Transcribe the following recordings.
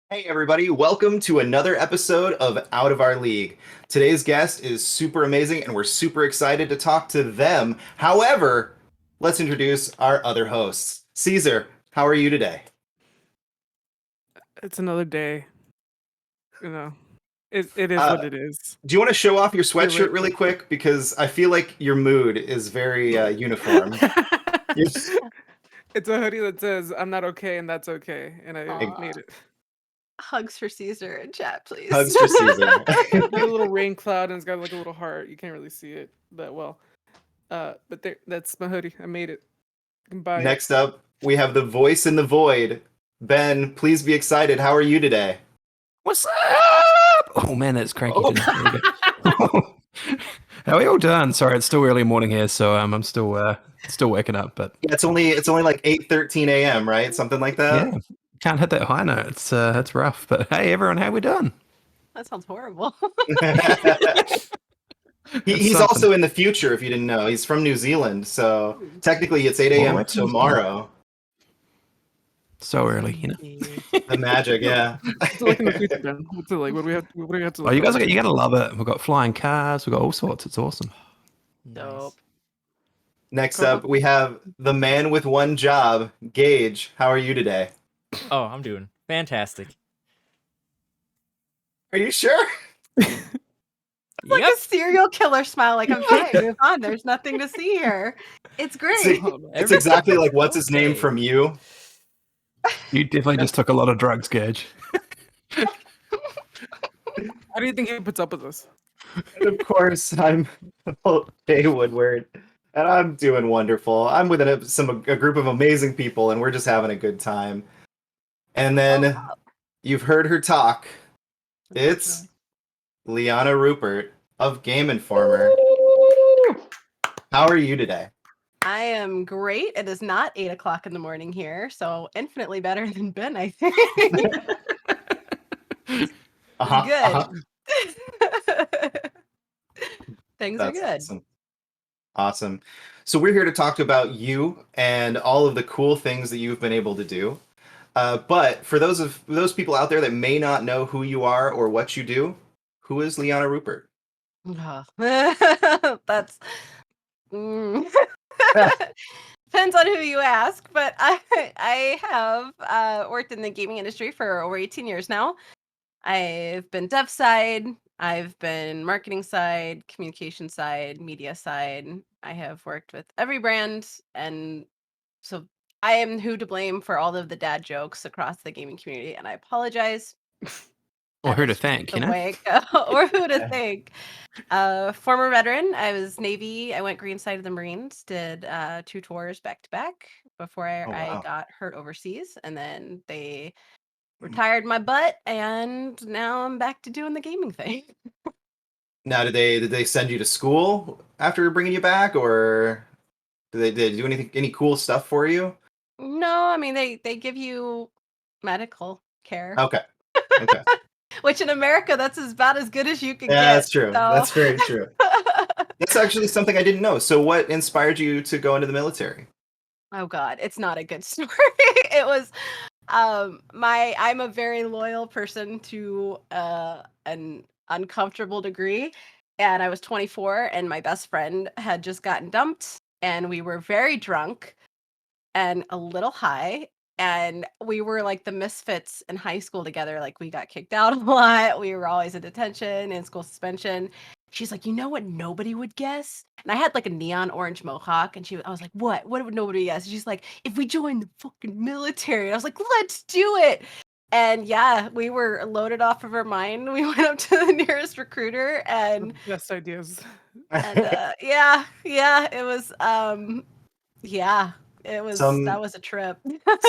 Hey, everybody, welcome to another episode of Out of Our League. Today's guest is super amazing, and we're super excited to talk to them. However, let's introduce our other hosts. Caesar, how are you today? It's another day. You know, it is Uh, what it is. do you want to show off your Feel sweatshirt it. really quick? Because I feel like your mood is very uniform. Yes. It's a hoodie that says "I'm not okay" and that's okay, and I Aw. made it. Hugs for Caesar in chat, please. Hugs for Caesar. You got a little rain cloud and it's got like a little heart. You can't really see it that well. But that's my hoodie. I made it. You can buy it. Next up, we have the voice in the void. Ben, please be excited. How are you today? What's up? Oh man, that's cranky. Oh. How are we all done? Sorry, it's still early morning here, so I'm still waking up. But Yeah, it's only like 8:13 a.m., right? Something like that. yeah, can't hit that high note. It's rough. But hey, everyone, how we done? That sounds horrible. He's something. also in the future, if you didn't know. He's from New Zealand, so technically it's 8 a.m. Oh, that's tomorrow. So early, The magic, yeah. What's it like in the future, Ben? What's it like? What do we have to Oh, look you guys, forward you gotta love it. We've got flying cars. We've got all sorts. It's awesome. Dope. Next up, we have the man with one job, Gage. How are you today? Oh, I'm doing fantastic. Are you sure? Like a serial killer smile, like I'm fine, move on. There's nothing to see here. It's great. See, it's exactly like what's his name Okay. from You. You definitely just took a lot of drugs, Gage. How do you think he puts up with this? And of course, I'm Jay Woodward, and I'm doing wonderful. I'm with a group of amazing people, and we're just having a good time. And then you've heard her talk. It's Liana Ruppert of Game Informer. How are you today? I am great. It is not 8 o'clock in the morning here, so infinitely better than Ben, I think. Good. Things are good. Awesome. So we're here to talk about you and all of the cool things that you've been able to do. But for those people out there that may not know who you are or what you do, who is Liana Ruppert? That's depends on who you ask, but I have worked in the gaming industry for over 18 years now. I've been dev side, I've been marketing side, communication side, media side. I have worked with every brand, and so I am who to blame for all of the dad jokes across the gaming community, and I apologize. Or who to That is thank, the you know? way it goes. Or who to thank. Former veteran. I was Navy. I went green side of the Marines. Did 2 tours back to back before Oh, I wow. got hurt overseas, and then they retired my butt, and now I'm back to doing the gaming thing. Now, did they send you to school after bringing you back, or did they do any cool stuff for you? No, I mean they give you medical care, Okay. which in America that's about as good as you can Yeah, get. that's true. so- That's very true. That's actually something I didn't know. So what inspired you to go into the military? Oh God, it's not a good story. It was I'm a very loyal person to an uncomfortable degree. And I was 24 and my best friend had just gotten dumped and we were very drunk and a little high. And we were like the misfits in high school together. Like we got kicked out a lot. We were always in detention and school suspension. She's like, you know what nobody would guess? And I had like a neon orange mohawk, and I was like, what? What would nobody guess? And she's like, if we join the fucking military. And I was like, let's do it. And yeah, we were loaded off of our mind. We went up to the nearest recruiter and Best ideas. yeah, it was that was a trip.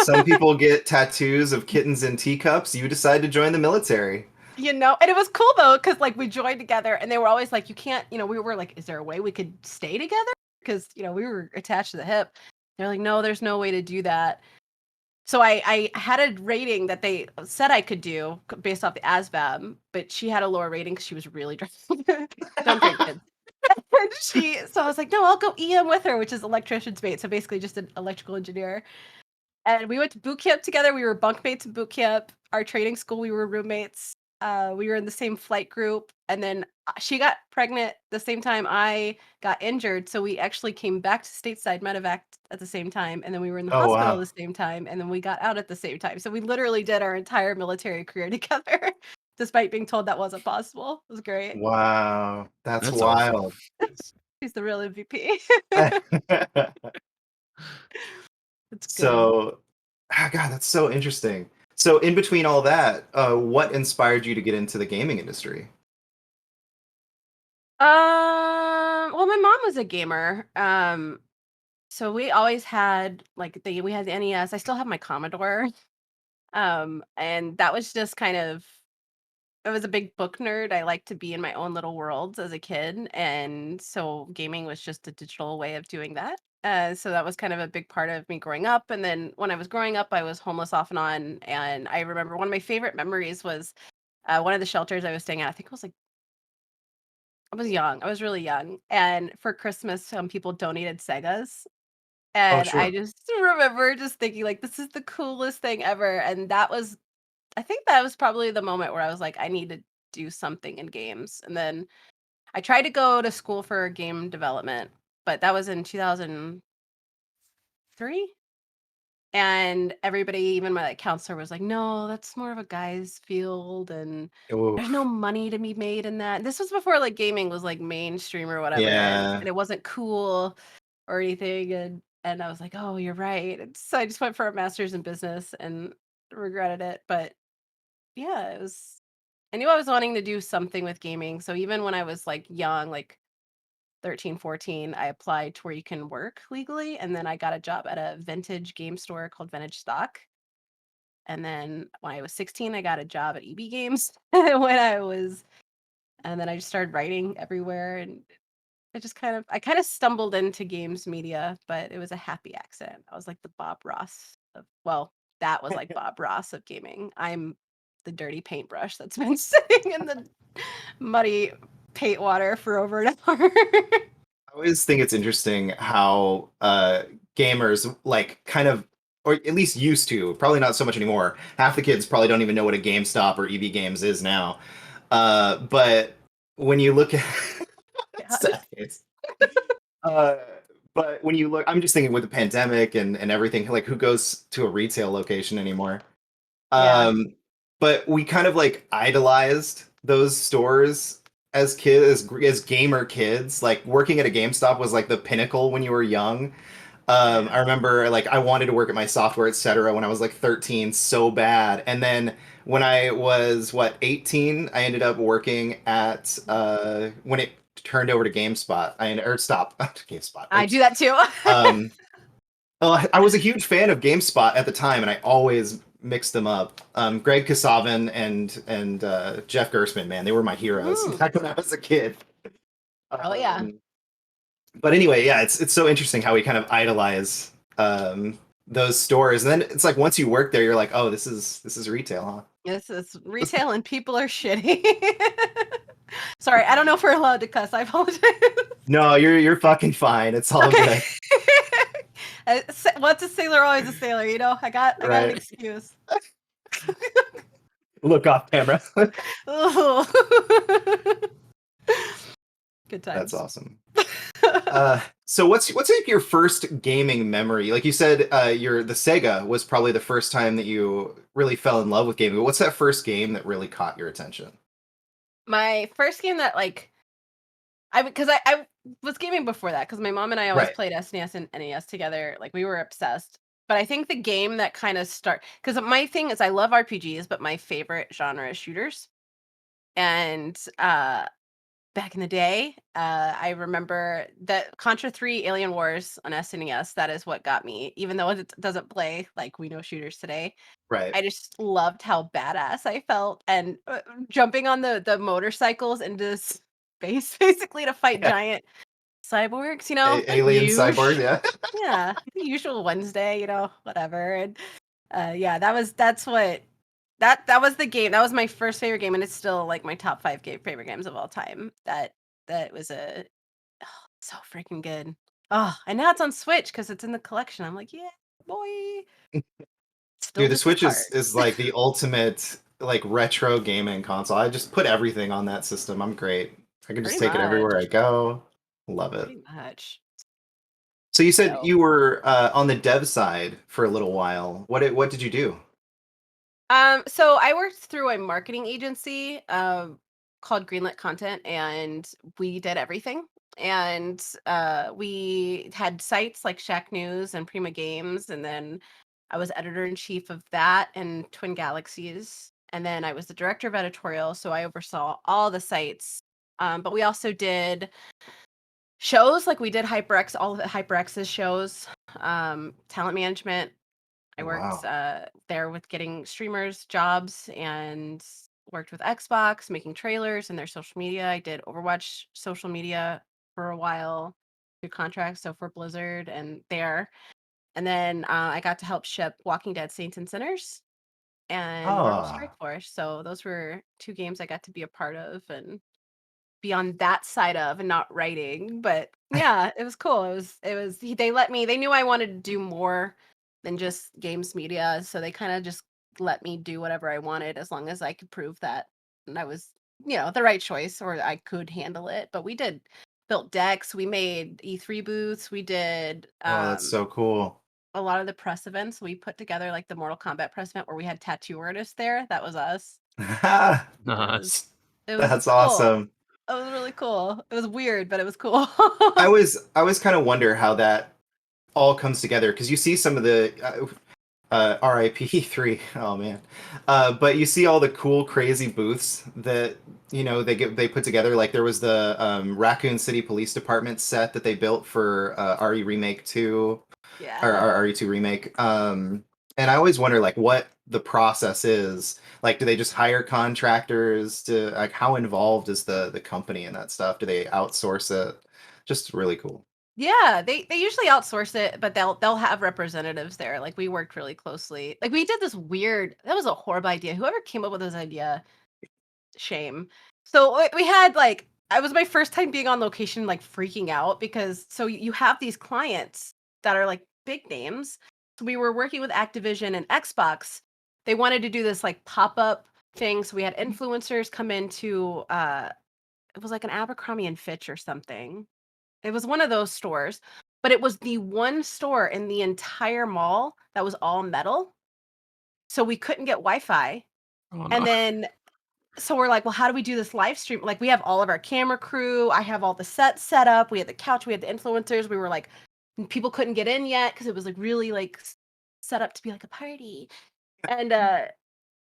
Some people get tattoos of kittens in teacups. You decide to join the military. And it was cool though, because like we joined together and they were always like, you can't, we were like, is there a way we could stay together? Because, we were attached to the hip. They're like, no, there's no way to do that. So I had a rating that they said I could do based off the ASVAB, but she had a lower rating because she was really drunk. Don't drink, kids. So I was like, no, I'll go EM with her, which is electrician's mate. So basically just an electrical engineer. And we went to boot camp together. We were bunkmates in boot camp. Our training school, we were roommates. We were in the same flight group. And then she got pregnant the same time I got injured. So we actually came back to stateside medevac at the same time. And then we were in the Oh, hospital wow. at the same time. And then we got out at the same time. So we literally did our entire military career together, despite being told that wasn't possible. It was great. Wow. That's That's awesome. wild. She's the real MVP. It's good. So, God, that's so interesting. So, in between all that, what inspired you to get into the gaming industry? Well, my mom was a gamer. So we always had like we had the NES. I still have my Commodore. And that was just kind of I was a big book nerd. I liked to be in my own little worlds as a kid, and so gaming was just a digital way of doing that. So that was kind of a big part of me growing up. And then when I was growing up, I was homeless off and on. And I remember one of my favorite memories was one of the shelters I was staying at. I think it was like I was young. I was really young. And for Christmas, some people donated Segas. Oh, And I sure. just remember just thinking like this is the coolest thing ever. And I think that was probably the moment where I was like, I need to do something in games. And then I tried to go to school for game development, but that was in 2003. And everybody, even my counselor, was like, no, that's more of a guy's field and there's no Oof. money to be made in that. This was before like gaming was like mainstream or whatever, and Yeah. it wasn't cool or anything. And I was like, oh, you're right. And so I just went for a master's in business and regretted it. But yeah, I knew I was wanting to do something with gaming. So even when I was like young, like 13, 14, I applied to where you can work legally. And then I got a job at a vintage game store called Vintage Stock. And then when I was 16, I got a job at EB Games. And then I just started writing everywhere. And I kind of stumbled into games media, but it was a happy accident. I was like the Bob Ross that was like Bob Ross of gaming. I'm the dirty paintbrush that's been sitting in the muddy paint water for over an hour. I always think it's interesting how gamers like kind of, or at least used to, probably not so much anymore. Half the kids probably don't even know what a GameStop or EB Games is now. But when you look at Yeah. sad face. Uh, but when you look, I'm just thinking with the pandemic and everything, like who goes to a retail location anymore? Yeah. But we kind of like idolized those stores as kids, as gamer kids. Like working at a GameStop was like the pinnacle when you were young. Yeah. I remember like I wanted to work at my software, etc. when I was like 13 so bad. And then when I was 18, I ended up working at when it turned over to GameSpot. Or stop GameSpot. I Oops. do that too. Well, I was a huge fan of GameSpot at the time, and I always mixed them up. Greg Kasavin and Jeff Gersman, man, they were my heroes Mm. back when I was a kid. Oh, yeah. But anyway, yeah, it's so interesting how we kind of idolize those stores, and then it's like once you work there, you're like, oh, this is retail, huh? This is retail and people are shitty. Sorry, I don't know if we're allowed to cuss. I apologize. No, you're fucking fine. It's all good. Once a sailor, always a sailor. You know, I got an Right. excuse. Look off camera. Ooh. Good times. That's awesome. So what's like your first gaming memory? Like you said, the Sega was probably the first time that you really fell in love with gaming. But what's that first game that really caught your attention? My first game that I was gaming before that because my mom and I always Right. played SNES and NES together. Like we were obsessed. But I think the game that kind of because my thing is I love RPGs, but my favorite genre is shooters. And back in the day, I remember that Contra 3 Alien Wars on SNES, that is what got me, even though it doesn't play like we know shooters today. Right. I just loved how badass I felt and jumping on the motorcycles into space basically to fight Yeah. giant cyborgs, you know? the Alien usual- cyborg, yeah. Yeah, the usual Wednesday, you know, whatever. And yeah, that was the game. That was my first favorite game, and it's still like my top 5 favorite games of all time. That was so freaking good. Oh, and now it's on Switch because it's in the collection. I'm like, yeah. boy. Still Dude, the just as Switch hard. is like the ultimate like retro gaming console. I just put everything on that system. I'm great. I can just Pretty take it everywhere I much. go. Love it. Pretty much. So you said So, you were on the dev side for a little while. What did you do? so I worked through a marketing agency called Greenlit Content, and we did everything. And we had sites like Shack News and Prima Games, and then I was editor in chief of that and Twin Galaxies. And then I was the director of editorial, so I oversaw all the sites. But we also did shows, like we did HyperX, all of the HyperX's shows, talent management. I worked Wow. there with getting streamers jobs and worked with Xbox, making trailers and their social media. I did Overwatch social media for a while through contracts, so for Blizzard and there. And then I got to help ship Walking Dead Saints and Sinners and Marvel Strike Ah. Force. So those were two games I got to be a part of and be on that side of, and not writing. But yeah, it was cool. They knew I wanted to do more than just games media, so they kind of just let me do whatever I wanted as long as I could prove that I was, the right choice, or I could handle it. But we did built decks, we made E3 booths, we did Oh, that's so cool. a lot of the press events. We put together like the Mortal Kombat press event where we had tattoo artists there. That was us. Nice. It was That's cool. awesome. It was really cool. It was weird, but it was cool. I was kind of wonder how that all comes together because you see some of the RIP 3. Oh man. But you see all the cool crazy booths that they put together. Like there was the Raccoon City Police Department set that they built for RE Remake 2 or Yeah. RE2 Remake. And I always wonder like what the process is. Like do they just hire contractors to like how involved is the company in that stuff? Do they outsource it? Just really cool. Yeah, they usually outsource it, but they'll have representatives there. Like we worked really closely. Like we did this weird, that was a horrible idea. Whoever came up with this idea, shame. So we had like, it was my first time being on location, like freaking out because so you have these clients that are like big names. So we were working with Activision and Xbox. They wanted to do this like pop-up thing. So we had influencers come into it was like an Abercrombie and Fitch or something. It was one of those stores, but it was the one store in the entire mall that was all metal. So we couldn't get Wi-Fi. Oh, no. And then so we're like, well, how do we do this live stream? Like we have all of our camera crew. I have all the sets set up. We had the couch. We had the influencers. We were like, people couldn't get in yet because it was like really like set up to be like a party. And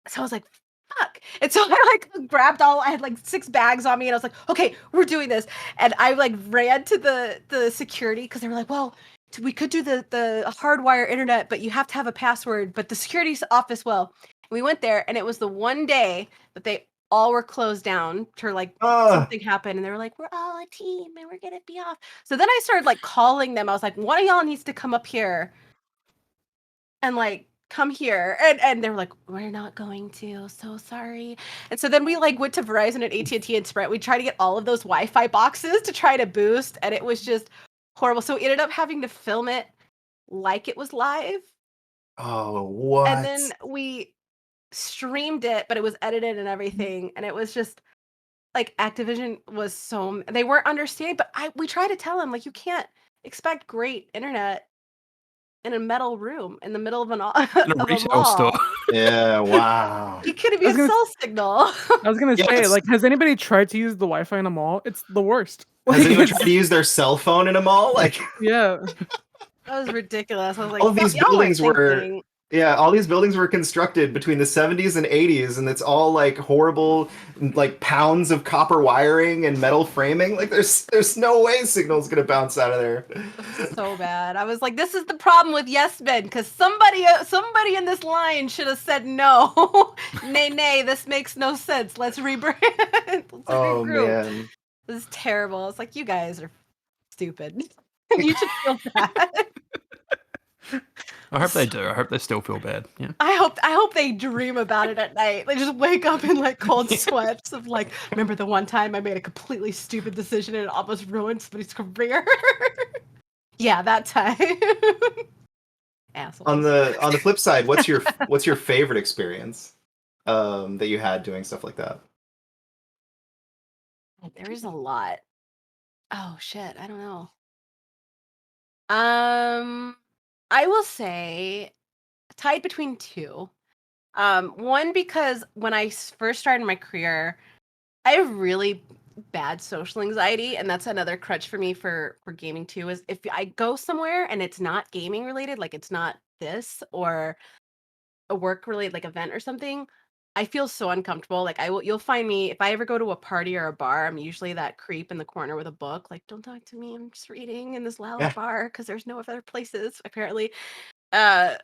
so I was like, fuck. And so I like grabbed I had like 6 bags on me and I was like, okay, we're doing this. And I like ran to the security because they were like, well, we could do the hardwire internet, but you have to have a password. But the security office will. And we went there and it was the one day that they all were closed down to like Ah. something happened and they were like, we're all a team and we're gonna be off. So then I started like calling them. I was like, one of y'all needs to come up here and like come here, and they were like, we're not going to, so sorry. And so then we like went to Verizon and AT&T and Sprint. We tried to get all of those Wi-Fi boxes to try to boost, and it was just horrible. So we ended up having to film it like it was live, Oh, what? and then we streamed it, but it was edited and everything, and it was just like Activision was so they weren't understanding. But we tried to tell them like you can't expect great internet in a metal room in the middle of In a of a retail store. mall. Yeah, wow. You couldn't I be a was gonna cell signal. I was gonna Yeah, say, it's- like, has anybody tried to use the Wi-Fi in a mall? It's the worst. Has Like, anyone it's- tried to use their cell phone in a mall? Like yeah. That was ridiculous. I was like, all of these y'all weren't buildings were thinking. yeah, all these buildings were constructed between the 70s and 80s, and it's all like horrible, like pounds of copper wiring and metal framing. Like there's no way signal's gonna bounce out of there. It was so bad. I was like, this is the problem with Yes Men, because somebody in this line should have said no. Nay, this makes no sense. Let's rebrand. Let's Oh regroup. man. This is terrible. It's like you guys are stupid. You should feel bad. I hope they do. I hope they still feel bad. Yeah. I hope they dream about it at night. They just wake up in like cold sweats of like, remember the one time I made a completely stupid decision and it almost ruined somebody's career? Yeah, that time. assholes. On the flip side, what's your favorite experience that you had doing stuff like that? There is a lot. Oh shit, I don't know. I will say tied between two. One because when I first started my career, I have really bad social anxiety, and that's another crutch for me for gaming too. Is if I go somewhere and it's not gaming related, like it's not this or a work related like event or something, I feel so uncomfortable. Like you'll find me if I ever go to a party or a bar, I'm usually that creep in the corner with a book. Like, don't talk to me. I'm just reading in this loud Yeah. bar because there's no other places apparently. Uh,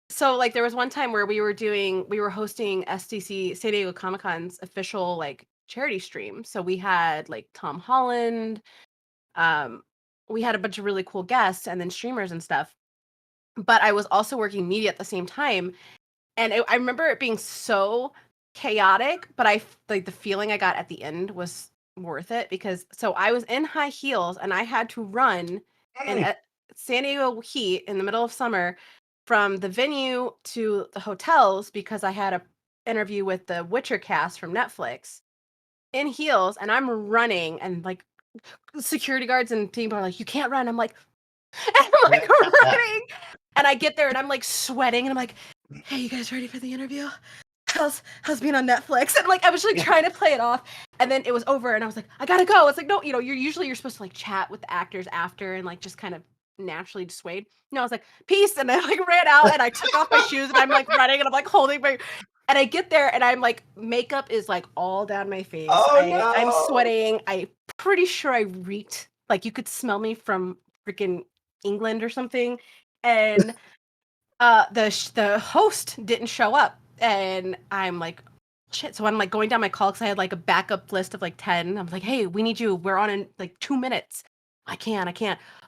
so like there was one time where we were hosting SDC San Diego Comic Con's official like charity stream. So we had like Tom Holland, um, we had a bunch of really cool guests and then streamers and stuff. But I was also working media at the same time, and I remember it being so chaotic, but like the feeling I got at the end was worth it because so I was in high heels and I had to run in San Diego heat in the middle of summer from the venue to the hotels because I had a interview with the Witcher cast from Netflix in heels, and I'm running and like security guards and people are like, "You can't run." I'm like, and I'm like running, and I get there and I'm like sweating and I'm like, "Hey, you guys ready for the interview? How's being on Netflix?" And like I was like trying to play it off, and then it was over and I was like, "I gotta go." It's like, no, you're supposed to like chat with the actors after and like just kind of naturally dissuade. No, I was like, "Peace," and I like ran out and I took off my shoes and I'm like running and I'm like holding my, and I get there and I'm like makeup is like all down my face. Oh I'm no! sweating. I'm pretty sure I reeked. Like you could smell me from freaking England or something, and the host didn't show up, and I'm like, shit. So I'm like going down my call because I had like a backup list of like 10. I'm like, hey, we need you. We're on in like 2 minutes. I can't.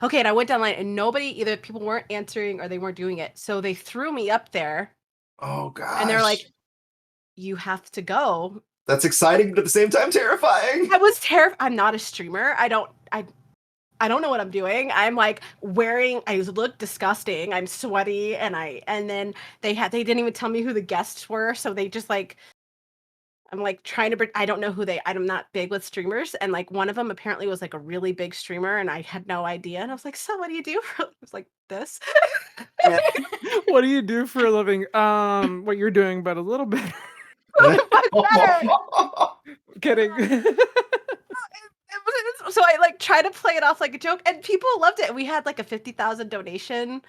Okay, and I went down line, and nobody, either people weren't answering or they weren't doing it. So they threw me up there, Oh gosh! and they're like, you have to go. That's exciting, but at the same time terrifying. I was terrified. I'm not a streamer. I don't know what I'm doing. I'm like I look disgusting. I'm sweaty and then they didn't even tell me who the guests were. So they just like, I'm like trying to, I don't know who I'm not big with streamers. And like one of them apparently was like a really big streamer and I had no idea. And I was like, so what do you do? I was like, this. What do you do for a living? What you're doing, but a little bit. Better. Kidding. So I like try to play it off like a joke and people loved it. We had like a 50,000 donation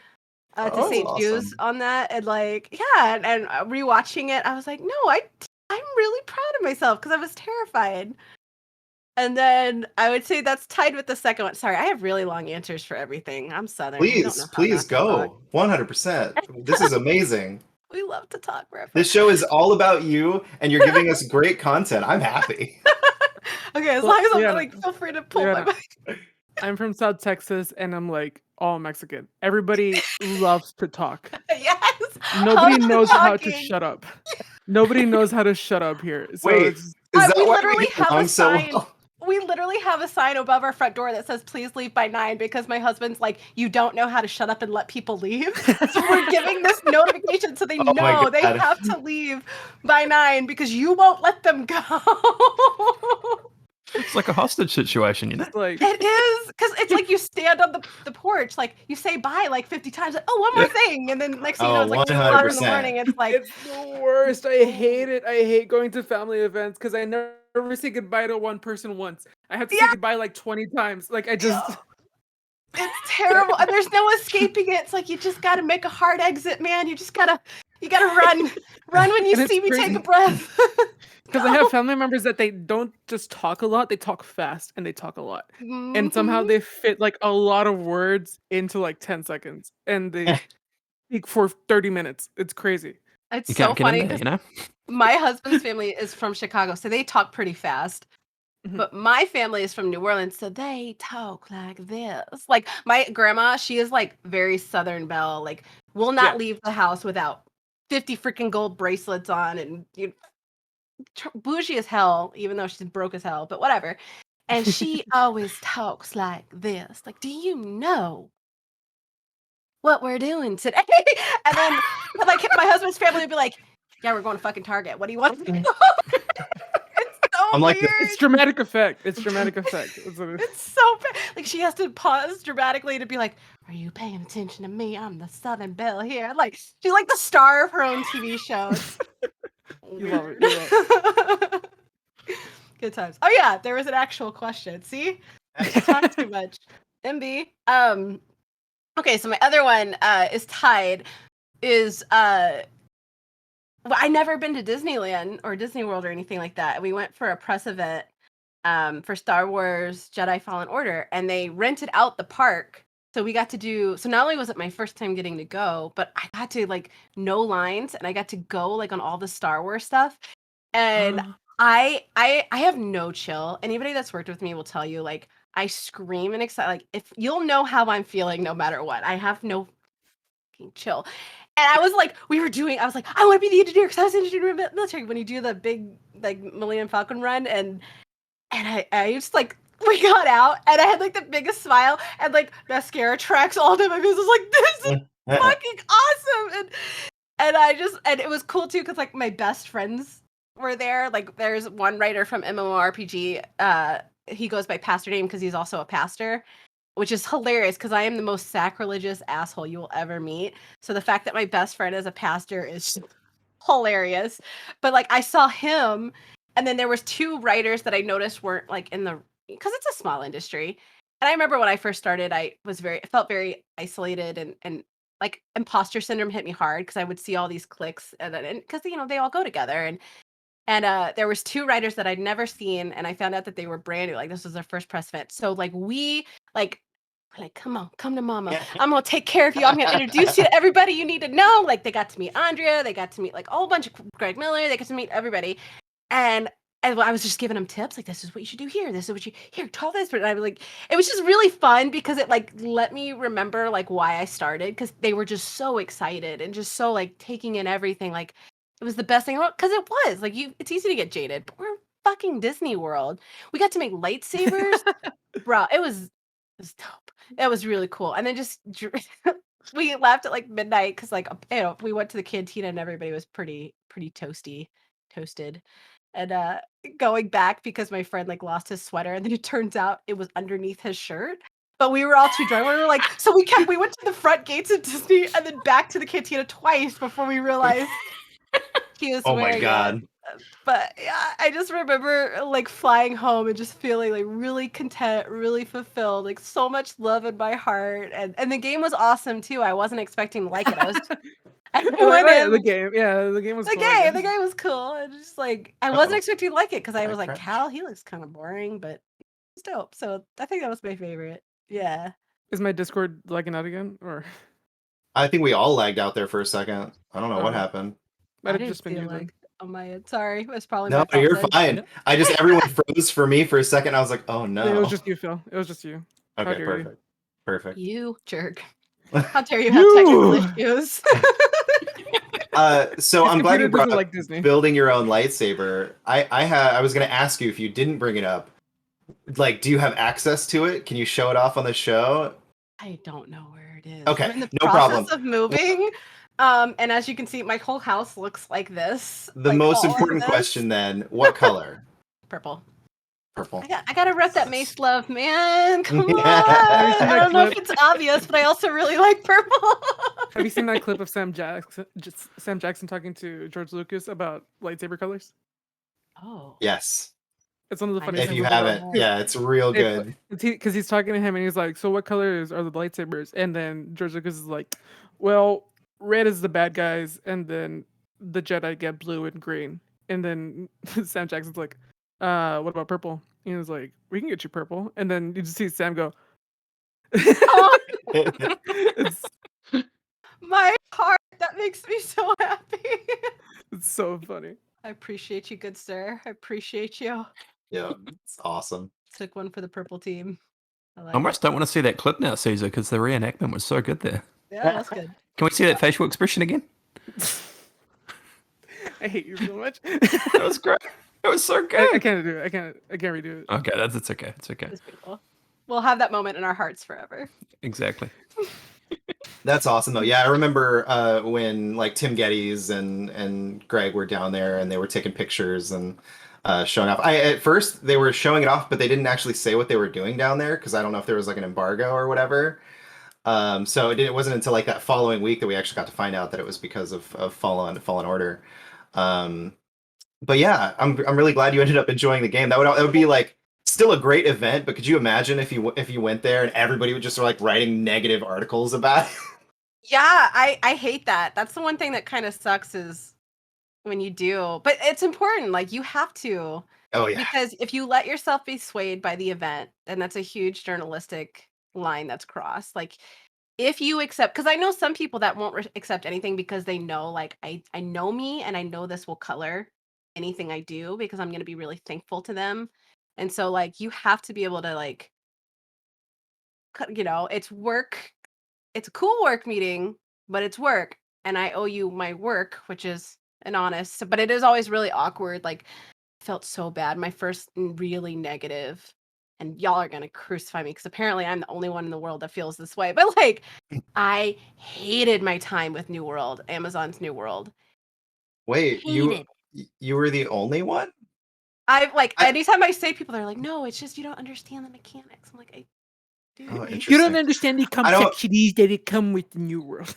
to Oh, St. that's Jude's awesome. on that, and like and rewatching it I was like, no, I'm really proud of myself because I was terrified. And then I would say that's tied with the second one. Sorry, I have really long answers for everything. I'm Southern. I don't know how Please not to talk. go. 100%. This is amazing. We love to talk forever. This show is all about you, and you're giving us great content. I'm happy. Okay, as Well, long as I'm Liana, like, feel free to pull my Liana, mic. I'm from South Texas and I'm like all Mexican. Everybody loves to talk. Yes. Nobody How's knows how to talking? shut up. Nobody knows how to shut up here. So Wait, it's is that we why literally we get have a along so sign. well? We literally have a sign above our front door that says please leave by 9 because my husband's like, you don't know how to shut up and let people leave. So we're giving this notification so they Oh my know they God. have to leave by 9 because you won't let them go. It's like a hostage situation, you know? just like It is because it's like you stand on the porch, like you say bye like 50 times, like, oh, one more thing, and then next thing you know, Oh, it's like 2 o'clock in the 100%. morning. It's like it's the worst. I hate it. I hate going to family events because I never say goodbye to one person once. I have to say Yeah. goodbye like 20 times. Like I just it's terrible, and there's no escaping it. It's like you just got to make a hard exit, man. You gotta run when you And it's see me take crazy. a breath. Because I have family members that they don't just talk a lot, they talk fast and they talk a lot. And somehow Mhm. they fit like a lot of words into like 10 seconds and they speak for 30 minutes. It's crazy. It's You so can't get in funny there, because you know? my husband's family is from Chicago, so they talk pretty fast. Mhm. But my family is from New Orleans, so they talk like this. Like my grandma, she is like very Southern Belle. Like, will not Yeah. leave the house without 50 freaking gold bracelets on, and bougie as hell, even though she's broke as hell. But whatever. And she always talks like this. Like, do you know what we're doing today. And then like my husband's family would be like, yeah, we're going to fucking Target. What do you want? It's so I'm like, weird. It's dramatic effect. It's dramatic effect. That's what it is. It's so bad. Like she has to pause dramatically to be like, "Are you paying attention to me? I'm the Southern Belle here." Like she's like the star of her own TV show. It's You love it. weird. You love Good times. Oh yeah, there was an actual question. See, I talk too much. MB. Okay, so my other one is tied. Well, I never been to Disneyland or Disney World or anything like that. We went for a press event for Star Wars Jedi Fallen Order, and they rented out the park. So we got to do. So not only was it my first time getting to go, but I got to like no lines, and I got to go like on all the Star Wars stuff. And I have no chill. Anybody that's worked with me will tell you like I scream and excite. Like if you'll know how I'm feeling no matter what. I have no fucking chill. And I was like, I was like, I want to be the engineer because I was engineer in the military when you do the big like Millennium Falcon run, and I just like we got out and I had like the biggest smile and like mascara tracks all down my face. I was like, this is fucking awesome. And it was cool too because like my best friends were there. Like there's one writer from MMORPG. He goes by Pastor Name because he's also a pastor, which is hilarious because I am the most sacrilegious asshole you will ever meet. So the fact that my best friend is a pastor is hilarious. But like I saw him, and then there was two writers that I noticed weren't like in the because it's a small industry. And I remember when I first started, I felt very isolated and like imposter syndrome hit me hard because I would see all these clicks and because they all go together and there was two writers that I'd never seen, and I found out that they were brand new. Like this was their first press event. So like we're like, come to mama. I'm gonna take care of you. I'm gonna introduce you to everybody you need to know. Like they got to meet Andrea, they got to meet like a whole bunch of Greg Miller, they got to meet everybody. And I was just giving them tips, like this is what you should do here. This is what try this. And I was like, it was just really fun because it like let me remember like why I started because they were just so excited and just so like taking in everything. Like it was the best thing because it was like it's easy to get jaded, but we're fucking Disney World. We got to make lightsabers, bro. It was dope. That was really cool. And then just we left at like midnight because like we went to the cantina and everybody was pretty toasted. And going back because my friend like lost his sweater and then it turns out it was underneath his shirt. But we were all too drunk. We were like, so we went to the front gates of Disney and then back to the cantina twice before we realized he was oh wearing my god. it. But yeah, I just remember like flying home and just feeling like really content, really fulfilled, like so much love in my heart. And the game was awesome too. I wasn't expecting to like it. The game. Yeah, the game was cool, I The guess. game was cool. And just like I wasn't Uh-oh. expecting to like it because I was like, Crash. Cal, he looks kind of boring, but it's dope. So I think that was my favorite. Yeah. Is my Discord lagging out again? Or I think we all lagged out there for a second. I don't know what Oh. happened. might I have didn't just been feel you then. like on my end. Sorry. It was probably No, my fault. you're then. fine. Everyone froze for me for a second. I was like, oh no. Yeah, it was just you, Phil. It was just you. How okay, dare you. perfect. Perfect. You jerk. How dare you have technical issues? So His I'm glad computer you brought doesn't up like Disney. building your own lightsaber. I was gonna ask you if you didn't bring it up. Like, do you have access to it? Can you show it off on the show? I don't know where it is. Okay, I'm in the no process problem. of moving. And as you can see, my whole house looks like this. The like, most all of important this. question then, what color? Purple. Purple. I gotta rep that Mace love, man. Come on. Have you seen I that don't know if clip? it's obvious, but I also really like purple. Have you seen that clip of Sam Jackson talking to George Lucas about lightsaber colors? Oh. Yes. It's one of the I funniest If things you in the world. haven't, yeah, it's real good. Because he's talking to him and he's like, so what colors are the lightsabers? And then George Lucas is like, well, red is the bad guys, and then the Jedi get blue and green. And then Sam Jackson's like, what about purple? And he was like, we can get you purple. And then you just see Sam go, Oh, it's my heart. That makes me so happy. so funny. I appreciate you, good sir. I appreciate you. Yeah, it's awesome. Took one for the purple team. I like I almost don't want to see that clip now, Caesar, because the reenactment was so good there. it. Yeah, that's good. Can we see that facial expression again? I hate you so much. That was great. It was so I good. can't do it. I can't redo it. Okay, it's okay. It's okay. It's beautiful. We'll have that moment in our hearts forever. Exactly. That's awesome though. Yeah, I remember when like Tim Geddes and Greg were down there and they were taking pictures and showing off. I at first they were showing it off, but they didn't actually say what they were doing down there because I don't know if there was like an embargo or whatever. So it wasn't until like that following week that we actually got to find out that it was because of Fallen Order. Um, but yeah, I'm really glad you ended up enjoying the game. That would be like still a great event, but could you imagine if you went there and everybody would just like writing negative articles about it? Yeah, I hate that. That's the one thing that kind of sucks is when you do. But it's important. Like you have to. Oh yeah. Because if you let yourself be swayed by the event, then that's a huge journalistic line that's crossed. Like if you accept, because I know some people that won't accept anything because they know, like I know me and I know this will color anything I do because I'm going to be really thankful to them. And so like you have to be able to like, it's work. It's a cool work meeting, but it's work, and I owe you my work, which is an honest. But it is always really awkward. Like felt so bad. My first really negative, and y'all are gonna crucify me because apparently I'm the only one in the world that feels this way. But like, I hated my time with New World, Amazon's New World. Wait, Hated. you were the only one? I've like I- anytime I say people, they're like, no, it's just you don't understand the mechanics. I'm like, I do. Oh, You don't interesting. understand the I don't- complexities that come with the new world.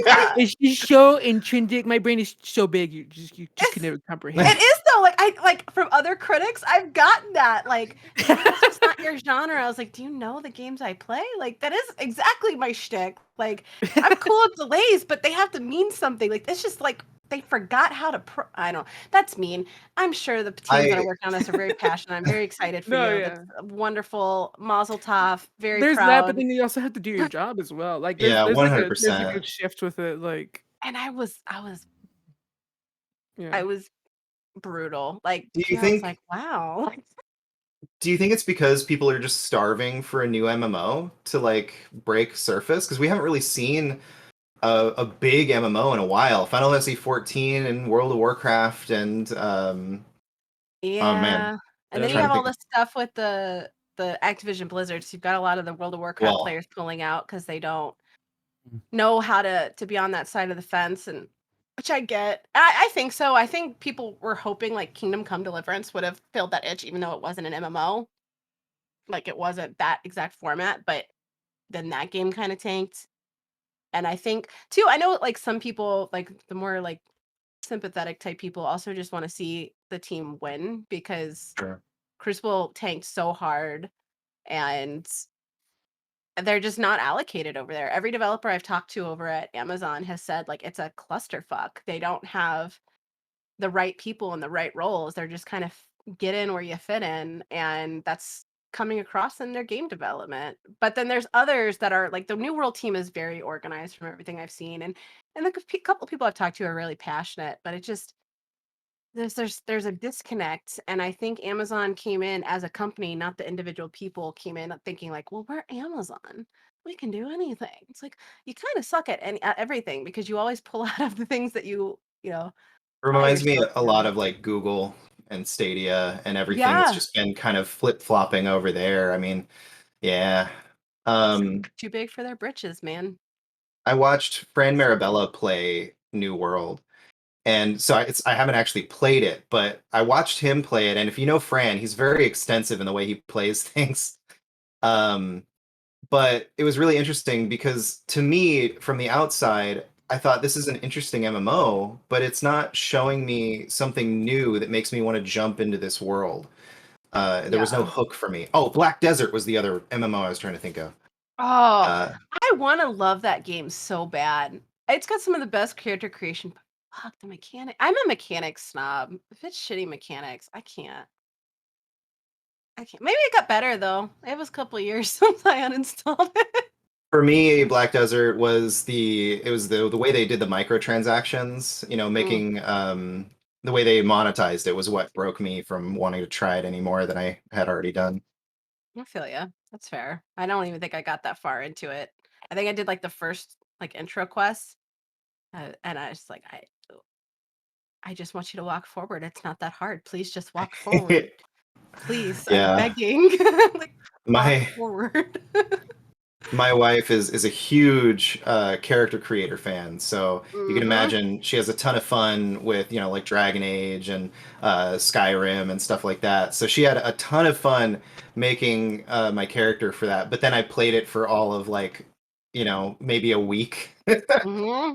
Yeah. It's just so intrinsic. My brain is so big, you just can never comprehend. It is though. Like I like from other critics, I've gotten that. Like, that's just not your genre. I was like, do you know the games I play? Like, that is exactly my shtick. Like, I'm cool with delays, but they have to mean something. Like, it's just like they forgot how to. I don't. That's mean. I'm sure the teams that are working on this are very passionate. I'm very excited for No, you. yeah. That's wonderful. Mazel tov. Very There's proud. that, but then you also have to do your job as well. Like there's, Yeah, there's like a 100%. good shift with it. Like And I was yeah. brutal. Like, Do you I was think like, wow. do you think it's because people are just starving for a new MMO to like break surface? Because we haven't really seen a big MMO in a while. Final Fantasy 14 and World of Warcraft and Yeah. oh man, And then you trying have to all think this stuff with the Activision Blizzards. You've got a lot of the World of Warcraft well, players pulling out because they don't know how to be on that side of the fence, and which I get. I think so. I think people were hoping like Kingdom Come Deliverance would have filled that itch, even though it wasn't an MMO. Like it wasn't that exact format, but then that game kind of tanked. And I think too, I know like some people, like the more like sympathetic type people, also just want to see the team win because sure. Crucible tanked so hard and they're just not allocated over there. Every developer I've talked to over at Amazon has said like it's a clusterfuck. They don't have the right people in the right roles. They're just kind of get in where you fit in, and that's coming across in their game development. But then there's others that are like the New World team is very organized from everything I've seen, and the couple of people I've talked to are really passionate. But it just there's a disconnect, and I think Amazon came in as a company, not the individual people came in thinking like, well, we're Amazon, we can do anything. It's like you kind of suck at everything because you always pull out of the things that buy Reminds me yourself a lot in. of like Google and Stadia and everything that's Yeah, just been kind of flip-flopping over there. I mean, yeah. too big for their britches, man. I watched Fran Marabella play New World. And so I haven't actually played it, but I watched him play it. And if you know Fran, he's very extensive in the way he plays things. Um, but it was really interesting because to me, from the outside, I thought this is an interesting MMO, but it's not showing me something new that makes me want to jump into this world. There was no Yeah. hook for me. Oh, Black Desert was the other MMO I was trying to think of. Oh, Uh, I want to love that game so bad. It's got some of the best character creation. But fuck the mechanic. I'm a mechanics snob. If it's shitty mechanics, I can't. Maybe it got better though. It was a couple of years since I uninstalled it. for me, Black Desert was the way they did the microtransactions, making the way they monetized it was what broke me from wanting to try it any more than I had already done. I feel ya. That's fair. I don't even think I got that far into it. I think I did like the first like intro quest, and I was like, I just want you to walk forward. It's not that hard. Please just walk forward. Please, I'm Yeah. begging. Like walk My forward. My wife is a huge character creator fan, so you can imagine she has a ton of fun with like Dragon Age and Skyrim and stuff like that. So she had a ton of fun making my character for that. But then I played it for all of maybe a week. Mm-hmm.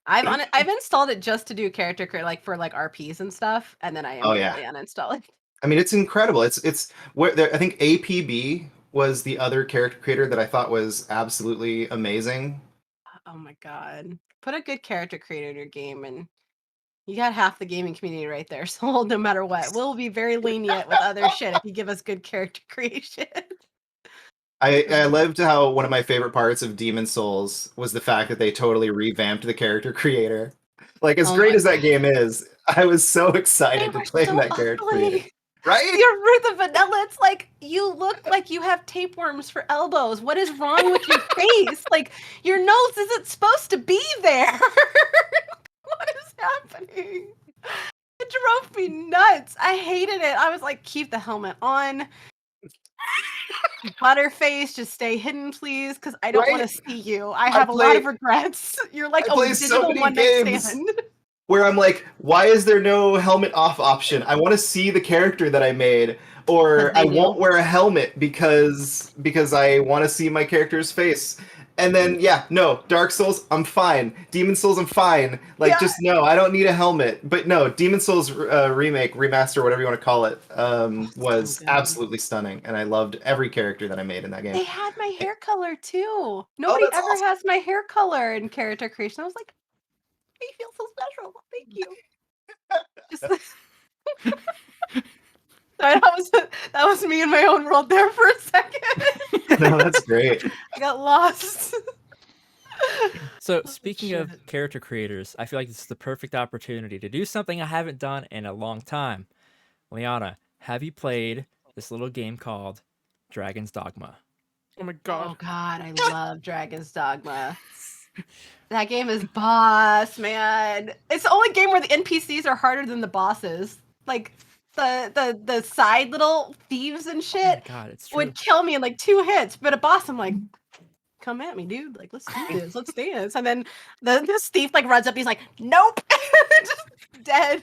I've installed it just to do character like for like RPs and stuff, and then I immediately uninstall it. I mean, it's incredible. It's where I think APB was the other character creator that I thought was absolutely amazing. Oh my god. Put a good character creator in your game and you got half the gaming community right there. So no matter what, we'll be very lenient with other shit if you give us good character creation. I loved how one of my favorite parts of Demon Souls was the fact that they totally revamped the character creator. Like, as great as that game is, I was so excited to play that character creator. Right? You're Ruth of Vanilla. It's like you look like you have tapeworms for elbows. What is wrong with your face? Like your nose isn't supposed to be there. What is happening? It drove me nuts. I hated it. I was like, keep the helmet on. Butterface, just stay hidden, please, because I don't want to see you. I have a lot of regrets. You're like a digital one-night stand. Where I'm like, why is there no helmet off option? I want to see the character that I made, or I won't wear a helmet because I want to see my character's face. And then no, Dark Souls, I'm fine. Demon Souls, I'm fine. Like, just no, I don't need a helmet. But no, Demon Souls remake, remaster, whatever you want to call it, was absolutely stunning, and I loved every character that I made in that game. They had my hair color too. Nobody ever has my hair color in character creation. I was like, you feel so special. Thank you. Sorry, that was me in my own world there for a second. No, that's great. I got lost. So speaking of character creators, I feel like this is the perfect opportunity to do something I haven't done in a long time. Liana, have you played this little game called Dragon's Dogma? Oh my god. Oh god, I love Dragon's Dogma. That game is boss, man. It's the only game where the NPCs are harder than the bosses. Like the side little thieves and shit would kill me in like 2 hits, but a boss, I'm like, come at me, dude. Like, let's do this. Let's dance. And then this thief like runs up. He's like, nope, just dead.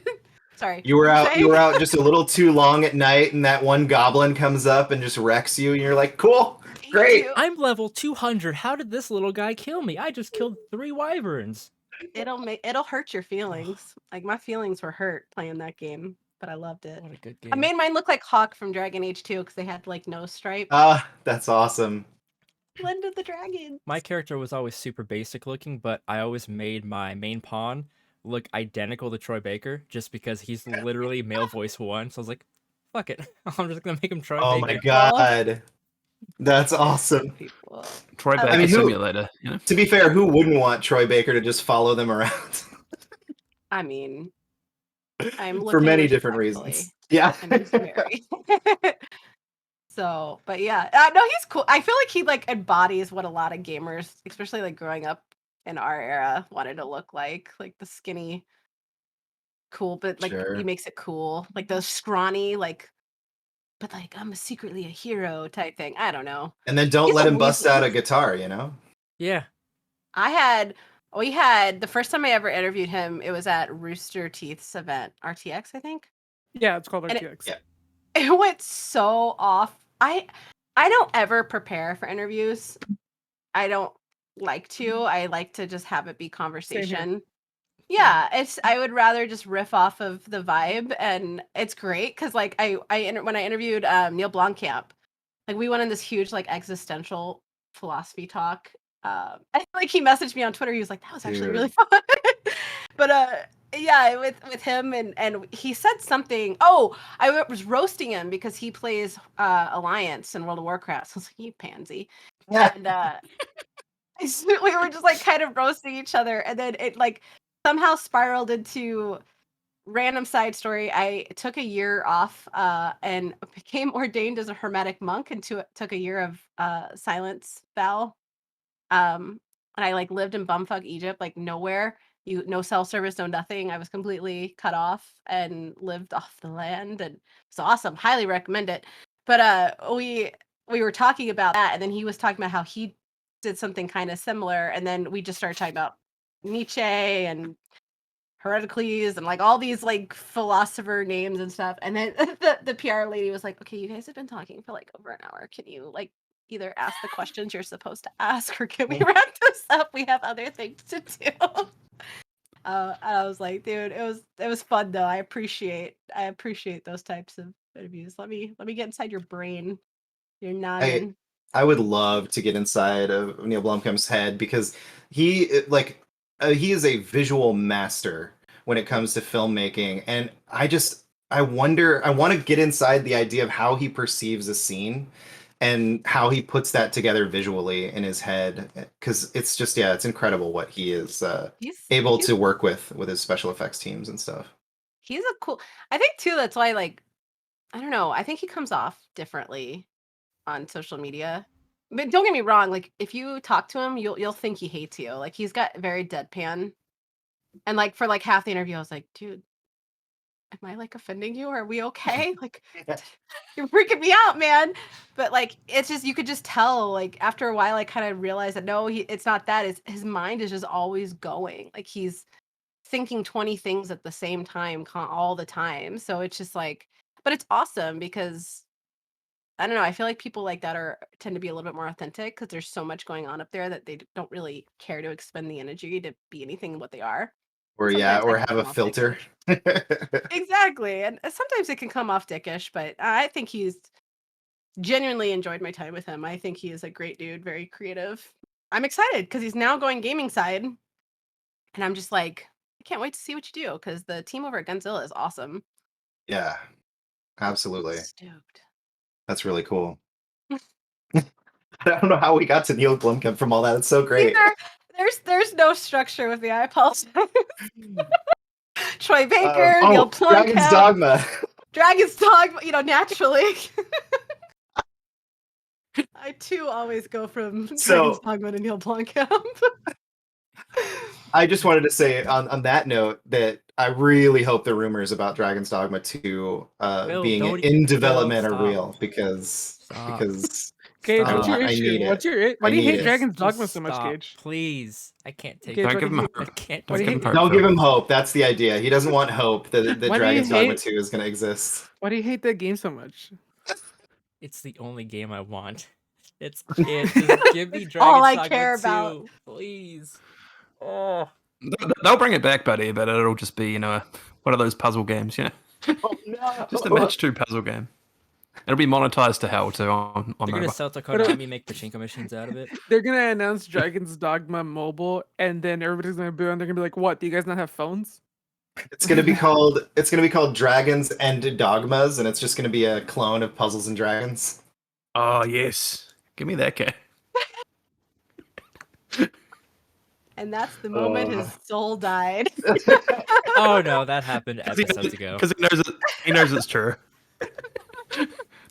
Sorry. You were out just a little too long at night, and that one goblin comes up and just wrecks you, and you're like, cool. Great. I'm level 200. How did this little guy kill me? I just killed 3 wyverns. It'll hurt your feelings. Like my feelings were hurt playing that game, but I loved it. What a good game. I made mine look like Hawk from Dragon Age 2 because they had like nose stripe. That's awesome. Blend of the Dragon. My character was always super basic looking, but I always made my main pawn look identical to Troy Baker just because he's literally male voice 1. So I was like, fuck it. I'm just gonna make him Troy Baker. Oh my god. That's awesome. Troy Baker Simulator. You know? To be fair, who wouldn't want Troy Baker to just follow them around? I mean, I'm for many different reasons. Yeah. So, but yeah, no, he's cool. I feel like he like embodies what a lot of gamers, especially like growing up in our era, wanted to look like the skinny, cool, but like he makes it cool, like the scrawny, like. But like I'm secretly a hero type thing. I don't know. And then don't let him bust out a guitar, you know? Yeah. We had the first time I ever interviewed him, it was at Rooster Teeth's event, RTX, I think. Yeah, it's called RTX. It went so off. I don't ever prepare for interviews. I don't like to. I like to just have it be conversation. Yeah, I would rather just riff off of the vibe, and it's great because like when I interviewed Neil Blomkamp, like we went in this huge like existential philosophy talk. I like he messaged me on Twitter. He was like, "That was actually really fun." But yeah, with him and he said something. Oh, I was roasting him because he plays Alliance in World of Warcraft. So I was like, "You pansy," and we were just like kind of roasting each other, and then it like. Somehow spiraled into random side story. I took a year off and became ordained as a hermetic monk and took a year of silence vow. And I like lived in bumfuck Egypt, like nowhere. No cell service, no nothing. I was completely cut off and lived off the land, and it's awesome. Highly recommend it. But we were talking about that, and then he was talking about how he did something kind of similar, and then we just started talking about Nietzsche and Heracles and like all these like philosopher names and stuff. And then the PR lady was like, "Okay, you guys have been talking for like over an hour. Can you like either ask the questions you're supposed to ask, or can we wrap this up? We have other things to do." And I was like, dude, it was fun though. I appreciate those types of interviews. Let me get inside your brain, your noggin. I would love to get inside of Neil Blomkamp's head because he is a visual master when it comes to filmmaking, and I wonder, I want to get inside the idea of how he perceives a scene and how he puts that together visually in his head, because it's just it's incredible what he is able to work with his special effects teams and stuff. He's a cool. I think too. That's why, like, I don't know. I think he comes off differently on social media. But don't get me wrong. Like, if you talk to him, you'll think he hates you. Like, he's got very deadpan. And like for like half the interview, I was like, dude, am I like offending you? Are we okay? Like, you're freaking me out, man. But like, it's just, you could just tell, like, after a while, I kind of realized that no, it's not that. It's his mind is just always going. Like, he's thinking 20 things at the same time all the time. So it's just like, but it's awesome because I don't know. I feel like people like that tend to be a little bit more authentic because there's so much going on up there that they don't really care to expend the energy to be anything what they are. Or Sometimes or that can have a come off filter. Exactly. And sometimes it can come off dickish, but I think he's genuinely enjoyed my time with him. I think he is a great dude, very creative. I'm excited because he's now going gaming side. And I'm just like, I can't wait to see what you do because the team over at Gunzilla is awesome. Yeah, absolutely. Stoked. That's really cool. I don't know how we got to Neil Blomkamp from all that. It's so great. There's no structure with the iPulse. Troy Baker, Neil Blomkamp. Dragon's Dogma. Dragon's Dogma, naturally. I too always go from Dragon's Dogma to Neil Blomkamp. I just wanted to say on that note that I really hope the rumors about Dragon's Dogma 2 being in development are real because Gage, I what's your need issue? it. Why do you hate it. Dragon's Dogma so much, Gage? Please, I can't take Gage, it. Don't give him hope. I can't. Why do you hate- Don't give him hope. That's the idea. He doesn't want hope that Why do Dragon's you Dogma hate- 2 is going to exist. Why do you hate that game so much? It's the only game I want. It's it. Just give me Dragon's all I Dogma care 2, about. please. Oh, They'll bring it back, buddy, but it'll just be, one of those puzzle games, Oh no! Just a match 2 puzzle game. It'll be monetized to hell too on they're gonna mobile. sell to Konami, make pachinko machines out of it. They're gonna announce Dragon's Dogma mobile, and then everybody's gonna boo, and they're gonna be like, "What? Do you guys not have phones?" It's gonna be called Dragons and Dogmas, and it's just gonna be a clone of Puzzles and Dragons. Oh yes, give me that game. And that's the moment his soul died. Oh no, that happened episodes ago. Because he knows it's true.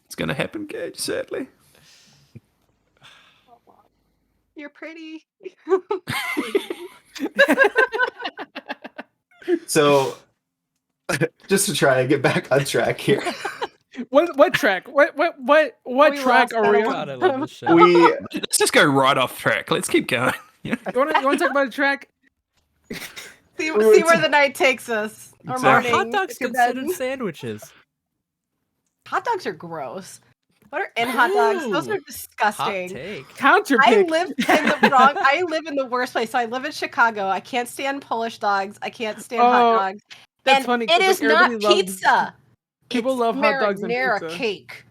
It's gonna happen, Gage, sadly. You're pretty. So, just to try and get back on track here, What track? What We track lost are we that on? God, I love this show. Let's just go right off track. Let's keep going. You want to talk about a track? See where the night takes us. Or Exactly. Are morning. hot dogs if you're bed. considered sandwiches? Hot dogs are gross. What are in hot dogs? Those Ooh, are Hot disgusting. take. Counter I pick. live in the wrong. I live in the worst place. So I live in Chicago. I can't stand Polish dogs. I can't stand hot dogs. That's And funny. it 'cause, is like, not everybody loves- pizza. People It's love hot dogs and marinara pizza. cake.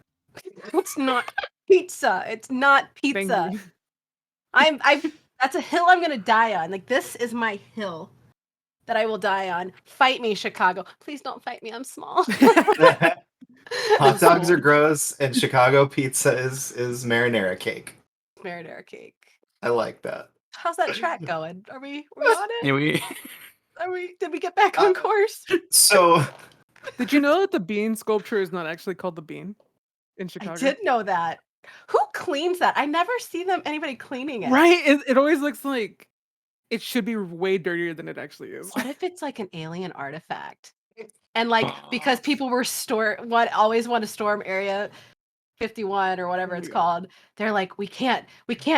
It's not pizza. It's not Thank pizza. you. That's a hill I'm gonna die on. Like, this is my hill that I will die on. Fight me, Chicago. Please don't fight me. I'm small. hot dogs are gross, and Chicago pizza is marinara cake. Marinara cake. I like that. How's that track going? Are we on it? Yeah, Did we get back on course? So, Did you know that the bean sculpture is not actually called the bean in Chicago? I did know that. Who cleans that? I never see anybody cleaning it. Right? It always looks like it should be way dirtier than it actually is. What if it's like an alien artifact? And like because people were always want to storm area 51 or whatever Oh it's my God. called. They're like, we can't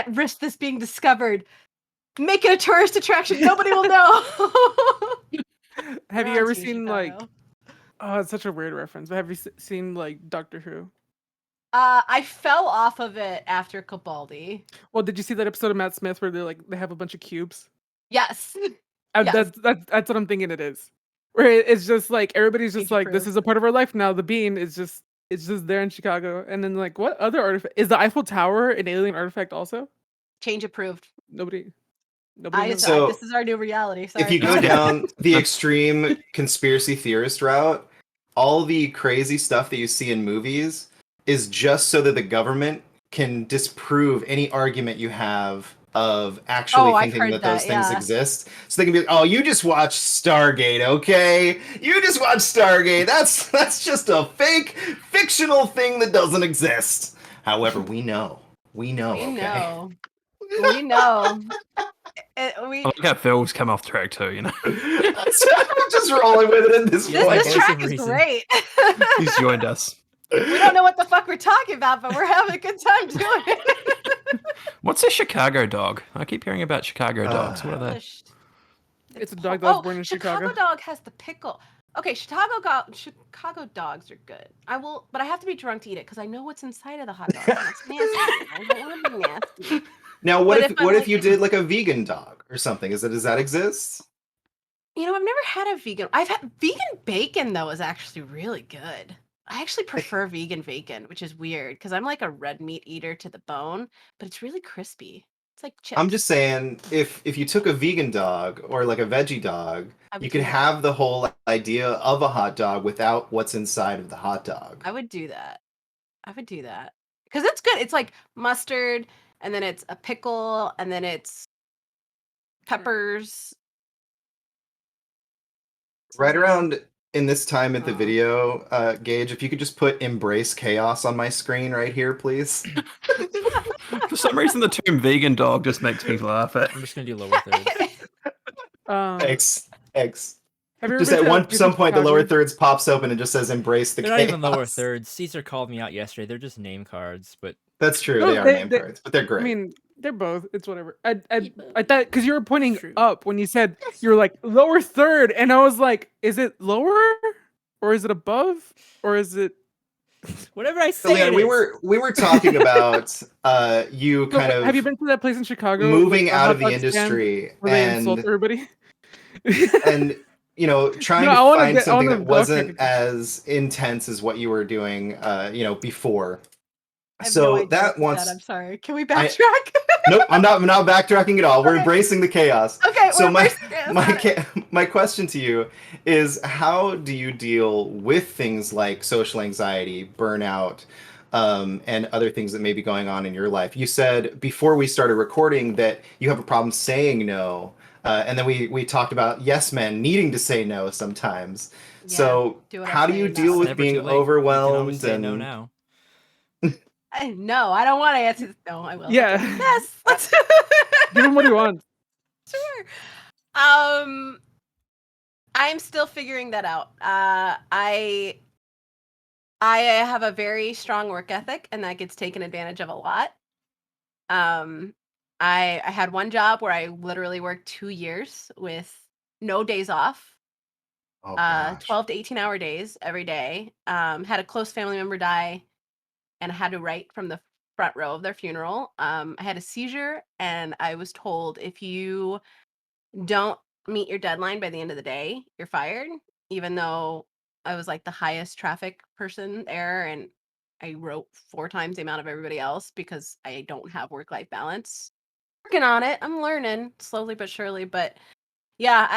risk this being discovered. Make it a tourist attraction. Nobody will know. Have We're you on ever Team seen Chicago. oh, it's such a weird reference, but have you seen Doctor Who? I fell off of it after Capaldi. Well, did you see that episode of Matt Smith where they have a bunch of cubes? Yes. Yes. That's what I'm thinking it is. Where it's just like everybody's just Age like, this approved. is a part of our life now. The bean is just it's just there in Chicago. And then like, what other artifact is the Eiffel Tower an alien artifact also? Change approved. Nobody knows. So- This is our new reality. Sorry. If you go down the extreme conspiracy theorist route, all the crazy stuff that you see in movies is just so that the government can disprove any argument you have of actually Oh, I've thinking heard that those that, things yeah. exist. So they can be like, oh, you just watched Stargate, okay? You just watched Stargate. That's just a fake, fictional thing that doesn't exist. However, we know. We know, we okay? know. We know. I like how Phil's come off track too, you know. I'm just rolling with it at this Yeah, point. This voice track of is reason. great. He's joined us. We don't know what the fuck we're talking about, but we're having a good time doing it. What's a Chicago dog? I keep hearing about Chicago dogs. What are they? Polish. It's a dog that was Oh, born in Chicago Chicago. dog has the pickle. Okay, Chicago dogs are good. But I have to be drunk to eat it because I know what's inside of the hot dog. And it's nasty. I don't want to be nasty. Now, what But if if I'm if like- you did like a vegan dog or something? Does that exist? You know, I've never had a vegan. I've had vegan bacon though is actually really good. I actually prefer vegan bacon, which is weird because I'm like a red meat eater to the bone, but it's really crispy. It's like chips. I'm just saying, if you took a vegan dog or like a veggie dog, I would you do could that. have the whole idea of a hot dog without what's inside of the hot dog. I would do that. Because it's good. It's like mustard, and then it's a pickle, and then it's peppers. Right around in this time at the Oh. video, Gage, if you could just put "embrace chaos" on my screen right here, please. For some reason, the term vegan dog just makes me laugh at. I'm just gonna do lower thirds. Thanks. Have you ever Just been at to one a place in some point, the lower Chicago? thirds pops open and just says "embrace the They're not chaos." even lower thirds. Caesar called me out yesterday. They're just name cards, but That's true. No, they are they- name they- cards, but they're great. I mean, they're both. It's whatever. I Yeah, thought because you were pointing true. up when you said you were like lower third, and I was like, is it lower or is it above or is it? whatever I So, say, Leanna, it we is. were talking about you So, kind of have you been to that place in Chicago? moving with a out hot of the dog stand industry where they insult and everybody? trying No, to I wanna find get- I something wanna that dog wasn't track it. as intense as what you were doing before. I have So no idea that what you once said. I'm sorry. Can we backtrack? nope, I'm not backtracking at all. We're Okay. embracing the chaos. Okay, So we're my embracing chaos, got my question to you is, how do you deal with things like social anxiety, burnout, and other things that may be going on in your life? You said before we started recording that you have a problem saying no, and then we talked about yes men needing to say no sometimes. Yeah, so do what I how do say, you not deal what with I Never being too late. You can always overwhelmed say and no now. No, I don't want to answer. No, I will. Yeah. Yes. Let's Give him what he wants. Sure. I'm still figuring that out. I have a very strong work ethic, and that gets taken advantage of a lot. I had one job where I literally worked 2 years with no days off. oh gosh. 12 to 18-hour days every day. Had a close family member die, and I had to write from the front row of their funeral. I had a seizure, and I was told if you don't meet your deadline by the end of the day, you're fired. Even though I was like the highest traffic person there, and I wrote 4 times the amount of everybody else because I don't have work-life balance. Working on it. I'm learning slowly but surely. But yeah,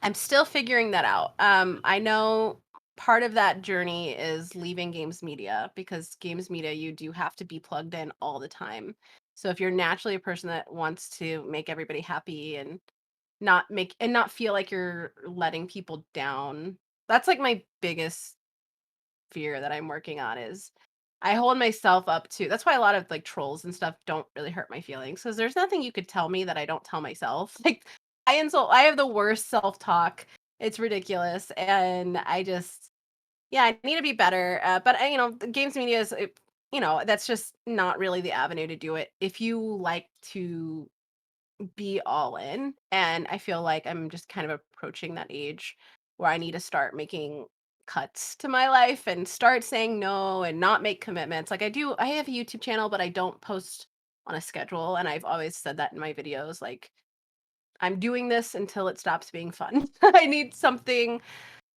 I'm still figuring that out. I know part of that journey is leaving games media, because games media, you do have to be plugged in all the time. So if you're naturally a person that wants to make everybody happy and not feel like you're letting people down, that's like my biggest fear that I'm working on. Is I hold myself up to, that's why a lot of like trolls and stuff don't really hurt my feelings, because there's nothing you could tell me that I don't tell myself. Like I have the worst self-talk. It's ridiculous. And Yeah, I need to be better. But the games media is, that's just not really the avenue to do it. If you like to be all in, and I feel like I'm just kind of approaching that age where I need to start making cuts to my life and start saying no and not make commitments. Like I have a YouTube channel, but I don't post on a schedule, and I've always said that in my videos. Like I'm doing this until it stops being fun. I need something.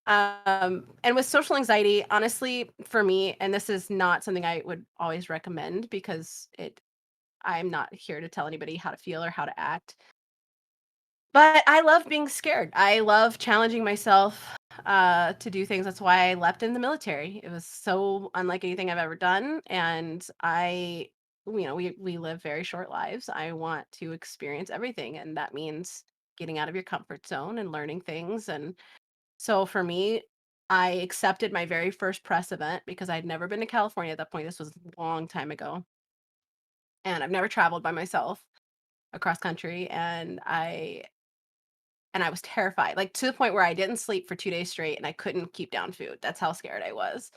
And with social anxiety, honestly, for me, and this is not something I would always recommend because I'm not here to tell anybody how to feel or how to act. But I love being scared. I love challenging myself to do things. That's why I leapt in the military. It was so unlike anything I've ever done, and we live very short lives. I want to experience everything, and that means getting out of your comfort zone and learning things. And so for me, I accepted my very first press event because I'd never been to California at that point. This was a long time ago, and I've never traveled by myself across country, and I was terrified, like to the point where I didn't sleep for 2 days straight and I couldn't keep down food. That's how scared I was.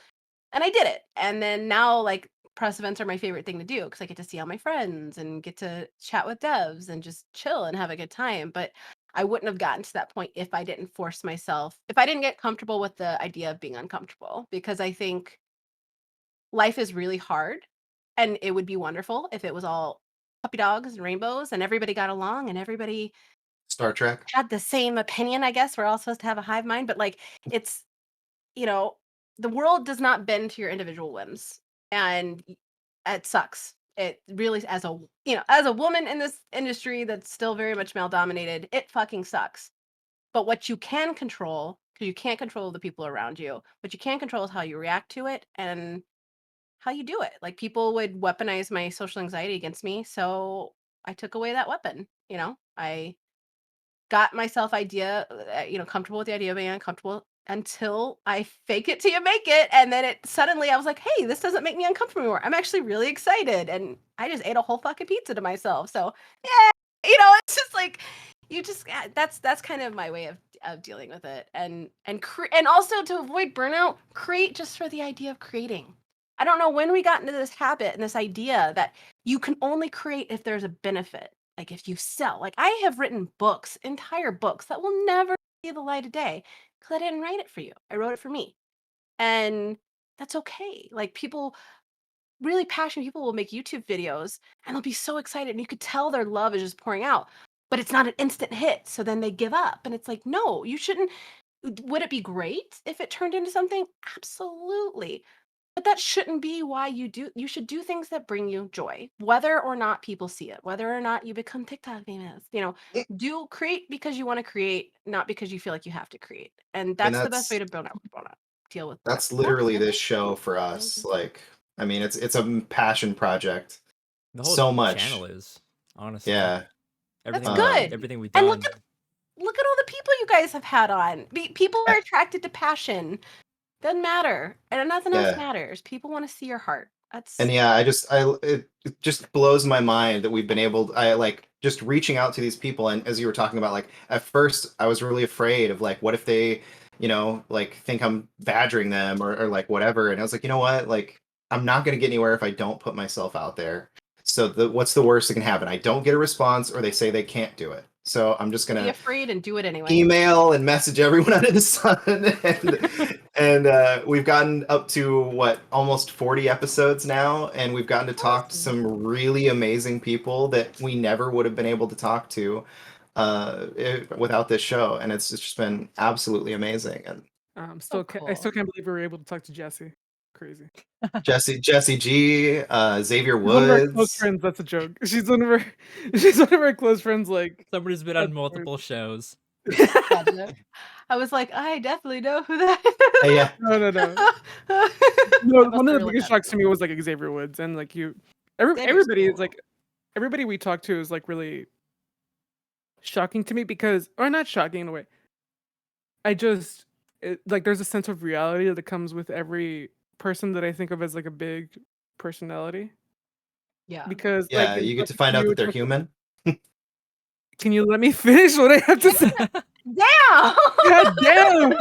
And I did it. And then now, like, press events are my favorite thing to do because I get to see all my friends and get to chat with devs and just chill and have a good time. But I wouldn't have gotten to that point if I didn't force myself, if I didn't get comfortable with the idea of being uncomfortable, because I think life is really hard, and it would be wonderful if it was all puppy dogs and rainbows and everybody got along and everybody Star Trek. had the same opinion. I guess we're all supposed to have a hive mind, but like it's, you know, the world does not bend to your individual whims, and it sucks. It really, as a woman in this industry that's still very much male dominated, it fucking sucks. But what you can control, because you can't control the people around you, what you can control is how you react to it and how you do it. Like people would weaponize my social anxiety against me, so I took away that weapon. I got myself comfortable with the idea of being uncomfortable until I fake it till you make it. And then I was like, hey, this doesn't make me uncomfortable anymore. I'm actually really excited. And I just ate a whole fucking pizza to myself. So yeah, it's just like, that's kind of my way of dealing with it. And also to avoid burnout, create just for the idea of creating. I don't know when we got into this habit and this idea that you can only create if there's a benefit. Like if you sell, like I have written books, entire books that will never see the light of day because I didn't write it for you. I wrote it for me. And that's okay. Like really passionate people will make YouTube videos and they'll be so excited and you could tell their love is just pouring out, but it's not an instant hit. So then they give up. And it's like, no, you shouldn't. Would it be great if it turned into something? Absolutely. But that shouldn't be why you should do things that bring you joy, whether or not people see it, whether or not you become TikTok famous. Do create because you want to create, not because you feel like you have to create. And And that's the best way to deal with that. that's literally this show for us. Like, I mean, it's a passion project. The whole So much. channel is, honestly. Yeah. Everything That's good. Everything we've And done. look at all the people you guys have had on. People are attracted to passion. Doesn't matter. And nothing else matters. People want to see your heart. And yeah, it just blows my mind that we've been able, I like just reaching out to these people. And as you were talking about, like at first I was really afraid of like, what if they, like think I'm badgering them or like whatever. And I was like, you know what? Like, I'm not going to get anywhere if I don't put myself out there. So what's the worst that can happen? I don't get a response or they say they can't do it. So I'm just going be to afraid and do it anyway. email and message everyone under the sun. And we've gotten up to almost 40 episodes now, and we've gotten to talk to some really amazing people that we never would have been able to talk to without this show, and it's just been absolutely amazing. And I still can't believe we were able to talk to Jesse. Crazy. Jesse G, Xavier She's one of our close Woods. friends. That's a joke. She's one of our close friends. Like Somebody's been on multiple shows. I was like, I definitely know who that is. Yeah. No. One of the biggest shocks to me was like Xavier Woods, and like everybody is like, everybody we talk to is like really shocking to me or not shocking in a way. Like there's a sense of reality that comes with every person that I think of as like a big personality. Yeah. Because you get to find out that they're human. Can you let me finish what I have to say? Damn! God damn!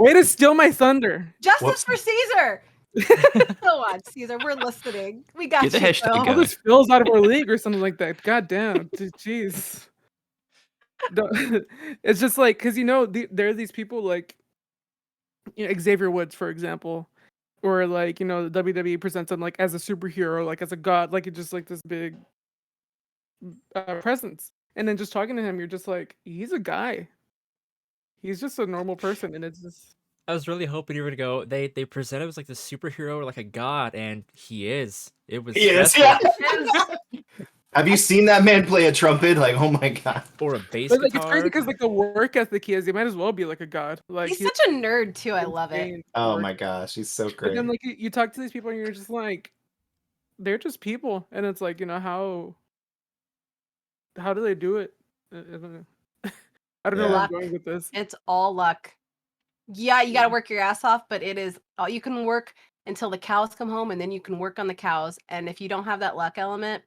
Way to steal my thunder. Justice Whoops. for Caesar. Go on, Caesar. We're listening. We got Get the you. hashtag Phil. All going. this Phil's out of our league or something like that. God damn. Jeez. It's just like, because, there are these people like, Xavier Woods, for example, or like, the WWE presents him like as a superhero, like as a god, like it's just like this big presence. And then just talking to him, you're just like, he's a guy. He's just a normal person. And it's just, I was really hoping you were gonna go. They present him as like the superhero or like a god, and he is. It was Yes, stressful. yeah. Have you seen that man play a trumpet? Like, oh my god. Or a bass but like it's crazy guitar. because like the work ethic he has, he might as well be like a god. Like He's such a nerd too. I love it. insane Oh work. my gosh, he's so But great. then like you talk to these people and you're just like, they're just people, and it's like, how do they do it? I don't know. I don't know where Yeah. I'm going with this. It's all luck. Yeah, you got to work your ass off, but it is you can work until the cows come home, and then you can work on the cows. And if you don't have that luck element,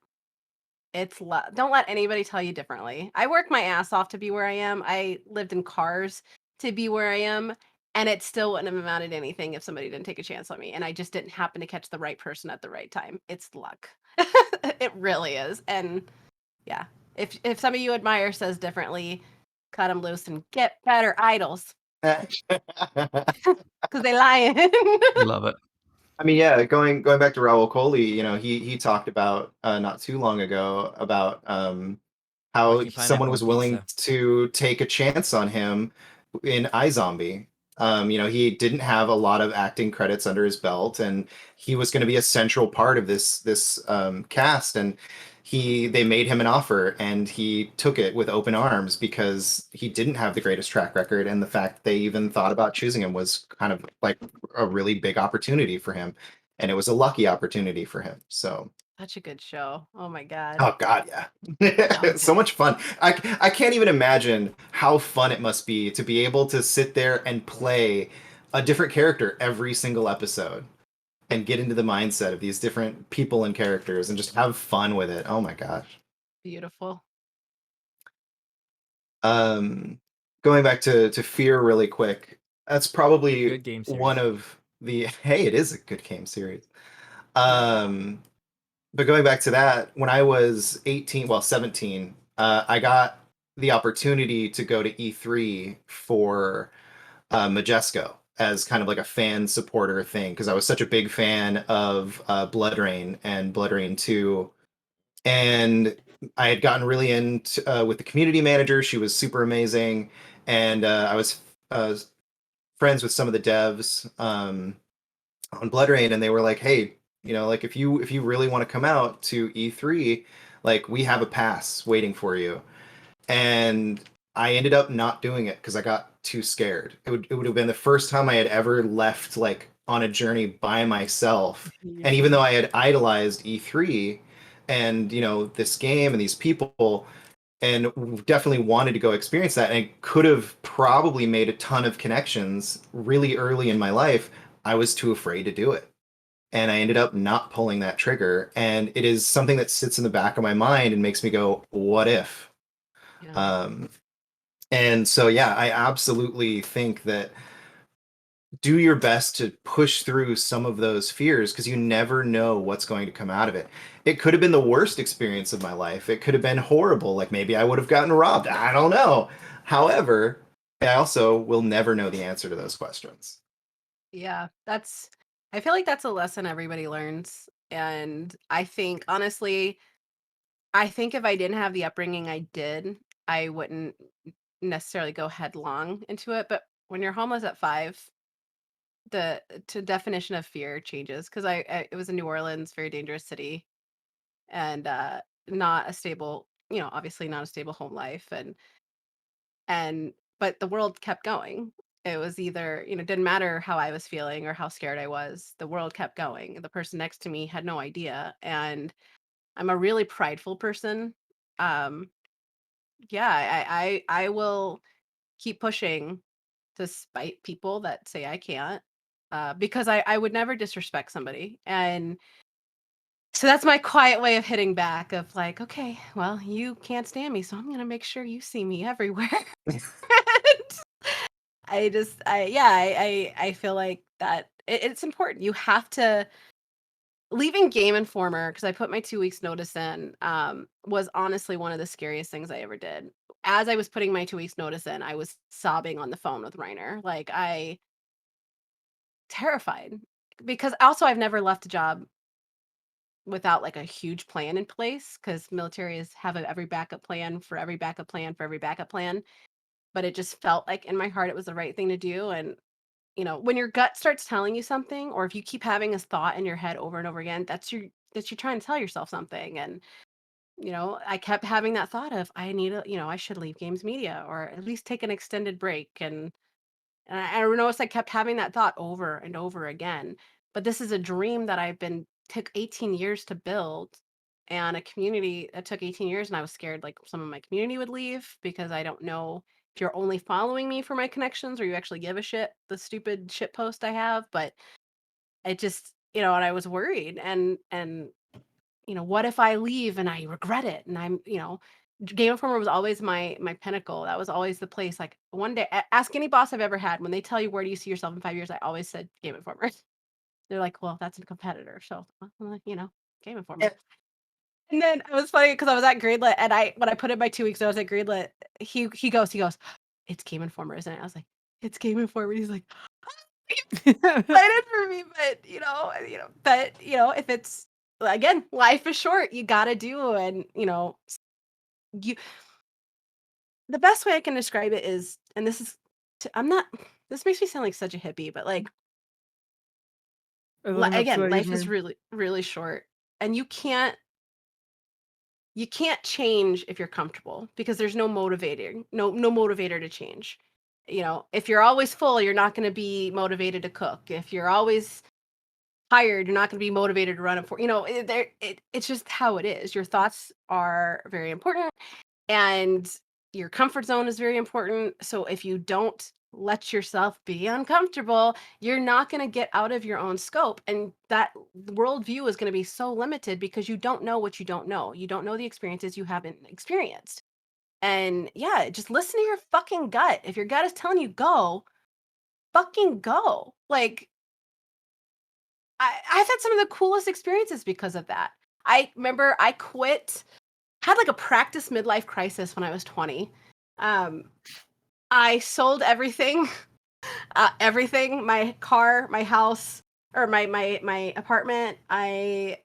it's luck. Don't let anybody tell you differently. I worked my ass off to be where I am. I lived in cars to be where I am, and it still wouldn't have amounted to anything if somebody didn't take a chance on me. And I just didn't happen to catch the right person at the right time. It's luck. It really is. And yeah, if some of you admire says differently, cut them loose and get better idols. Because they lying. Love it. I mean, yeah, going back to Raul Coley, he talked about not too long ago about how Liking pineapple someone on was willing pizza. to take a chance on him in iZombie. He didn't have a lot of acting credits under his belt, and he was going to be a central part of this cast, and they made him an offer, and he took it with open arms because he didn't have the greatest track record, and the fact that they even thought about choosing him was kind of like a really big opportunity for him, and it was a lucky opportunity for him. So Such a good show. Oh my god. oh god, yeah. So much fun. I can't even imagine how fun it must be to be able to sit there and play a different character every single episode and get into the mindset of these different people and characters and just have fun with it. Oh my gosh. Beautiful. Going back to Fear really quick. That's probably Good game series. one of the hey, it is a good game series. But going back to that, when I was 17, I got the opportunity to go to E3 for Majesco as kind of like a fan supporter thing because I was such a big fan of Blood Rain and Blood Rain 2. And I had gotten really into with the community manager. She was super amazing. And I was friends with some of the devs on Blood Rain, and they were like, hey, like if you really want to come out to E3, like we have a pass waiting for you. And I ended up not doing it because I got too scared. It would have been the first time I had ever left like on a journey by myself. Yeah. And even though I had idolized E3 and this game and these people and definitely wanted to go experience that and could have probably made a ton of connections really early in my life, I was too afraid to do it. And I ended up not pulling that trigger. And it is something that sits in the back of my mind and makes me go, what if? Yeah. And so, yeah, I absolutely think that do your best to push through some of those fears because you never know what's going to come out of it. It could have been the worst experience of my life. It could have been horrible. Like maybe I would have gotten robbed. I don't know. However, I also will never know the answer to those questions. Yeah, I feel like that's a lesson everybody learns. And I think, honestly, if I didn't have the upbringing I did, I wouldn't necessarily go headlong into it. But when you're homeless at 5, the definition of fear changes because it was in New Orleans, very dangerous city, and not a stable, obviously not a stable home life, and but the world kept going. It was either, didn't matter how I was feeling or how scared I was, the world kept going. The person next to me had no idea. And I'm a really prideful person. Um, yeah, I will keep pushing despite people that say I can't. Because I would never disrespect somebody. And so that's my quiet way of hitting back of like, okay, well, you can't stand me, so I'm gonna make sure you see me everywhere. I feel like that it's important. You have to leaving Game Informer because I put my 2 weeks notice in. Was honestly one of the scariest things I ever did. As I was putting my 2 weeks notice in, I was sobbing on the phone with Reiner. Like I terrified because also I've never left a job without like a huge plan in place because military is have every backup plan for every backup plan for every backup plan. But it just felt like in my heart it was the right thing to do. And when your gut starts telling you something, or if you keep having this thought in your head over and over again, that's you trying to tell yourself something. And I kept having that thought of I should leave games media or at least take an extended break. And I noticed I kept having that thought over and over again. But this is a dream that took 18 years to build, and a community that took 18 years. And I was scared like some of my community would leave because I don't know if you're only following me for my connections or you actually give a shit the stupid shit post I have. But it just, and I was worried and what if I leave and I regret it? And Game Informer was always my pinnacle. That was always the place. Like one day, ask any boss I've ever had. When they tell you where do you see yourself in 5 years, I always said Game Informer. They're like, well, that's a competitor. So, Game Informer. And then it was funny because I was at Greenlit, and when I put in my 2 weeks, I was at Greenlit. He goes, it's Game Informer, isn't it? I was like, it's Game Informer. He's like, excited for me, but if it's again, life is short. You gotta do, and you. The best way I can describe it is, and this is, I'm not. This makes me sound like such a hippie, but like I don't know again, what you life is mean. really, really short, and you can't change if you're comfortable because there's no motivator, no motivator to change. If you're always full, you're not going to be motivated to cook. If you're always tired, you're not going to be motivated to run it for. It's just how it is. Your thoughts are very important, and your comfort zone is very important. So if you don't let yourself be uncomfortable, you're not going to get out of your own scope. And that worldview is going to be so limited because you don't know what you don't know. You don't know the experiences you haven't experienced. And yeah, just listen to your fucking gut. If your gut is telling you go, fucking go. Like, I've had some of the coolest experiences because of that. I remember I had like a practice midlife crisis when I was 20. I sold everything, everything, my car, my house, or my apartment. I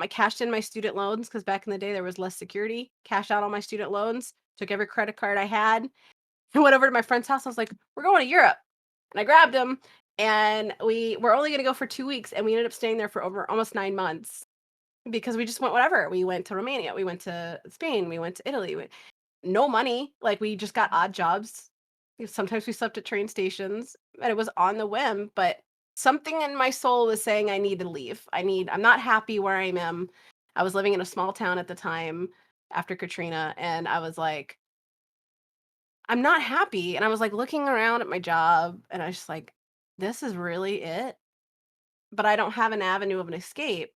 cashed in my student loans because back in the day there was less security. Cashed out all my student loans, took every credit card I had, and went over to my friend's house. I was like, "We're going to Europe," and I grabbed him, and we were only going to go for 2 weeks, and we ended up staying there for over almost 9 months because we just went whatever. We went to Romania, we went to Spain, we went to Italy. No money, like we just got odd jobs. Sometimes we slept at train stations, and it was on the whim, but something in my soul was saying I need to leave. I'm not happy where I am. I was living in a small town at the time after Katrina, and I was like, I'm not happy. And I was like looking around at my job, and I was just like, this is really it. But I don't have an avenue of an escape.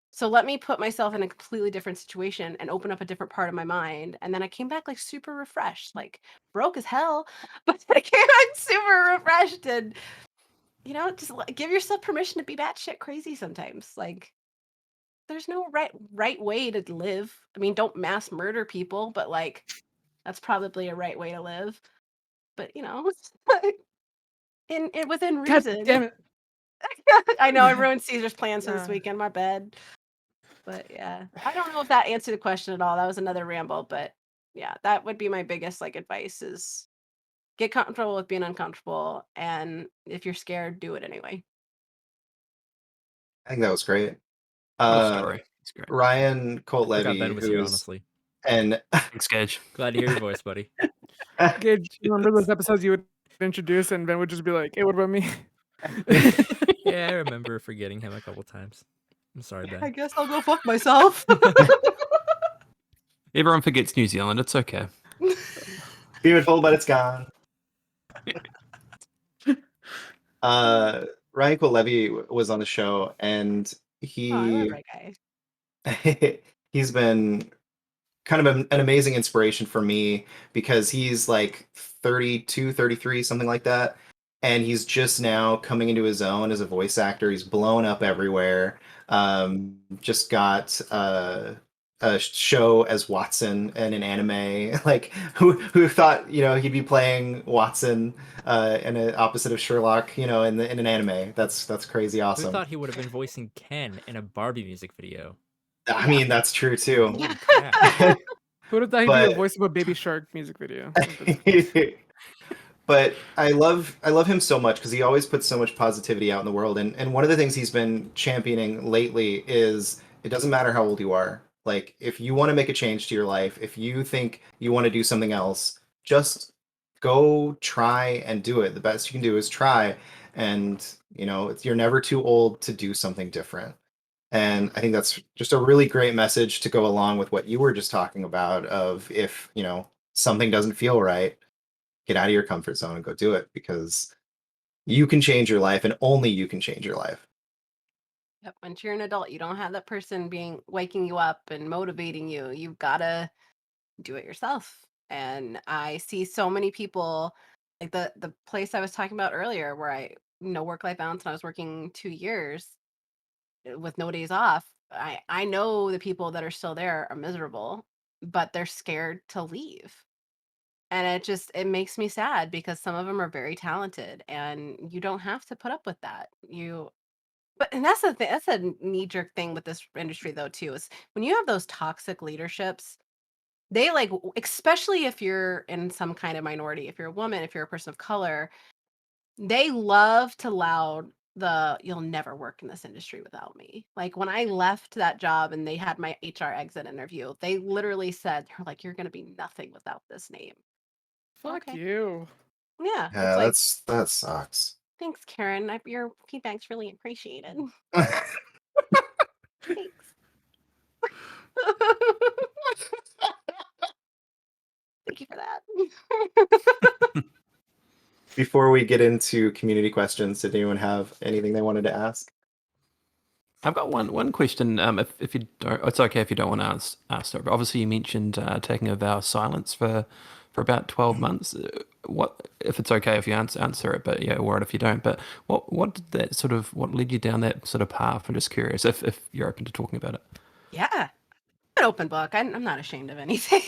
So let me put myself in a completely different situation and open up a different part of my mind. And then I came back like super refreshed, like broke as hell, but I came back super refreshed and just give yourself permission to be batshit crazy sometimes. Like there's no right way to live. I mean, don't mass murder people, but like that's probably a right way to live. But in within God reason. damn it. I know I ruined Caesar's plans for this Nah. weekend. My bad. But yeah, I don't know if that answered the question at all. That was another ramble, but yeah, that would be my biggest like advice is get comfortable with being uncomfortable, and if you're scared, do it anyway. I think that was great. What a story. It's great. Ryan Colt I got Levy, bed with you, who's honestly. and Thanks, Gage. Glad to hear your voice, buddy. Gage, remember those episodes you would introduce and Ben would just be like, hey, what about me? Yeah, I remember forgetting him a couple times. I'm sorry, Ben. I guess I'll go fuck myself. Everyone forgets New Zealand. It's okay. beautiful, but it's gone. Ryan Colt Levy was on the show, and Oh, I love that guy. he's been kind of an amazing inspiration for me because he's like 32, 33, something like that. And he's just now coming into his own as a voice actor. He's blown up everywhere. Just got a show as Watson in an anime. Like who thought he'd be playing Watson in an opposite of Sherlock in an anime. That's crazy Who awesome. thought he would have been voicing Ken in a Barbie music video? I Yeah. mean, that's true too. Holy crap. Who would have thought he'd be a But- voice of a Baby Shark music video? That's- But I love him so much because he always puts so much positivity out in the world. And one of the things he's been championing lately is it doesn't matter how old you are. Like if you want to make a change to your life, if you think you want to do something else, just go try and do it. The best you can do is try. And you're never too old to do something different. And I think that's just a really great message to go along with what you were just talking about of if, something doesn't feel right, get out of your comfort zone and go do it because you can change your life and only you can change your life. Yep. Once you're an adult, you don't have that person waking you up and motivating you. You've got to do it yourself. And I see so many people, like the place I was talking about earlier, where I work-life balance, and I was working 2 years with no days off. I know the people that are still there are miserable, but they're scared to leave. And it makes me sad because some of them are very talented and you don't have to put up with that. And that's the thing, that's a knee-jerk thing with this industry though too, is when you have those toxic leaderships, they especially if you're in some kind of minority, if you're a woman, if you're a person of color, they love to loud you'll never work in this industry without me. Like when I left that job and they had my HR exit interview, they literally said, they're like, you're gonna be nothing without this name. Fuck Okay. you. Yeah. Yeah, It's like, that sucks. thanks, Karen. Your feedback's really appreciated. Thanks. Thank you for that. Before we get into community questions, did anyone have anything they wanted to ask? I've got one question. If you don't, it's okay if you don't want to answer. But obviously, you mentioned taking a vow of silence for about 12 months. What if it's okay if you answer it? But yeah, or if you don't. But what did what led you down that sort of path? I'm just curious if you're open to talking about it. Yeah. An open book. I'm not ashamed of anything.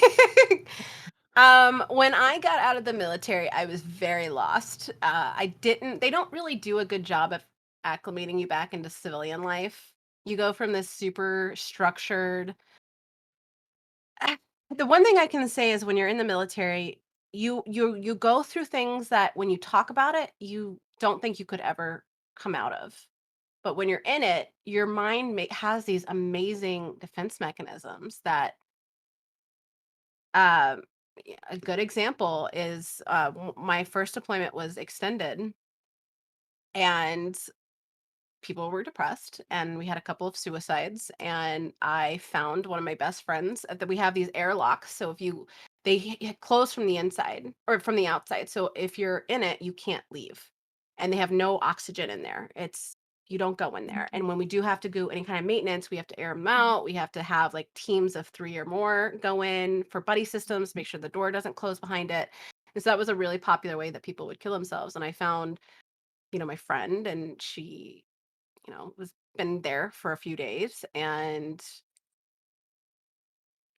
When I got out of the military, I was very lost. They don't really do a good job of acclimating you back into civilian life. You go from this super structured. The one thing I can say is when you're in the military, you go through things that when you talk about it, you don't think you could ever come out of. But when you're in it, your mind has these amazing defense mechanisms that um a good example is my first deployment was extended and people were depressed and we had a couple of suicides and I found one of my best friends that we have these airlocks, so they close from the inside or from the outside, so if you're in it you can't leave and they have no oxygen in there. You don't go in there, and when we do have to do any kind of maintenance we have to air them out. We have to have like teams of 3 or more go in for buddy systems, make sure the door doesn't close behind it. And so that was a really popular way that people would kill themselves, and I found my friend, and she was been there for a few days, and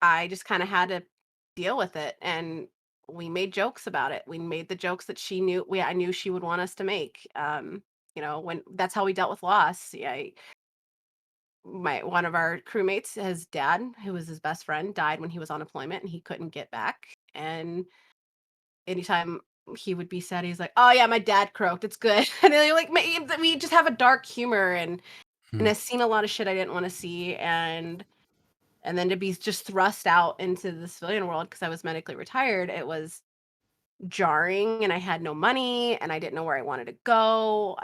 I just kind of had to deal with it. And we made jokes about it. We made the jokes that I knew she would want us to make. When that's how we dealt with loss. Yeah, one of our crewmates, his dad, who was his best friend, died when he was on deployment, and he couldn't get back. And anytime he would be sad, he's like, "Oh yeah, my dad croaked. It's good." And then we just have a dark humor, and I've seen a lot of shit I didn't want to see, and then to be just thrust out into the civilian world because I was medically retired, it was jarring, and I had no money, and I didn't know where I wanted to go.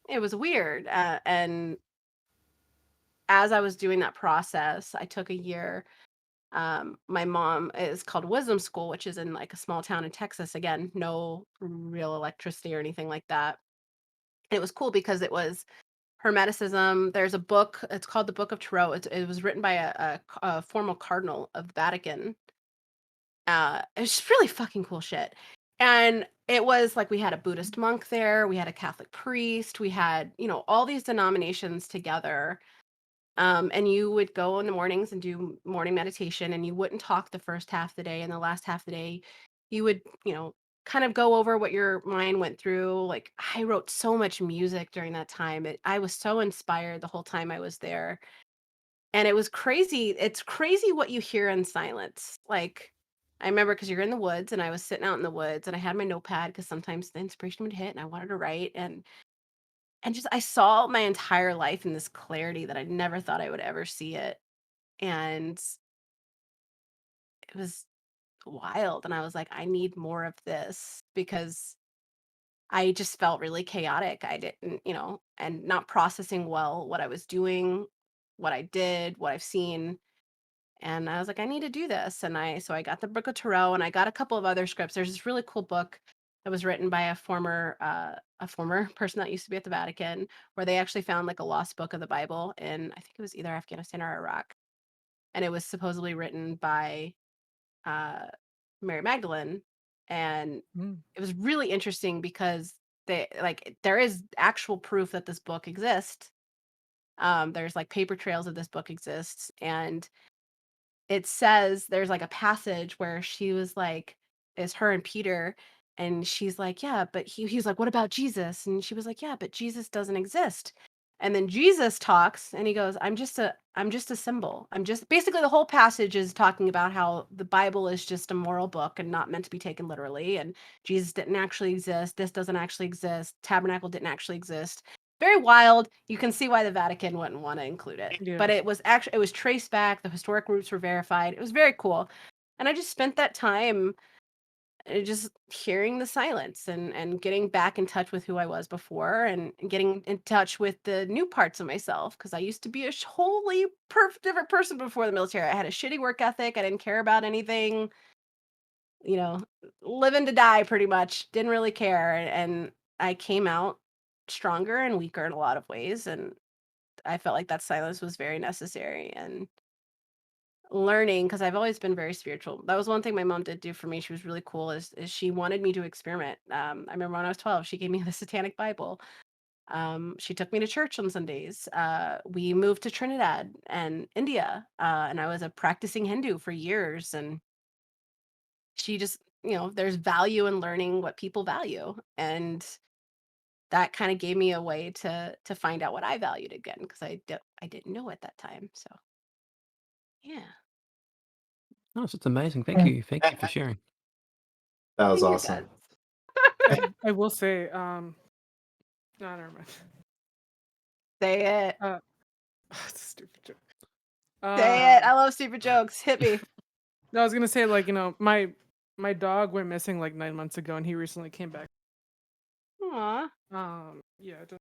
It was weird, and as I was doing that process, I took a year. My mom is called Wisdom School, which is in like a small town in Texas. Again, no real electricity or anything like that. And it was cool because it was Hermeticism. There's a book. It's called the Book of Tarot. It was written by a former cardinal of the Vatican. It's really fucking cool shit. And it was like we had a Buddhist monk there, we had a Catholic priest, we had, all these denominations together. And you would go in the mornings and do morning meditation, and you wouldn't talk the first half of the day, and the last half of the day, you would, kind of go over what your mind went through. Like I wrote so much music during that time. I was so inspired the whole time I was there. And it was crazy. It's crazy what you hear in silence. Like, I remember because you're in the woods and I was sitting out in the woods and I had my notepad because sometimes the inspiration would hit and I wanted to write and just I saw my entire life in this clarity that I never thought I would ever see it. And it was wild. And I was like, I need more of this because I just felt really chaotic. I didn't, and not processing well what I was doing, what I did, what I've seen. And I was like, I need to do this. So I got the Book of Tarot and I got a couple of other scripts. There's this really cool book that was written by a former person that used to be at the Vatican, where they actually found like a lost book of the Bible in, I think it was either Afghanistan or Iraq. And it was supposedly written by Mary Magdalene. And it was really interesting because there is actual proof that this book exists. There's like paper trails of this book exists, and it says there's like a passage where she was like, it's her and Peter, and she's like, yeah, but he's like, what about Jesus? And she was like, yeah, but Jesus doesn't exist. And then Jesus talks and he goes, I'm just a symbol. I'm just basically the whole passage is talking about how the Bible is just a moral book and not meant to be taken literally. And Jesus didn't actually exist. This doesn't actually exist. Tabernacle didn't actually exist. Very wild. You can see why the Vatican wouldn't want to include it. Yeah. But it was traced back. The historic roots were verified. It was very cool. And I just spent that time just hearing the silence and getting back in touch with who I was before and getting in touch with the new parts of myself. Because I used to be a wholly different person before the military. I had a shitty work ethic. I didn't care about anything, living to die pretty much. Didn't really care. And I came out stronger and weaker in a lot of ways. And I felt like that silence was very necessary. And learning, because I've always been very spiritual. That was one thing my mom did do for me. She was really cool. Is she wanted me to experiment. I remember when I was 12, she gave me the Satanic Bible. She took me to church on Sundays. We moved to Trinidad and India, and I was a practicing Hindu for years. And she just, there's value in learning what people value, and that kind of gave me a way to find out what I valued again, because I didn't know at that time. So yeah. Oh, it's amazing. Thank you for sharing. That was Thank you, awesome. guys. I will say, no, never mind. Say it. It's a stupid joke. Say it. I love stupid jokes. Hit me. No, I was gonna say, like, my dog went missing like 9 months ago, and he recently came back. Aw. Yeah, just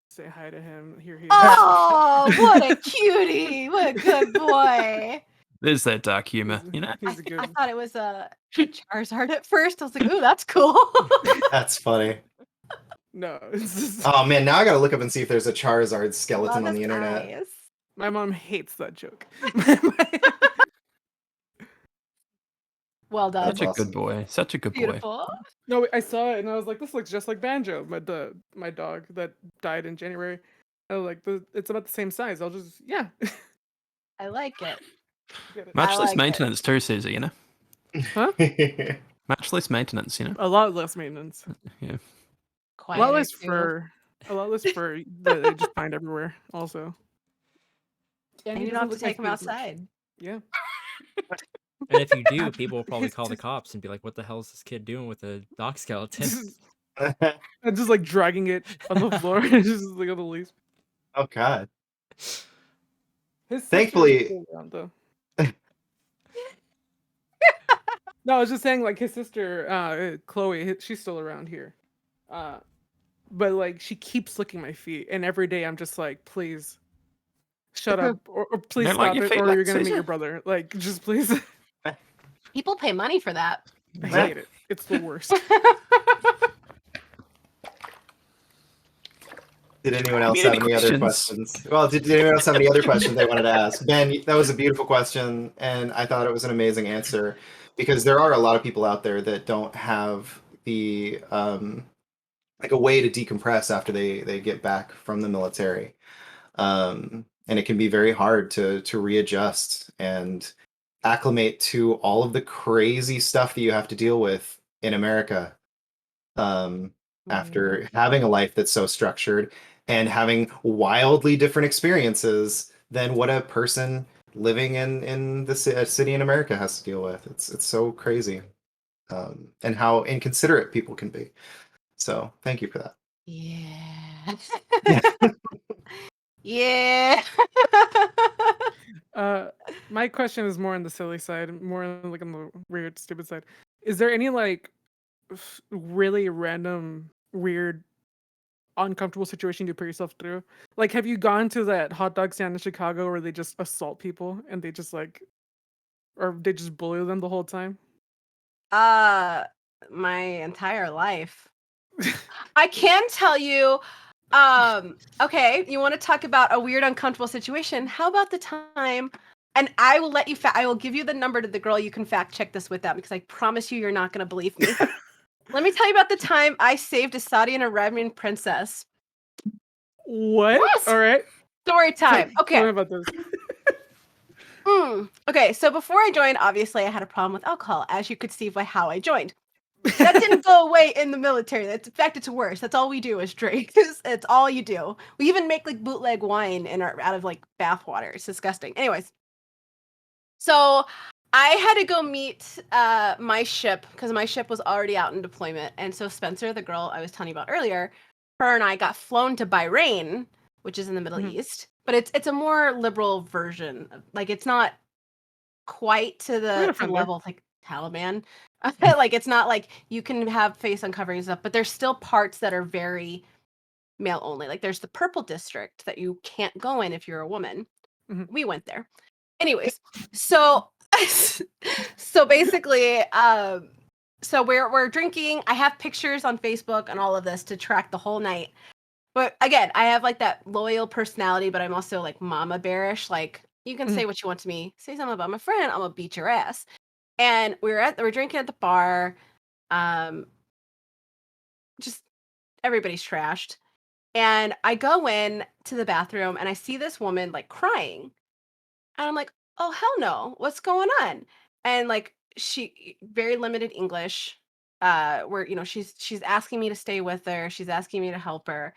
say hi to him. Here he is. Oh, what a cutie. What a good boy. There's that dark humor, you know. He's a good. I thought it was a Charizard at first. I was like, ooh, that's cool. That's funny. No, it's just, Oh man, now I gotta look up and see if there's a Charizard skeleton Love on the his internet. eyes. my mom hates that joke. Well done. Such a awesome. good boy. Such a good boy. Beautiful. No, I saw it and I was like, this looks just like Banjo, my dog that died in January. I was like, it's about the same size. I'll just I like it. get it. Much I less like it. maintenance too, Susie, you know. Huh? Much less maintenance, you know. A lot less maintenance. Yeah. A Quieter lot less too. fur. A lot less fur that they just find everywhere. Also. And he you don't have doesn't to look take him my feet as much. outside. Yeah. And if you do, people will probably It's call the just- cops and be like, "What the hell is this kid doing with a dog skeleton?" And just like dragging it on the floor. Just like on the leash. Oh god. His sister Thankfully- is still around, though. No, I was just saying, like, his sister, Chloe, she's still around here. But like, she keeps licking my feet, and every day I'm just like, please, shut up, or please Don't like stop your it, feet or licked, you're gonna meet Susan? your brother. Like, just please. People pay money for that. I hate it. It's the worst. Did anyone I else mean, have any any other questions? questions? Well, did anyone else have any other questions they wanted to ask? Ben, that was a beautiful question, and I thought it was an amazing answer because there are a lot of people out there that don't have the like a way to decompress after they get back from the military, and it can be very hard to readjust and acclimate to all of the crazy stuff that you have to deal with in America. After having a life that's so structured and having wildly different experiences than what a person living in a city in America has to deal with. It's so crazy, and how inconsiderate people can be. So thank you for that. Yeah. Yeah. Yeah. My question is more on the silly side, more like on the weird, stupid side. Is there any like really random, weird, uncomfortable situation you put yourself through? Like, have you gone to that hot dog stand in Chicago where they just assault people and they just like, or they just bully them the whole time? My entire life. I can tell you, okay, you want to talk about a weird, uncomfortable situation? How about the time? And I will let you. I will give you the number to the girl. You can fact check this with them because I promise you, you're not going to believe me. Let me tell you about the time I saved a Saudi and Arabian princess. What? Yes! All right. Story time. Tell me Okay. about this. Okay. So before I joined, obviously, I had a problem with alcohol, as you could see by how I joined. That didn't go away in the military. In fact, it's worse. That's all we do is drink. It's all you do. We even make like bootleg wine out of like bath water. It's disgusting. Anyways, so I had to go meet my ship because my ship was already out in deployment. And so Spencer, the girl I was telling you about earlier, her and I got flown to Bahrain, which is in the Middle East. But it's a more liberal version. Like it's not quite to the level of like Taliban. Like it's not like you can have face uncovering and stuff, but there's still parts that are very male only. Like there's the purple district that you can't go in if you're a woman. We went there. Anyways, so so basically, so we're drinking. I have pictures on Facebook and all of this to track the whole night. But again, I have like that loyal personality, but I'm also like mama bearish. Like you can say what you want to me. Say something about my friend, I'm gonna beat your ass. And we're drinking at the bar. Just everybody's trashed. And I go in to the bathroom and I see this woman like crying. And I'm like, oh hell no, what's going on? And like she very limited English. Where she's asking me to stay with her, she's asking me to help her.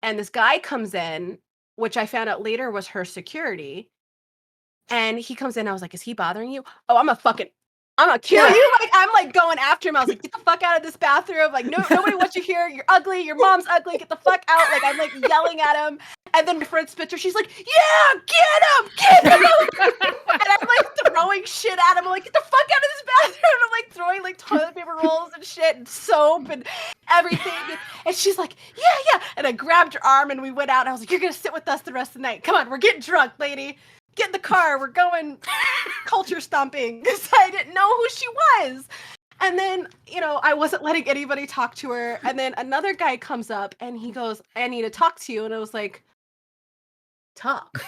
And this guy comes in, which I found out later was her security. And he comes in, I was like, is he bothering you? Oh, I'm gonna kill you. Like, I'm like going after him. I was like, get the fuck out of this bathroom. Like, no, nobody wants you here. You're ugly. Your mom's ugly. Get the fuck out. Like, I'm like yelling at him. And then my friend Spitzer, she's like, yeah, get him. And I'm like throwing shit at him. I'm like, get the fuck out of this bathroom. I'm like throwing like toilet paper rolls and shit and soap and everything. And she's like, yeah. And I grabbed her arm and we went out. And I was like, you're gonna sit with us the rest of the night. Come on, we're getting drunk, lady. Get in the car. We're going culture stomping because I didn't know who she was. And then, I wasn't letting anybody talk to her. And then another guy comes up and he goes, I need to talk to you. And I was like, talk.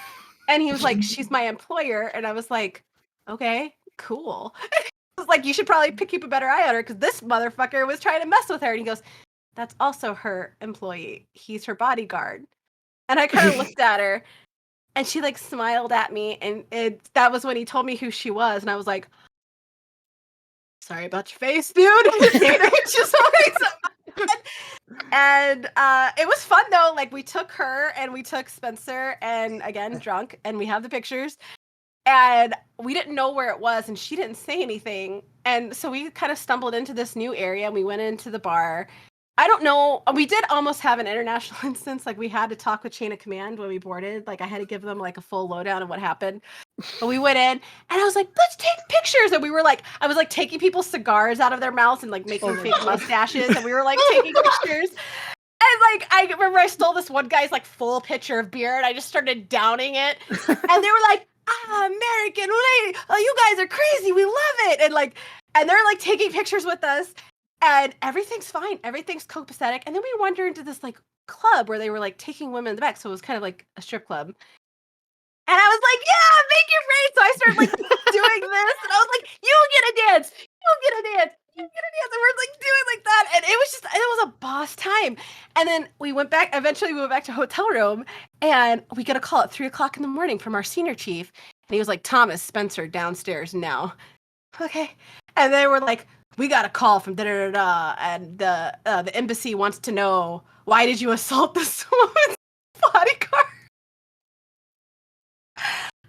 And he was like, she's my employer. And I was like, okay, cool. I was like, you should probably keep a better eye on her because this motherfucker was trying to mess with her. And he goes, that's also her employee. He's her bodyguard. And I kind of looked at her. And she like smiled at me, and that was when he told me who she was, and I was like, "Sorry about your face, dude." And it was fun though. Like we took her and we took Spencer, and again drunk, and we have the pictures. And we didn't know where it was, and she didn't say anything, and so we kind of stumbled into this new area. And we went into the bar. I don't know. We did almost have an international instance. Like we had to talk with Chain of Command when we boarded. Like I had to give them like a full lowdown of what happened. But we went in and I was like, let's take pictures. And I was like taking people's cigars out of their mouths and like making fake mustaches. And we were like taking pictures. And like, I remember I stole this one guy's like full pitcher of beer and I just started downing it. And they were like, American lady, oh, you guys are crazy. We love it. And they're like taking pictures with us. And everything's fine. Everything's copacetic. And then we wander into this like club where they were like taking women in the back, so it was kind of like a strip club. And I was like, yeah, make it rain. So I started like doing this, and I was like, you'll get a dance, you'll get a dance, you'll get a dance, and we're like doing like that, and it was a boss time. And then we went back. Eventually, we went back to hotel room, and we got a call at 3:00 in the morning from our senior chief, and he was like, Thomas Spencer downstairs now. Okay, and they were like, we got a call from da da da da, and the embassy wants to know, why did you assault this woman's bodyguard?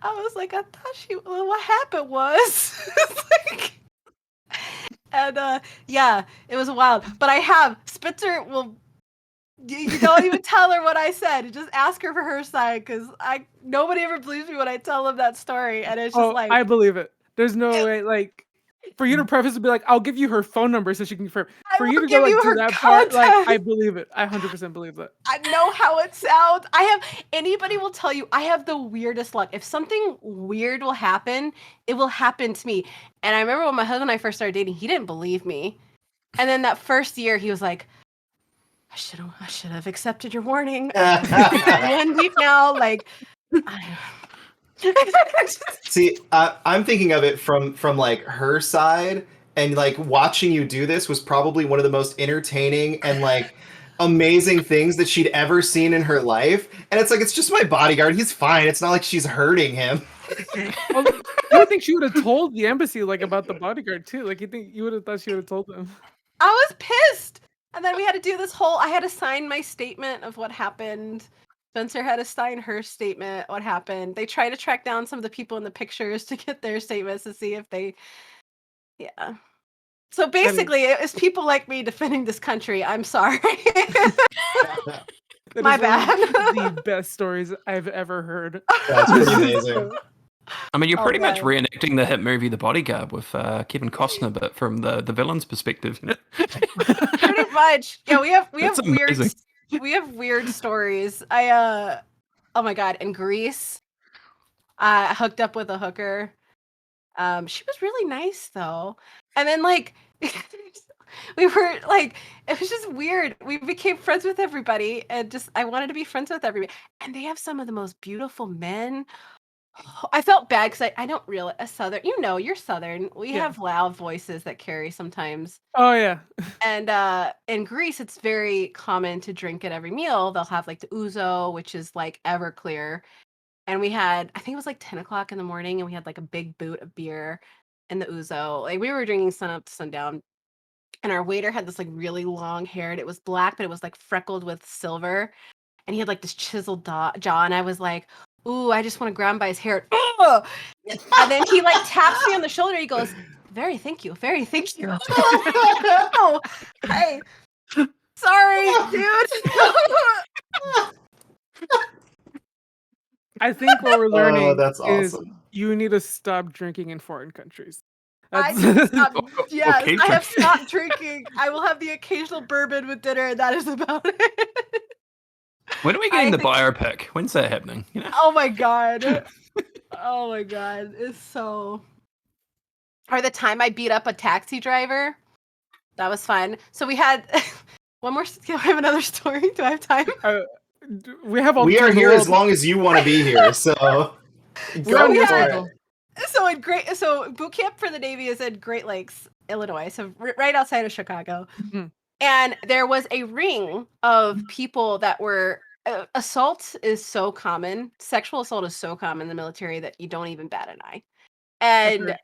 I was like, I thought what happened was, and yeah, it was wild. But Spencer will, you don't even tell her what I said. Just ask her for her side, because nobody ever believes me when I tell them that story, and it's just like, I believe it. There's no way, like, for you to preface to be like, I'll give you her phone number so she can confirm. For you to go like do that part, like, I believe it. I 100% believe that. I know how it sounds. Anybody will tell you, I have the weirdest luck. If something weird will happen, it will happen to me. And I remember when my husband and I first started dating, he didn't believe me. And then that first year, he was like, I should have accepted your warning. 1 week now, like, See, I'm thinking of it from like her side, and like watching you do this was probably one of the most entertaining and like amazing things that she'd ever seen in her life. And it's like, it's just my bodyguard. He's fine. It's not like she's hurting him. Well, you would think she would have told the embassy like about the bodyguard too. Like you would have thought she would have told them. I was pissed. And then we had to do this I had to sign my statement of what happened. Spencer had to sign her statement, what happened. They tried to track down some of the people in the pictures to get their statements to see if they, yeah. So basically, it was people like me defending this country. I'm sorry. My bad. The best stories I've ever heard. That's pretty amazing. I mean, you're pretty much reenacting the hit movie The Bodyguard with Kevin Costner, but from the villain's perspective. Pretty much. Yeah, we have amazing. weird stories. Oh my god, in Greece, I hooked up with a hooker. She was really nice though. And then like we were like, it was just weird. We became friends with everybody, and I wanted to be friends with everybody. And they have some of the most beautiful men. I felt bad because I don't realize a Southern, you're Southern. We have loud voices that carry sometimes. Oh yeah. And in Greece, it's very common to drink at every meal. They'll have like the ouzo, which is like Everclear. And we had, I think it was like 10 o'clock in the morning, and we had like a big boot of beer and the ouzo. Like we were drinking sun up to sundown. And our waiter had this like really long hair, and it was black, but it was like freckled with silver. And he had like this chiseled jaw. And I was like, ooh, I just want to grab him by his hair. And then he like taps me on the shoulder. He goes, very thank you. Oh, hey, sorry, dude. I think what we're learning that's is awesome. you need to stop drinking in foreign countries. I need to stop. Yes, Okay, I have stopped drinking. I will have the occasional bourbon with dinner, and that is about it. When are we getting the biopic? When's that happening? You know? Oh my god. Oh my god. It's so. Or the time I beat up a taxi driver. That was fun. So we had one more. Do I have another story? Do I have time? We have all. We are here as long as you want to be here. So go for it. So boot camp for the Navy is in Great Lakes, Illinois, so right outside of Chicago. Mm-hmm. And there was a ring of people that were assault is so common. Sexual assault is so common in the military that you don't even bat an eye. And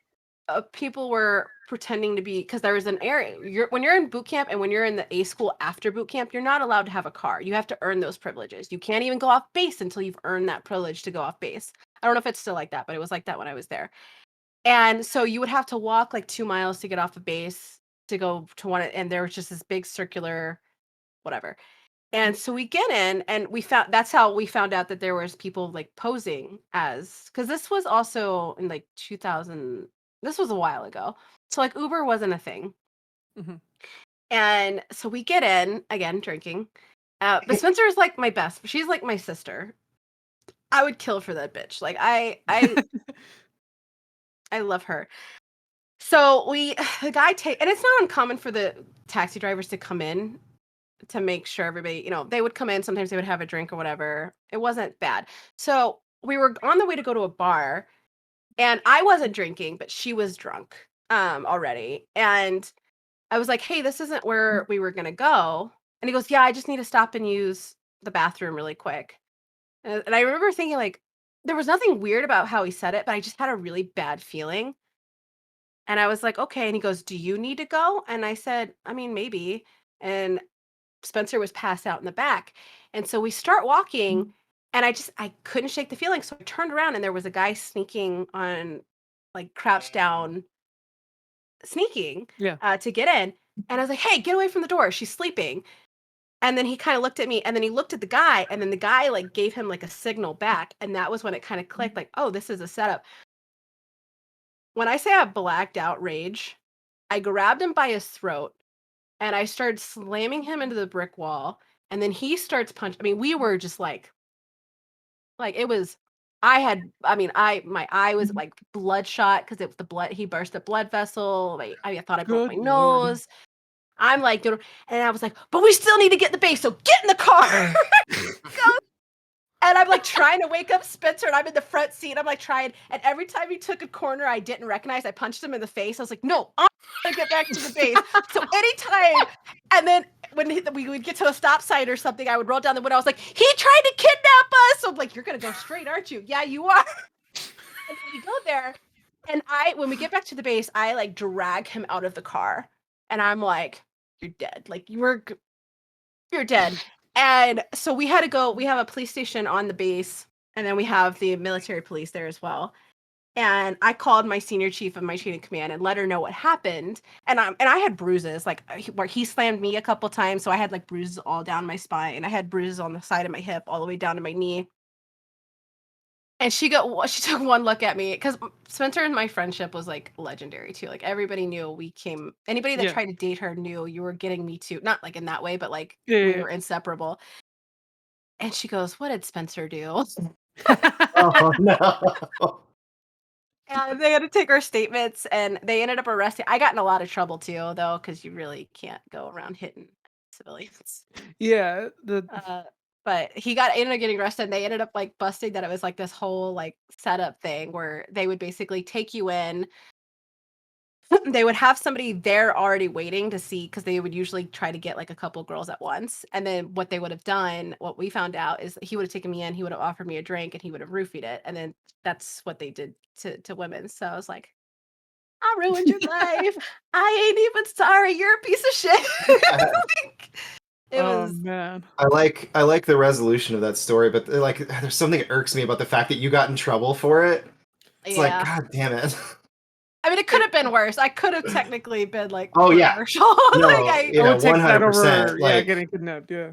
people were pretending to be, because there was an area. When you're in boot camp and when you're in the A school after boot camp, you're not allowed to have a car. You have to earn those privileges. You can't even go off base until you've earned that privilege to go off base. I don't know if it's still like that, but it was like that when I was there. And so you would have to walk like 2 miles to get off a base to go to one, and there was just this big circular whatever. And so we get in, and that's how we found out that there was people like posing as, because this was also in like 2000, this was a while ago. So like Uber wasn't a thing. Mm-hmm. And so we get in, again, drinking. But Spencer is like my best. She's like my sister. I would kill for that bitch. Like I love her. So the guy and it's not uncommon for the taxi drivers to come in to make sure everybody, they would come in. Sometimes they would have a drink or whatever. It wasn't bad. So we were on the way to go to a bar, and I wasn't drinking, but she was drunk already. And I was like, hey, this isn't where we were going to go. And he goes, yeah, I just need to stop and use the bathroom really quick. And I remember thinking, like, there was nothing weird about how he said it, but I just had a really bad feeling. And I was like, okay. And he goes, do you need to go? And I said, I mean, maybe. And Spencer was passed out in the back. And so we start walking, and I couldn't shake the feeling. So I turned around, and there was a guy sneaking on, like, crouched down, sneaking Yeah. to get in. And I was like, hey, get away from the door. She's sleeping. And then he kind of looked at me, and then he looked at the guy, and then the guy like gave him like a signal back. And that was when it kind of clicked, like, oh, this is a setup. When I say I blacked out rage, I grabbed him by his throat and I started slamming him into the brick wall. And then he starts punching. I mean, we were just like it was, my eye was like bloodshot because it was the blood. He burst a blood vessel. I thought I broke my Good Lord. nose. I'm like, and I was like, but we still need to get the base. So get in the car. Go. And I'm like trying to wake up Spencer, and I'm in the front seat. I'm like trying, and every time he took a corner I didn't recognize, I punched him in the face. I was like, no, I'm gonna get back to the base. So anytime, and then when we would get to a stop sign or something, I would roll down the window. I was like, he tried to kidnap us. So I'm like, you're gonna go straight, aren't you? Yeah, you are. And then we go there, and when we get back to the base, I like drag him out of the car, and I'm like, you're dead. Like you're dead. And so we had to go. We have a police station on the base, and then we have the military police there as well. And I called my senior chief of my chain of command and let her know what happened. And I had bruises, like where he slammed me a couple times, so I had like bruises all down my spine. I had bruises on the side of my hip, all the way down to my knee. And she took one look at me, because Spencer and my friendship was like legendary too. Like everybody knew anybody that Yeah. tried to date her knew you were getting me too. Not like in that way, but like Yeah, we yeah. were inseparable. And she goes, what did Spencer do? Oh no. And they had to take our statements, and they ended up arresting. I got in a lot of trouble too, though, because you really can't go around hitting civilians. Yeah. But he ended up getting arrested, and they ended up like busting that it was like this whole like setup thing where they would basically take you in. They would have somebody there already waiting to see, because they would usually try to get like a couple girls at once. And then what they would have done, what we found out, is that he would have taken me in, he would have offered me a drink, and he would have roofied it. And then that's what they did to women. So I was like, I ruined your life. I ain't even sorry. You're a piece of shit. Like, it Oh was man. I like the resolution of that story, but like there's something that irks me about the fact that you got in trouble for it. It's like, God damn it. I mean, it could have been worse. I could have technically been like, Oh, yeah. commercial. No, Like, you I know, would take that 100%. over. Like, Getting kidnapped. Yeah.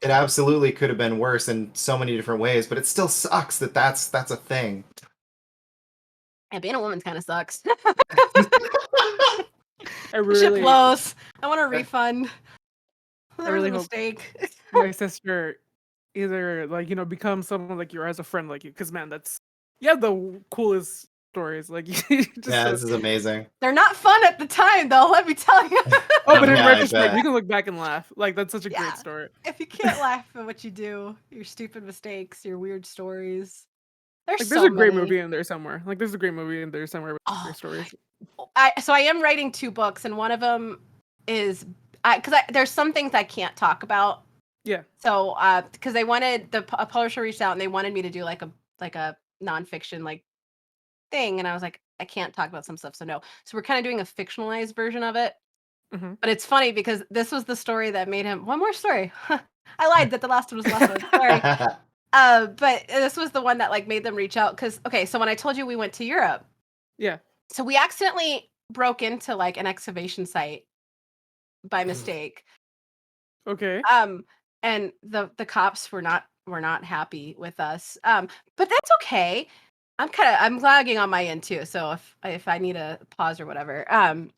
it absolutely could have been worse in so many different ways, but it still sucks that that's a thing. Yeah, being a woman kind of sucks. I Shit really, blows. I want a refund. That really was a hope- mistake. my sister either like become someone like you, or as a friend like you, because man, you have the coolest stories. Like you just Yeah, this is amazing. They're not fun at the time, though. Let me tell you. Oh, but in Yeah, I retrospect, bet. you can look back and laugh. Like that's such a Yeah. great story. If you can't laugh at what you do, your stupid mistakes, your weird stories. There's Like so there's a great many. movie in there somewhere. Like there's a great movie in there somewhere with Oh, your stories. I am writing 2 books, and one of them is because there's some things I can't talk about. Yeah. So because they wanted a publisher reached out, and they wanted me to do like a nonfiction like thing, and I was like, I can't talk about some stuff, so no. So we're kind of doing a fictionalized version of it. Mhm. But it's funny because this was the story that made him. One more story. I lied that the last one was the last one. Sorry. But this was the one that like made them reach out, because so when I told you we went to Europe, Yeah. so we accidentally broke into like an excavation site by mistake. Okay. And the cops were not happy with us. But that's okay. I'm lagging on my end too. So if I need a pause or whatever.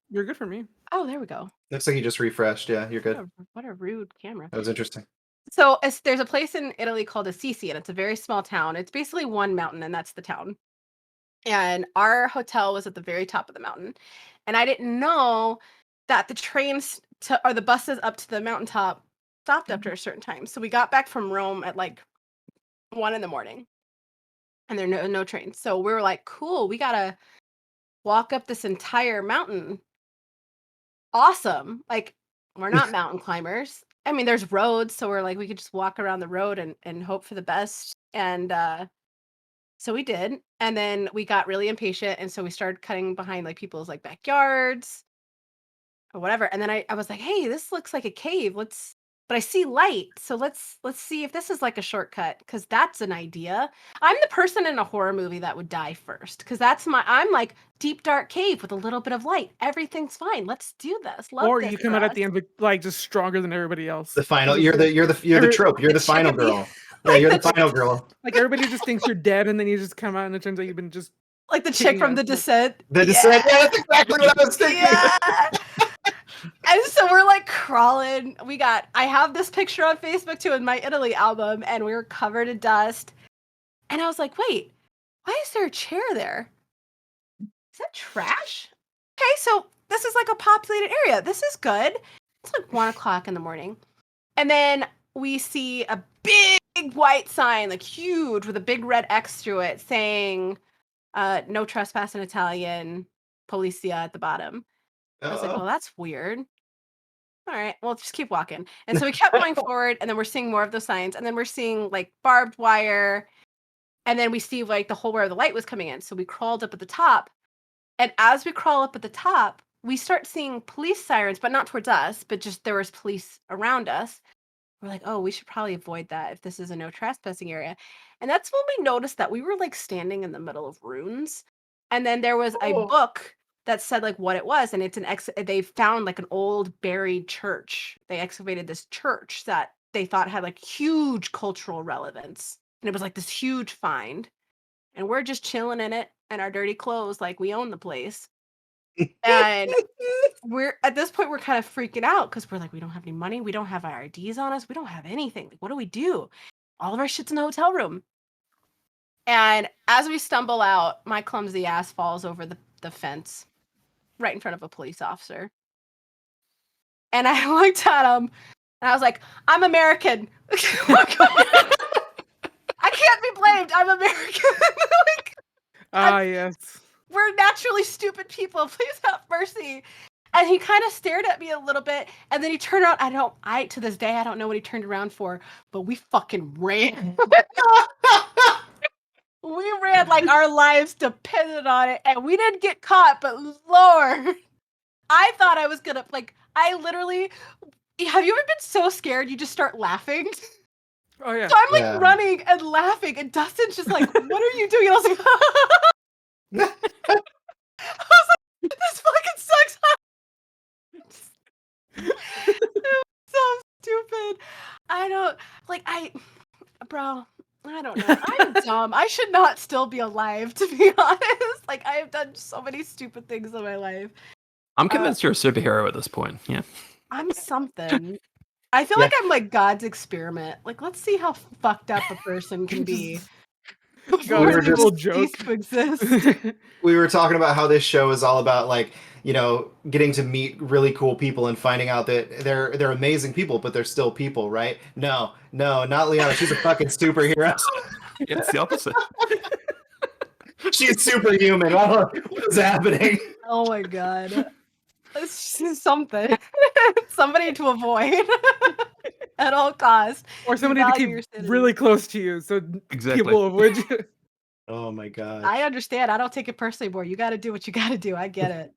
You're good for me. Oh, there we go. Looks like you just refreshed. Yeah, you're good. What a rude camera. That was interesting. So there's a place in Italy called Assisi, and it's a very small town. It's basically one mountain, and that's the town. And our hotel was at the very top of the mountain. And I didn't know that the trains or the buses up to the mountaintop stopped after a certain time. So we got back from Rome at like 1 a.m. and there are no trains. So we were like, cool, we gotta walk up this entire mountain. Awesome. Like, we're not mountain climbers. I mean, there's roads, so we're like, we could just walk around the road and hope for the best. And so we did. And then we got really impatient. And so we started cutting behind like people's like backyards or whatever. And then I was like, hey, this looks like a cave. But I see light. So let's see if this is like a shortcut, because that's an idea. I'm the person in a horror movie that would die first, because I'm like deep dark cave with a little bit of light. Everything's fine. Let's do this. Love Or this you come for out at us. the end with, like, just stronger than everybody else. The final. You're the trope. You're the final chicken. girl. Yeah, you're the final girl. Like, everybody just thinks you're dead, and then you just come out, and it turns out you've been just Like the chick kicking from ass. The Descent. The descent. Yeah, that's exactly what I was thinking. Yeah. And so we're like crawling. I have this picture on Facebook too in my Italy album, and we were covered in dust. And I was like, wait, why is there a chair there? Is that trash? Okay, so this is like a populated area. This is good. It's like 1 o'clock in the morning. And then we see a big white sign, like huge, with a big red X through it saying, no trespass in Italian, Polizia at the bottom. I was like, well, that's weird. All right, well, just keep walking. And so we kept going forward, and then we're seeing more of those signs, and then we're seeing like barbed wire, and then we see like the hole where the light was coming in. So we crawled up at the top, and as we crawl up at the top, we start seeing police sirens, but not towards us, but just there was police around us. We're like, oh, we should probably avoid that if this is a no trespassing area. And that's when we noticed that we were like standing in the middle of ruins, and then there was a book that said like what it was, and it's they found like an old buried church. They excavated this church that they thought had like huge cultural relevance, and it was like this huge find. And we're just chilling in it in our dirty clothes, like we own the place. And we're at this point we're kind of freaking out because we're like, we don't have any money, we don't have our IDs on us, we don't have anything. Like, what do we do? All of our shit's in the hotel room. And as we stumble out, my clumsy ass falls over the fence right in front of a police officer. And I looked at him and I was like, I'm American. I can't be blamed. I'm American. Yes. We're naturally stupid people. Please have mercy. And he kind of stared at me a little bit, and then he turned around. To this day, I don't know what he turned around for, but we fucking ran. We ran like our lives depended on it, and we didn't get caught, but Lord, I thought I was gonna, like, I literally, have you ever been so scared you just start laughing? Oh, yeah. So I'm like running and laughing, and Dustin's just like, what are you doing? And I was like, I was like, this fucking sucks. It was so stupid. I don't know. I'm dumb. I should not still be alive, to be honest. Like, I have done so many stupid things in my life. I'm convinced you're a superhero at this point. Yeah. I'm something. I feel like I'm like God's experiment. Like, let's see how fucked up a person can be. God, We were just- little joke. Cease to exist. We were talking about how this show is all about, like, you know, getting to meet really cool people and finding out that they're amazing people, but they're still people, right? No, not Liana. She's a fucking superhero. It's the opposite. She's superhuman. What is happening? Oh my god. It's just something. Somebody to avoid at all costs. Or somebody to Value your keep sanity. really close to you, so Exactly. people avoid you. Oh my god. I understand. I don't take it personally, boy. You got to do what you got to do. I get it.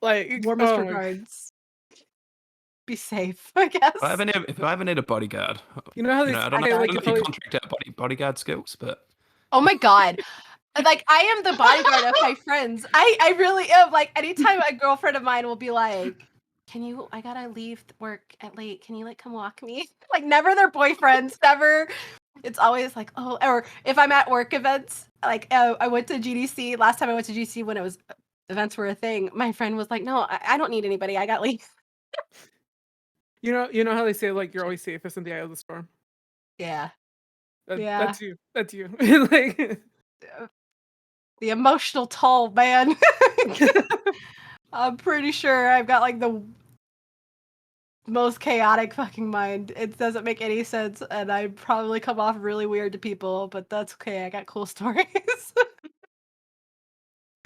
Like, Warmest oh my- regards. Be safe, I guess. If I ever need a bodyguard, You know how they I say, don't know, like, I don't know if you like, contract out bodyguard skills, but Oh my god. Like, I am the bodyguard of my friends. I really am. Like, anytime a girlfriend of mine will be like, I gotta leave work at late. Can you, like, come walk me? Like, never their boyfriends, never. It's always like, oh, or if I'm at work events, like, I went to GDC. Last time I went to GDC when events were a thing, my friend was like, no, I don't need anybody. I got leave. you know how they say, like, you're always safest in the eye of the storm. Yeah. Yeah. That's you. That's you. Like, The emotional toll, man. I'm pretty sure I've got like the most chaotic fucking mind. It doesn't make any sense, and I probably come off really weird to people, but that's okay. I got cool stories.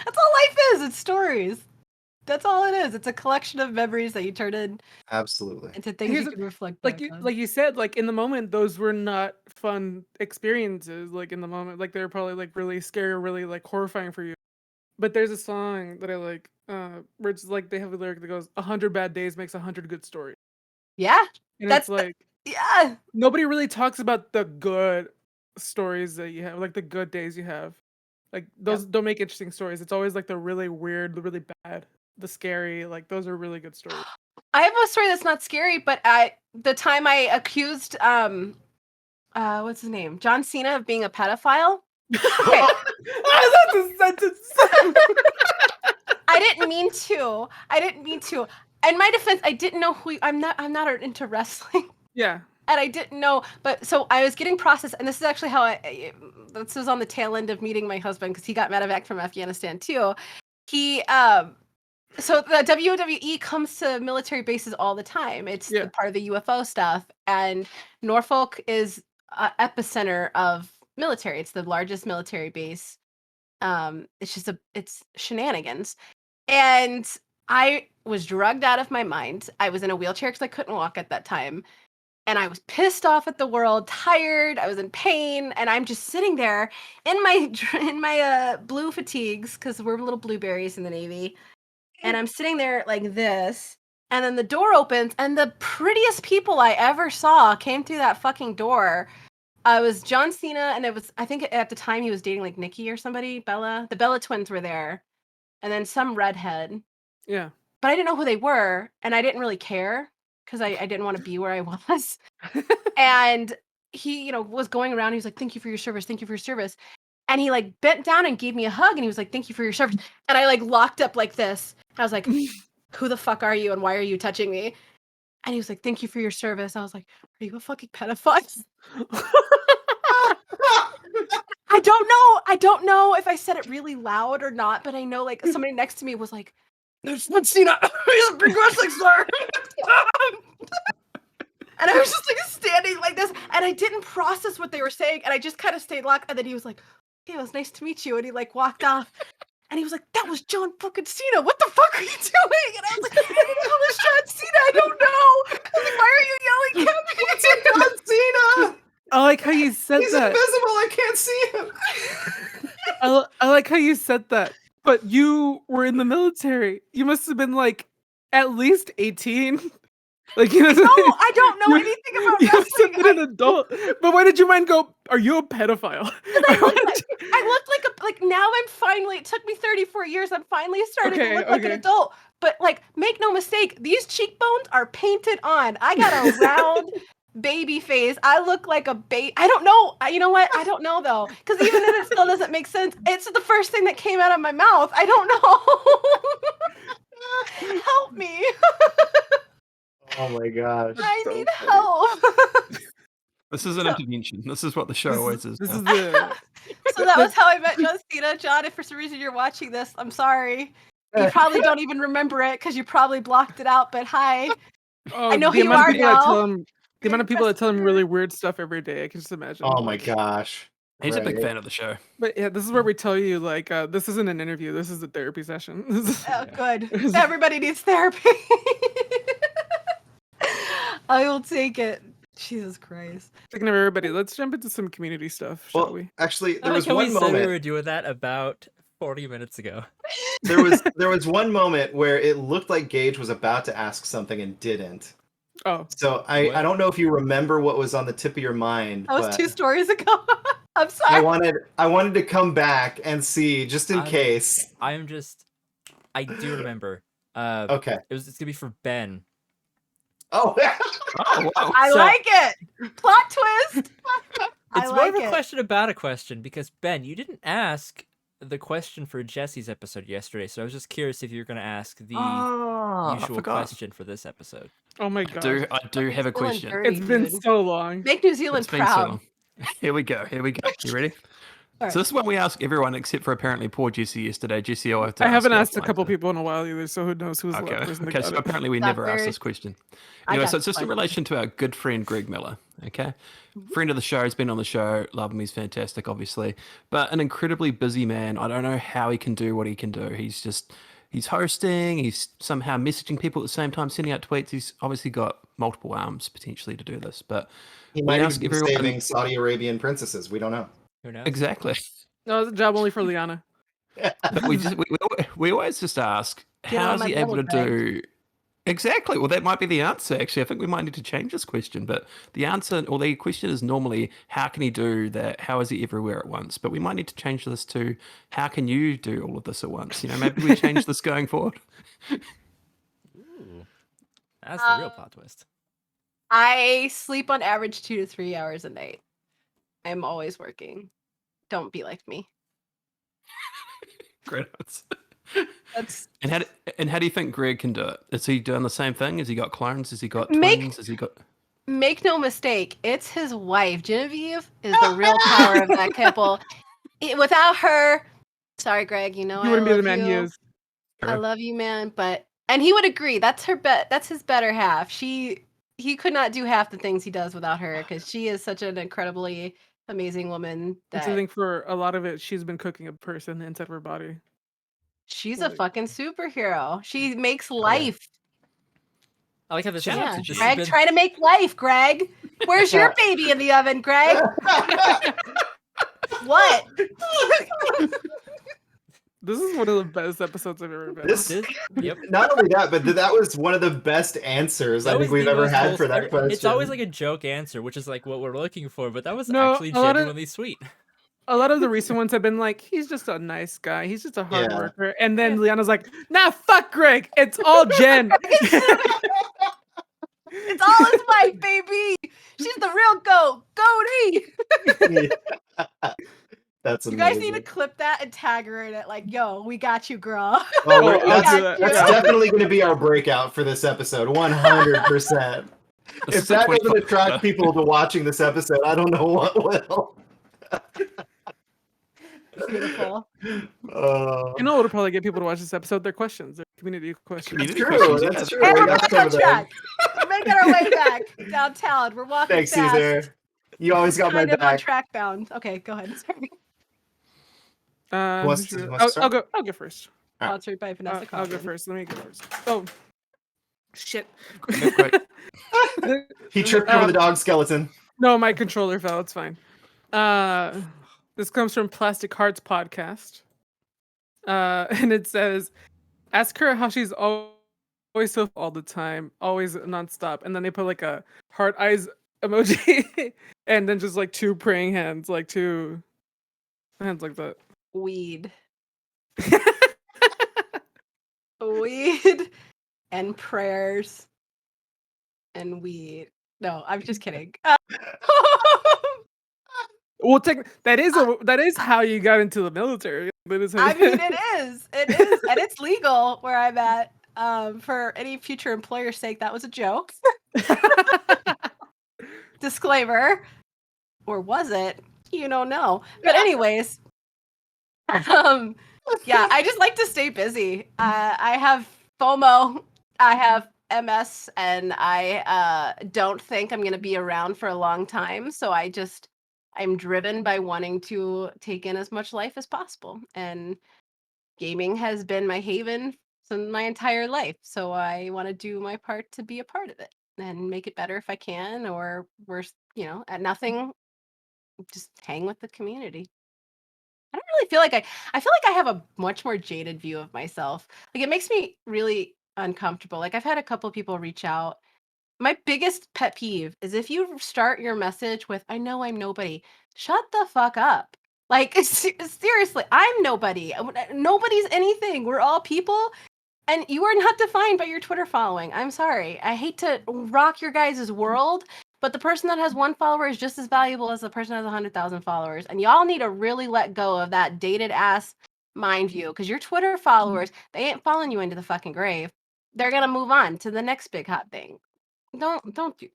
That's all life is. It's stories. That's all it is. It's a collection of memories that you turn Absolutely. into things Here's you the- can reflect like back you on. like you said, like in the moment, those were not fun experiences. Like in the moment, like they were probably like really scary or really like horrifying for you. But there's a song that I like, where it's like they have a lyric that goes, "100 bad days makes 100 good stories," Yeah, and that's it's like yeah. nobody really talks about the good stories that you have, like the good days you have. Like those don't make interesting stories. It's always like the really weird, the really bad, the scary. Like those are really good stories. I have a story that's not scary, but the time I accused what's his name? John Cena of being a pedophile. Okay. That's a sentence. I didn't mean to. In my defense, I didn't know I'm not into wrestling. Yeah. And I didn't know, but so I was getting processed, and this is actually how this was on the tail end of meeting my husband, because he got medevac from Afghanistan too. He so the WWE comes to military bases all the time. It's Yeah. part of the UFO stuff, and Norfolk is epicenter of military. It's the largest military base. It's shenanigans, and I was drugged out of my mind. I was in a wheelchair because I couldn't walk at that time. And I was pissed off at the world, tired, I was in pain, and I'm just sitting there in my blue fatigues, because we're little blueberries in the Navy, and I'm sitting there like this, and then the door opens, and the prettiest people I ever saw came through that fucking door. It was John Cena, and I think at the time he was dating like Nikki or somebody, Bella. The Bella twins were there, and then some redhead. Yeah. But I didn't know who they were, and I didn't really care, because I didn't want to be where I was. And he, was going around. He was like, "Thank you for your service. Thank you for your service." And he like bent down and gave me a hug, and he was like, "Thank you for your service." And I like locked up like this. I was like, "Who the fuck are you, and why are you touching me?" And he was like, "Thank you for your service." I was like, "Are you a fucking pedophile?" I don't know if I said it really loud or not, but I know like somebody next to me was like, "There's John Cena. He's a big wrestling star." And I was just like standing like this, and I didn't process what they were saying, and I just kind of stayed locked. And then he was like, "Hey, it was nice to meet you," and he like walked off, and he was like, "That was John fucking Cena. What the fuck are you doing?" And I was like, "Who the hell is John Cena? I don't know." I was like, "Why are you yelling at me?" It's John Cena. I like how you said He's that. invisible. I can't see him. I like how you said that. But you were in the military. You must have been like at least 18. Like No, I don't know anything about You must have wrestling. been an adult. But why did your mind go, "Are you a pedophile?" I looked like now I'm finally, it took me 34 years, I'm finally starting to look like an adult. But like, make no mistake, these cheekbones are painted on. I got a round baby face. I look like a baby. I don't know. You know what? I don't know though. Because even then it still doesn't make sense. It's the first thing that came out of my mouth. I don't know. Help me. Oh my gosh. I need help. This is an intervention. This is what the show always is. This now. is the So that was how I met John Cena. John, if for some reason you're watching this, I'm sorry. You probably don't even remember it because you probably blocked it out, but hi. I know who you are now. The amount of people that tell him really weird stuff every day, I can just imagine. Oh my gosh. He's a big Right. fan of the show. But yeah, this is where we tell you like this isn't an interview, this is a therapy session. Oh, good. Everybody needs therapy. I will take it. Jesus Christ. Speaking of everybody, let's jump into some community stuff, shall Well, we? actually, there I was like how we one said we moment. were doing that about 40 minutes ago. There was one moment where it looked like Gage was about to ask something and didn't. Oh, So I don't know if you remember what was on the tip of your mind. That was but 2 stories ago. I'm sorry. I wanted to come back and see just in case. I do remember. Okay. It's gonna be for Ben. Oh. Oh, wow. I So- like it. Plot twist. I It's more like of a it. question about a question because Ben, you didn't ask the question for Jesse's episode yesterday, so I was just curious if you're gonna ask the I usual forgot. question for this episode. oh my I god. do have a question. Dirty, It's been dude. so long. Make New Zealand It's been so proud. long. Here we go. You ready? So this is one we ask everyone except for apparently poor Jesse yesterday. Jesse, I'll have to I haven't ask you asked a offline couple to- people in a while either, so who knows who's the Okay, last person that okay. got So it. apparently we Got never asked very- this question. I Anyway, got so it's just in question. relation to our good friend Greg Miller. Okay, friend of the show, has been on the show. Love him. He's fantastic, obviously, but an incredibly busy man. I don't know how he can do what he can do. He's hosting. He's somehow messaging people at the same time, sending out tweets. He's obviously got multiple arms potentially to do this, but He we might ask even be everyone saving Saudi Arabian princesses. We don't know. Who knows? exactly. No, it's a job only for Liana. But we always just ask, Get how on is my he able to level, do exactly? Well, that might be the answer. Actually, I think we might need to change this question. But the answer, or the question, is normally how can he do that? How is he everywhere at once? But we might need to change this to how can you do all of this at once? You know, maybe we change this going forward. Ooh, that's the real plot twist. I sleep on average 2 to 3 hours a night. I'm always working. Don't be like me. Great answer. That's And how do you think Greg can do it? Is he doing the same thing? Has he got clones? Has he got Make- twins? Has he got? Make no mistake, it's his wife. Genevieve is the real power of that couple. Without her, sorry, Greg, you know You I wouldn't be the love man you. he is. I love you, man. And he would agree. That's her that's his better half. He could not do half the things he does without her because she is such an incredibly amazing woman That's that the thing, for a lot of it, she's been cooking a person inside of her body. she's a Like- fucking superhero. She makes life. I like how this Shout is out to this has Greg, been- try to make life, Greg. Where's your baby in the oven, Greg? What? This is one of the best episodes I've ever been. This, Yep. not only that, but that was one of the best answers I That think was we've the ever most had for that wholesome- question. It's always like a joke answer, which is like what we're looking for, but that was No, actually a lot of- genuinely sweet. A lot of the recent ones have been like, he's just a nice guy. He's just a hard Yeah. worker. And then Liana's like, nah, fuck Greg. It's all Jen. It's all his wife, baby. She's the real goat. Goaty. That's You amazing. guys need to clip that and tag her in it. Like, yo, we got you, girl. Oh, Oh, I'll do that. that's Yeah. definitely going to be our breakout for this episode, 100%. This If is a that 25 doesn't attract people to watching this episode, I don't know what will. Beautiful. You know what'll probably get people to watch this episode? Their questions, their community questions. Community True, questions, yeah. that's true. And We we're got back some on of them. track. We're making our way back downtown. We're walking Thanks, fast. Caesar. You always got my Kind of on back. track bound. Okay, go ahead. Sorry. Who wants Who should to- go? wants to start? I'll go first. Sponsored by Vanessa I'll go Coffin. first. Let me go first. Oh, shit. Quick. He tripped over the dog skeleton. No, my controller fell. It's fine. This comes from Plastic Hearts Podcast. And it says, ask her how she's always so all the time, always nonstop. And then they put like a heart eyes emoji and then just like two praying hands, like two hands like that. Weed. Weed and prayers and weed. No, I'm just kidding. Well, that is how you got into the military. That is how I you- mean, it is, and it's legal where I'm at. For any future employer's sake, that was a joke. Disclaimer, or was it? You don't know. But anyways, yeah, I just like to stay busy. I have FOMO. I have MS, and I don't think I'm going to be around for a long time. So I'm driven by wanting to take in as much life as possible. And gaming has been my haven since my entire life. So I want to do my part to be a part of it and make it better if I can, or worse, at nothing, just hang with the community. I don't really feel like I feel like I have a much more jaded view of myself. Like, it makes me really uncomfortable. Like, I've had a couple people reach out. My biggest pet peeve is if you start your message with, I know I'm nobody, shut the fuck up. Like, seriously, I'm nobody. Nobody's anything. We're all people. And you are not defined by your Twitter following. I'm sorry. I hate to rock your guys' world, but the person that has 1 follower is just as valuable as the person that has 100,000 followers. And y'all need to really let go of that dated ass mind view, because your Twitter followers, they ain't following you into the fucking grave. They're gonna move on to the next big hot thing. Don't do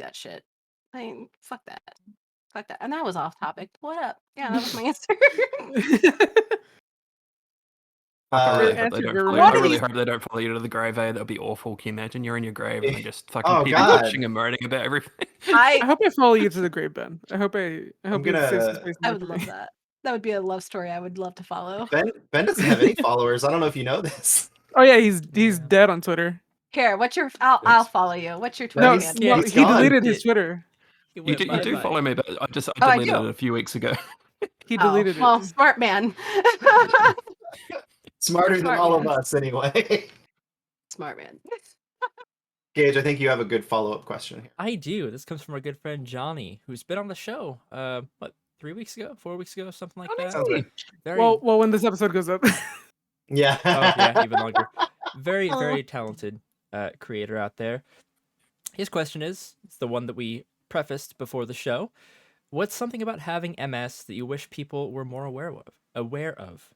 that shit. I mean, fuck that. fuck that. And that was off topic. What up? Yeah, that was my answer. I Your really hope they answer, don't your follow you. What I are really these- hope they don't follow you to the grave. That'd be awful. Can you imagine you're in your grave and they're just fucking Oh, people God. watching and moaning about everything? I I hope I follow you to the grave, Ben. I hope you I'm save some gonna- space in I there would for love me. that. That would be a love story I would love to follow. Ben doesn't have any followers. I don't know if you know this. Oh yeah, he's dead on Twitter. Here, what's your? I'll follow you. What's your No, Twitter No, he's- handle? no, he's he gone. deleted his Twitter. He You went do bye-bye. follow me, but I Oh, I deleted do. it a few weeks ago. He deleted Well, it. smart man. Smarter than Smart all man. of us, anyway. Smart man. Gage, I think you have a good follow-up question here. I do. This comes from our good friend Johnny, who's been on the show. 3 weeks ago, 4 weeks ago, something like that. Sounds right. Very. Well, when this episode goes up. Yeah. Oh yeah, even longer. Very, very talented creator out there. His question is, it's the one that we prefaced before the show. What's something about having MS that you wish people were more aware of?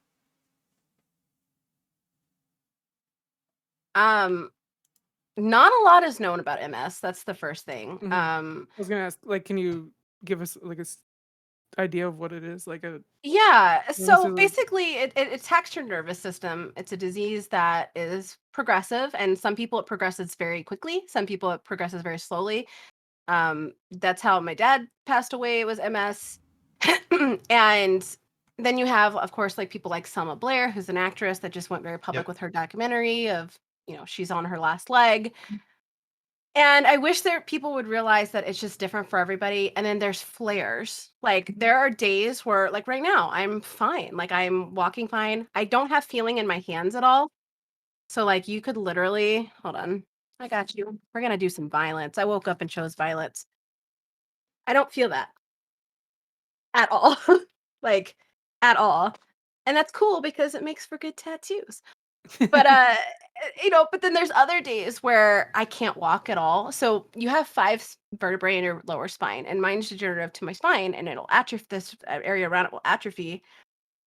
Not a lot is known about MS. That's the first thing. Mhm. I was gonna ask, like, can you give us like idea of what it is? Like a Yeah. So necessarily- basically, it attacks your nervous system. It's a disease that is progressive, and some people it progresses very quickly. Some people it progresses very slowly. That's how my dad passed away. It was MS, and then you have, of course, like people like Selma Blair, who's an actress that just went very public Yep. with her documentary of, she's on her last leg. And I wish that people would realize that it's just different for everybody. And then there's flares. Like there are days where, like right now, I'm fine. Like I'm walking fine. I don't have feeling in my hands at all. So like you could literally, hold on. I got you. We're going to do some violence. I woke up and chose violence. I don't feel that at all. Like at all. And that's cool because it makes for good tattoos. But but then there's other days where I can't walk at all. So you have 5 vertebrae in your lower spine, and mine's degenerative to my spine, and it'll atrophy. This area around it will atrophy.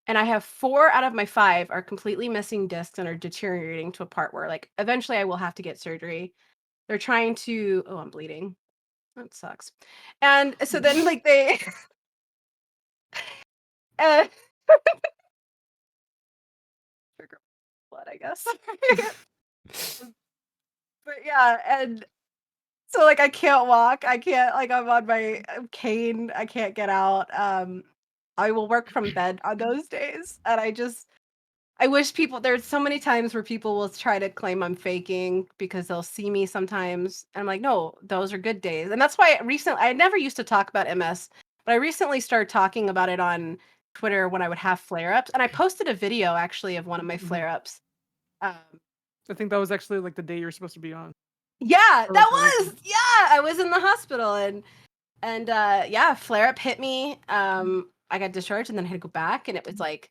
And I have 4 out of my 5 are completely missing discs and are deteriorating to a part where, like, eventually I will have to get surgery. They're trying to. Oh, I'm bleeding. That sucks. And so then, like, they. uh, trigger blood, I guess. But yeah, and so like I can't walk. I can't, like, I'm on my cane. I can't get out. I will work from bed on those days. And I wish people, there's so many times where people will try to claim I'm faking because they'll see me sometimes. And I'm like, no, those are good days. And that's why I never used to talk about MS, but I recently started talking about it on Twitter when I would have flare-ups. And I posted a video actually of one of my Mhm. flare-ups. I think that was actually like the day you were supposed to be on. Yeah, Or, that like, was. Yeah, I was in the hospital and yeah, flare up hit me. I got discharged and then I had to go back, and it was like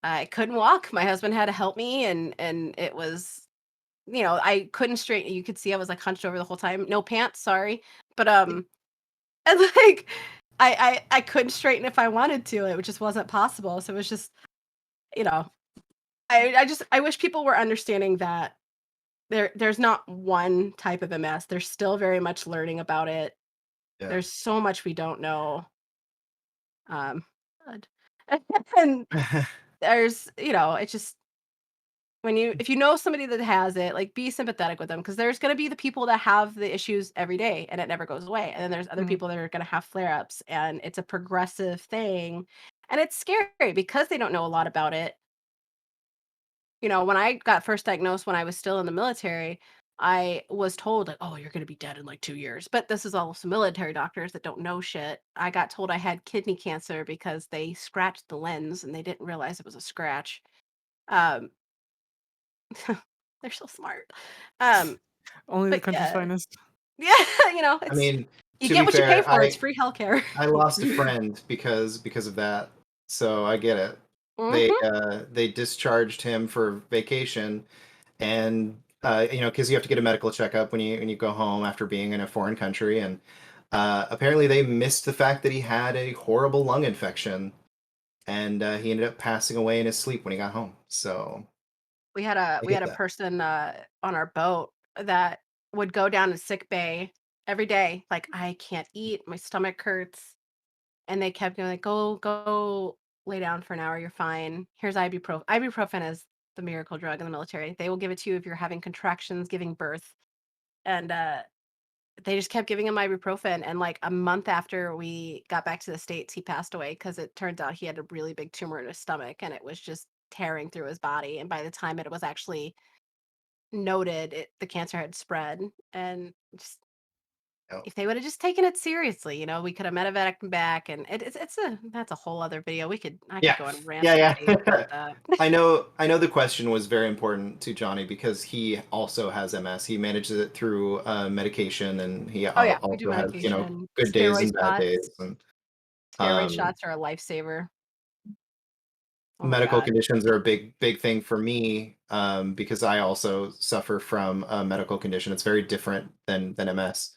I couldn't walk. My husband had to help me, and it was, I couldn't straighten. You could see I was like hunched over the whole time. No pants, sorry. But and like I couldn't straighten if I wanted to. It just wasn't possible. So it was just, I wish people were understanding that there's not one type of MS. They're still very much learning about it. Yeah. There's so much we don't know. And there's, it's just if you know somebody that has it, like, be sympathetic with them, because there's going to be the people that have the issues every day and it never goes away. And then there's other Mhm. people that are going to have flare-ups, and it's a progressive thing. And it's scary because they don't know a lot about it. When I got first diagnosed when I was still in the military, I was told, like, oh, you're going to be dead in like 2 years. But this is also military doctors that don't know shit. I got told I had kidney cancer because they scratched the lens and they didn't realize it was a scratch. Um, they're so smart. Only the But country's yeah. finest. Yeah, I it's, mean, you to get be what you pay fair, for. It's free healthcare. I lost a friend because of that, so I get it. They discharged him for vacation, and because you have to get a medical checkup when you go home after being in a foreign country, and apparently they missed the fact that he had a horrible lung infection, and he ended up passing away in his sleep when he got home. So We had a get that. person on our boat that would go down to sick bay every day. Like, I can't eat, my stomach hurts. and they kept going like, go lay down for an hour, you're fine. Here's ibuprofen. Ibuprofen is the miracle drug in the military. They will give it to you if you're having contractions, giving birth. And they just kept giving him ibuprofen. And like a month after we got back to the States, he passed away because it turns out he had a really big tumor in his stomach and it was just tearing through his body. And by the time it was actually noted, the cancer had spread. And just Oh. if they would have just taken it seriously, we could have medevac him back. And that's a whole other video. I could go on rant Yeah. for days about that. I know the question was very important to Johnny because he also has MS. He manages it through medication, and he Oh yeah, we do also has medication. good days Steroid and bad shots. days. And Steroid shots are a lifesaver. Oh my medical God. conditions are a big thing for me because I also suffer from a medical condition. It's very different than MS,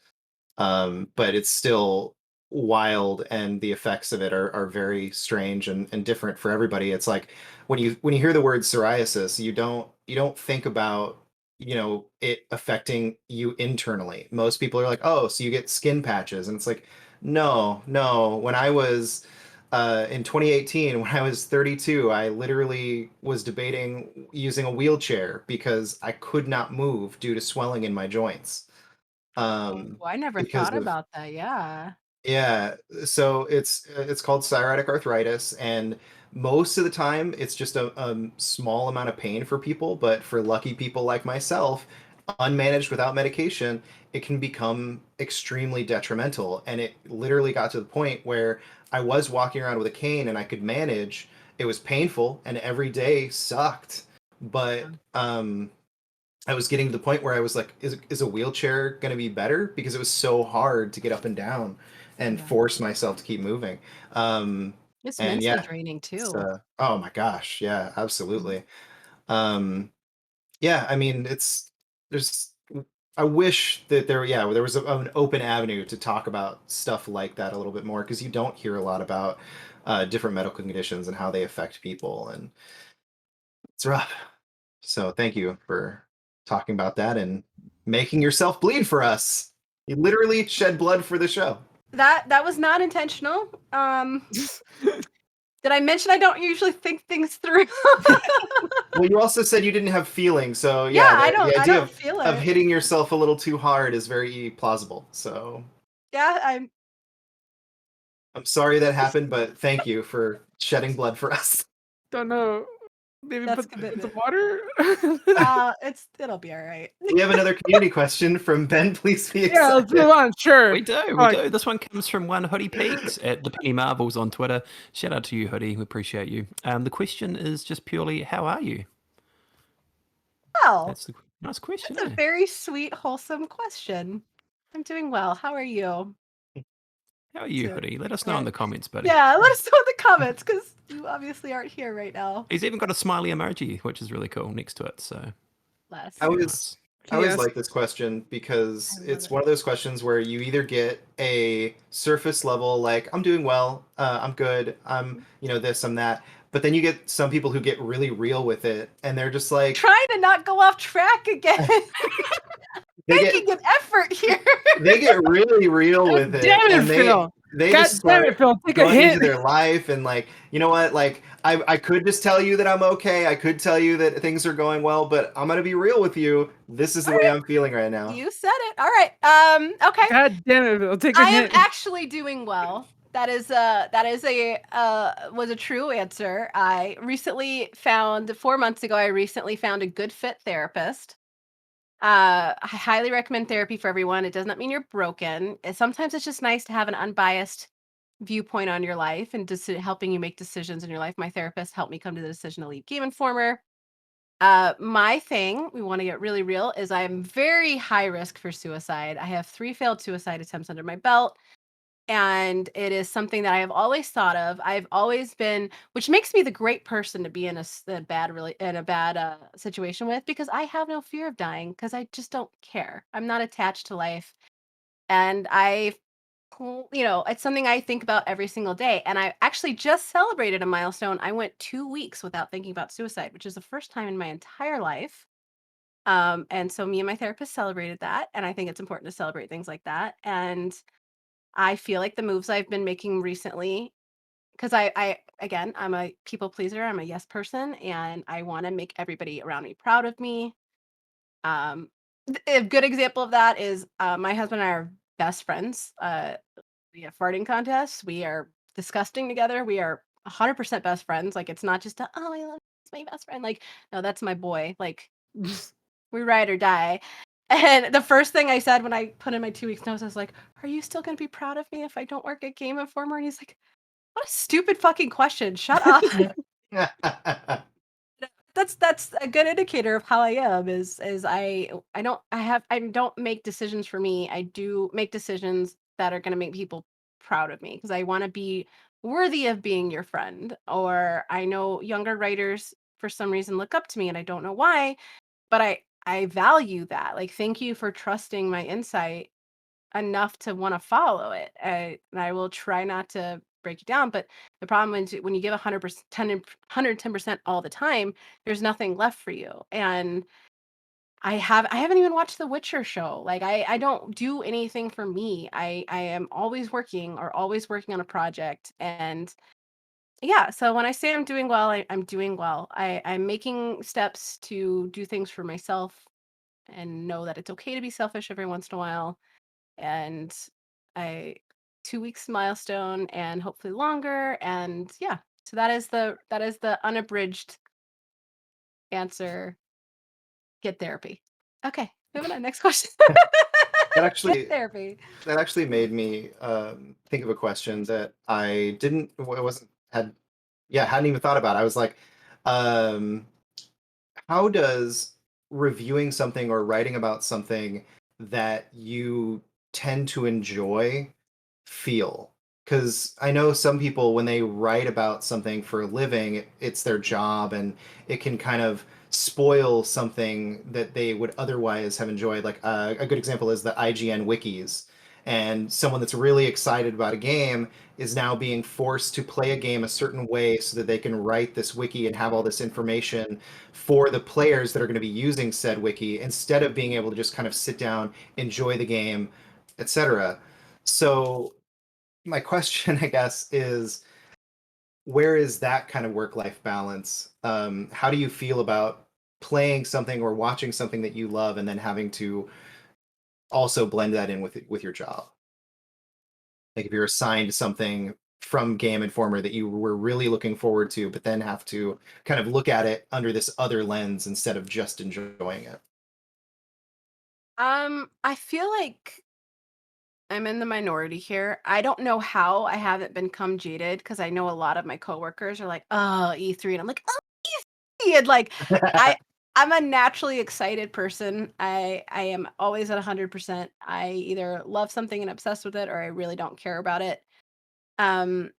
but it's still wild, and the effects of it are very strange and different for everybody. It's like when you hear the word psoriasis, you don't think about it affecting you internally. Most people are like, oh, so you get skin patches, and it's like, no. When I was in 2018, when I was 32, I literally was debating using a wheelchair because I could not move due to swelling in my joints. Oh, I never Because thought of about that. Yeah. yeah, so it's called psoriatic arthritis, and most of the time it's just a small amount of pain for people, but for lucky people like myself, unmanaged without medication, it can become extremely detrimental. And it literally got to the point where I was walking around with a cane and I could manage. It was painful and every day sucked, but I was getting to the point where I was like, is a wheelchair going to be better? Because it was so hard to get up and down and Yeah. force myself to keep moving. It's And mentally yeah, draining it's, too. oh my gosh. Yeah, absolutely. Um, yeah, I mean, there's, I wish that there was an open avenue to talk about stuff like that a little bit more, because you don't hear a lot about different medical conditions and how they affect people. And it's rough. So thank you for talking about that and making yourself bleed for us. You literally shed blood for the show. That was not intentional. Did I mention I don't usually think things through? Well, you also said you didn't have feelings, so Yeah, yeah, I the idea don't feel of it. hitting yourself a little too hard is very plausible. So Yeah, I'm I'm sorry that happened, but thank you for shedding blood for us. Don't know. Maybe That's put in some commitment. water. It'll be all right. We have another community question from Ben. Please be Yeah, let's accepted. move on. Sure. We do. Fine. This one comes from one Hoodie Peaks at the Penny Marvels on Twitter. Shout out to you, Hoodie. We appreciate you. The question is just purely, how are you? Well, That's the nice question. that's a very sweet, wholesome question. I'm doing well. How are you? How are you, So- Hoodie? Let us know in the comments, buddy. Yeah, let us know in the comments because you obviously aren't here right now. He's even got a smiley emoji, which is really cool next to it. So Less. I very was nice. I always Yes. like this question because I love it's it. one of those questions where you either get a surface level, like, I'm doing well, I'm good, I'm this, I'm that, but then you get some people who get really real with it, and they're just like, Trying to not go off track again. they Making get an effort here. they get really real with it, Damn it, and Phil. they God just damn start it, Phil. Take a going into hit. their life, and like, you know what, like, I could just tell you that I'm okay, I could tell you that things are going well, but I'm gonna be real with you. This is the way I'm feeling right now. You said it. All right. Okay. God damn it, Phil. Take a I am hit. actually doing well. That is was a true answer. I recently found 4 months ago. I recently found a good fit therapist. I highly recommend therapy for everyone. It does not mean you're broken. Sometimes it's just nice to have an unbiased viewpoint on your life and just helping you make decisions in your life. My therapist helped me come to the decision to leave Game Informer. My thing, we want to get really real, is I'm very high risk for suicide. I have 3 failed suicide attempts under my belt. And it is something that I have always thought of. I've always been, which makes me the great person to be in a bad situation with, because I have no fear of dying because I just don't care. I'm not attached to life, and it's something I think about every single day. And I actually just celebrated a milestone. I went 2 weeks without thinking about suicide, which is the first time in my entire life. And so me and my therapist celebrated that, and I think it's important to celebrate things like that. And I feel like the moves I've been making recently, because again, I'm a people pleaser. I'm a yes person, and I want to make everybody around me proud of me. Um, a good example of that is my husband and I are best friends. We have farting contests. We are disgusting together. We are 100% best friends. Like it's not just oh, I love he's my best friend. Like no, that's my boy. Like we ride or die. And the first thing I said when I put in my 2 weeks notice, I was like, "Are you still going to be proud of me if I don't work at Game Informer?" And he's like, "What a stupid fucking question. Shut up." That's a good indicator of how I am is I don't make decisions for me. I do make decisions that are going to make people proud of me because I want to be worthy of being your friend. Or I know younger writers for some reason look up to me and I don't know why, but I value that. Like thank you for trusting my insight enough to want to follow it. And I will try not to break you down. But the problem is when you give 100%, 110% all the time, there's nothing left for you. And I haven't even watched the Witcher show. Like I don't do anything for me. I am always working or always working on a project. And yeah, so when I say I'm doing well, I'm doing well. I'm making steps to do things for myself and know that it's okay to be selfish every once in a while and I 2 weeks milestone and hopefully longer. And yeah, so that is the unabridged answer. Get therapy. Okay, moving on. Next question. That Get actually therapy. that actually made me think of a question that I didn't I wasn't had yeah hadn't even thought about. I was like, um, how does reviewing something or writing about something that you tend to enjoy feel? Because I know some people, when they write about something for a living, it's their job and it can kind of spoil something that they would otherwise have enjoyed. Like a good example is the IGN wikis. And someone that's really excited about a game is now being forced to play a game a certain way so that they can write this wiki and have all this information for the players that are going to be using said wiki instead of being able to just kind of sit down, enjoy the game, etc. So my question, I guess, is where is that kind of work-life balance? How do you feel about playing something or watching something that you love and then having to also blend that in with your job? Like if you're assigned something from Game Informer that you were really looking forward to, but then have to kind of look at it under this other lens instead of just enjoying it. I feel like I'm in the minority here. I don't know how I haven't become jaded because I know a lot of my coworkers are like, "Oh, E3," and I'm like, "Oh, E3," and like I I'm a naturally excited person. I am always at 100%. I either love something and obsessed with it, or I really don't care about it. Um,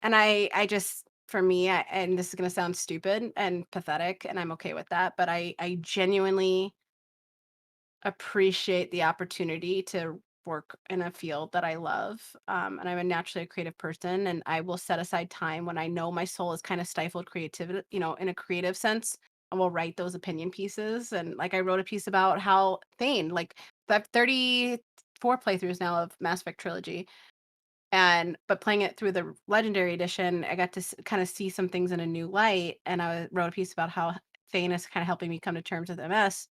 and I just for me, and this is gonna sound stupid and pathetic, and I'm okay with that, but I genuinely appreciate the opportunity to work in a field that I love. And I'm a naturally a creative person, and I will set aside time when I know my soul is kind of stifled creativity, in a creative sense, and will write those opinion pieces. And like I wrote a piece about how Thane, like I have 34 playthroughs now of Mass Effect trilogy, and but playing it through the Legendary Edition, I got to kind of see some things in a new light. And I wrote a piece about how Thane is kind of helping me come to terms with MS.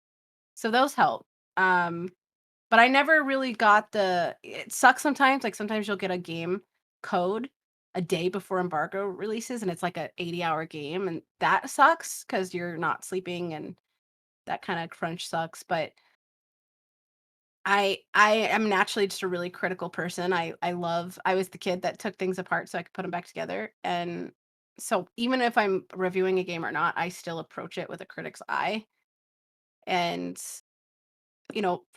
So those help. Um, but I never really got it sucks sometimes, like, sometimes you'll get a game code a day before embargo releases, and it's like a 80-hour game, and that sucks because 'cause you're not sleeping, and that kinda crunch sucks, but I am naturally just a really critical person. I was the kid that took things apart so I could put them back together, and so even if I'm reviewing a game or not, I still approach it with a critic's eye, and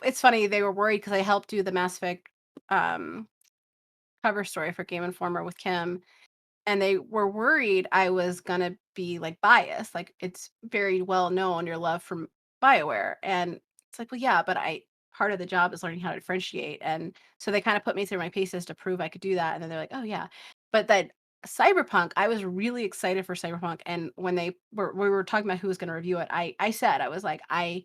it's funny, they were worried because I helped do the Mass Effect, um, cover story for Game Informer with Kim, and they were worried I was gonna be, like, biased, like, it's very well known your love from BioWare, and it's like, "Well, yeah, but I part of the job is learning how to differentiate," and so they kinda put me through my paces to prove I could do that, and then they're like, "Oh, yeah." But then Cyberpunk, I was really excited for Cyberpunk, and when we were talking about who was gonna review it, I said, I was like, "I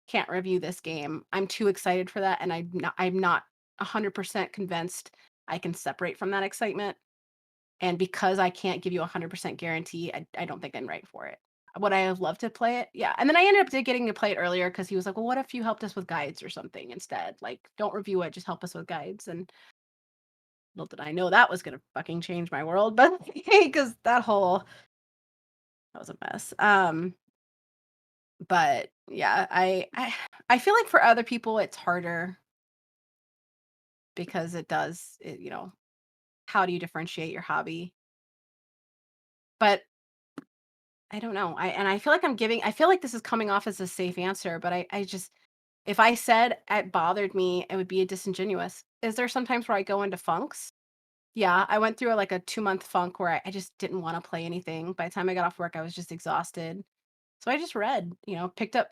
can't review this game. I'm too excited for that, and I'm not 100% convinced I can separate from that excitement. And because I can't give you 100% guarantee, I don't think I'm right for it. Would I have loved to play it? Yeah. And then I ended up getting to play it earlier because he was like, well, what if you helped us with guides or something instead? Like, don't review it, just help us with guides. And little did I know that was going to fucking change my world, but because that was a mess. But yeah, I feel like for other people it's harder because how do you differentiate your hobby? But I don't know. I feel like I feel like this is coming off as a safe answer, but I just, if I said it bothered me, it would be disingenuous. Is there sometimes where I go into funks? Yeah, I went through like a 2-month funk where I just didn't want to play anything. By the time I got off work, I was just exhausted. So I just read, picked up.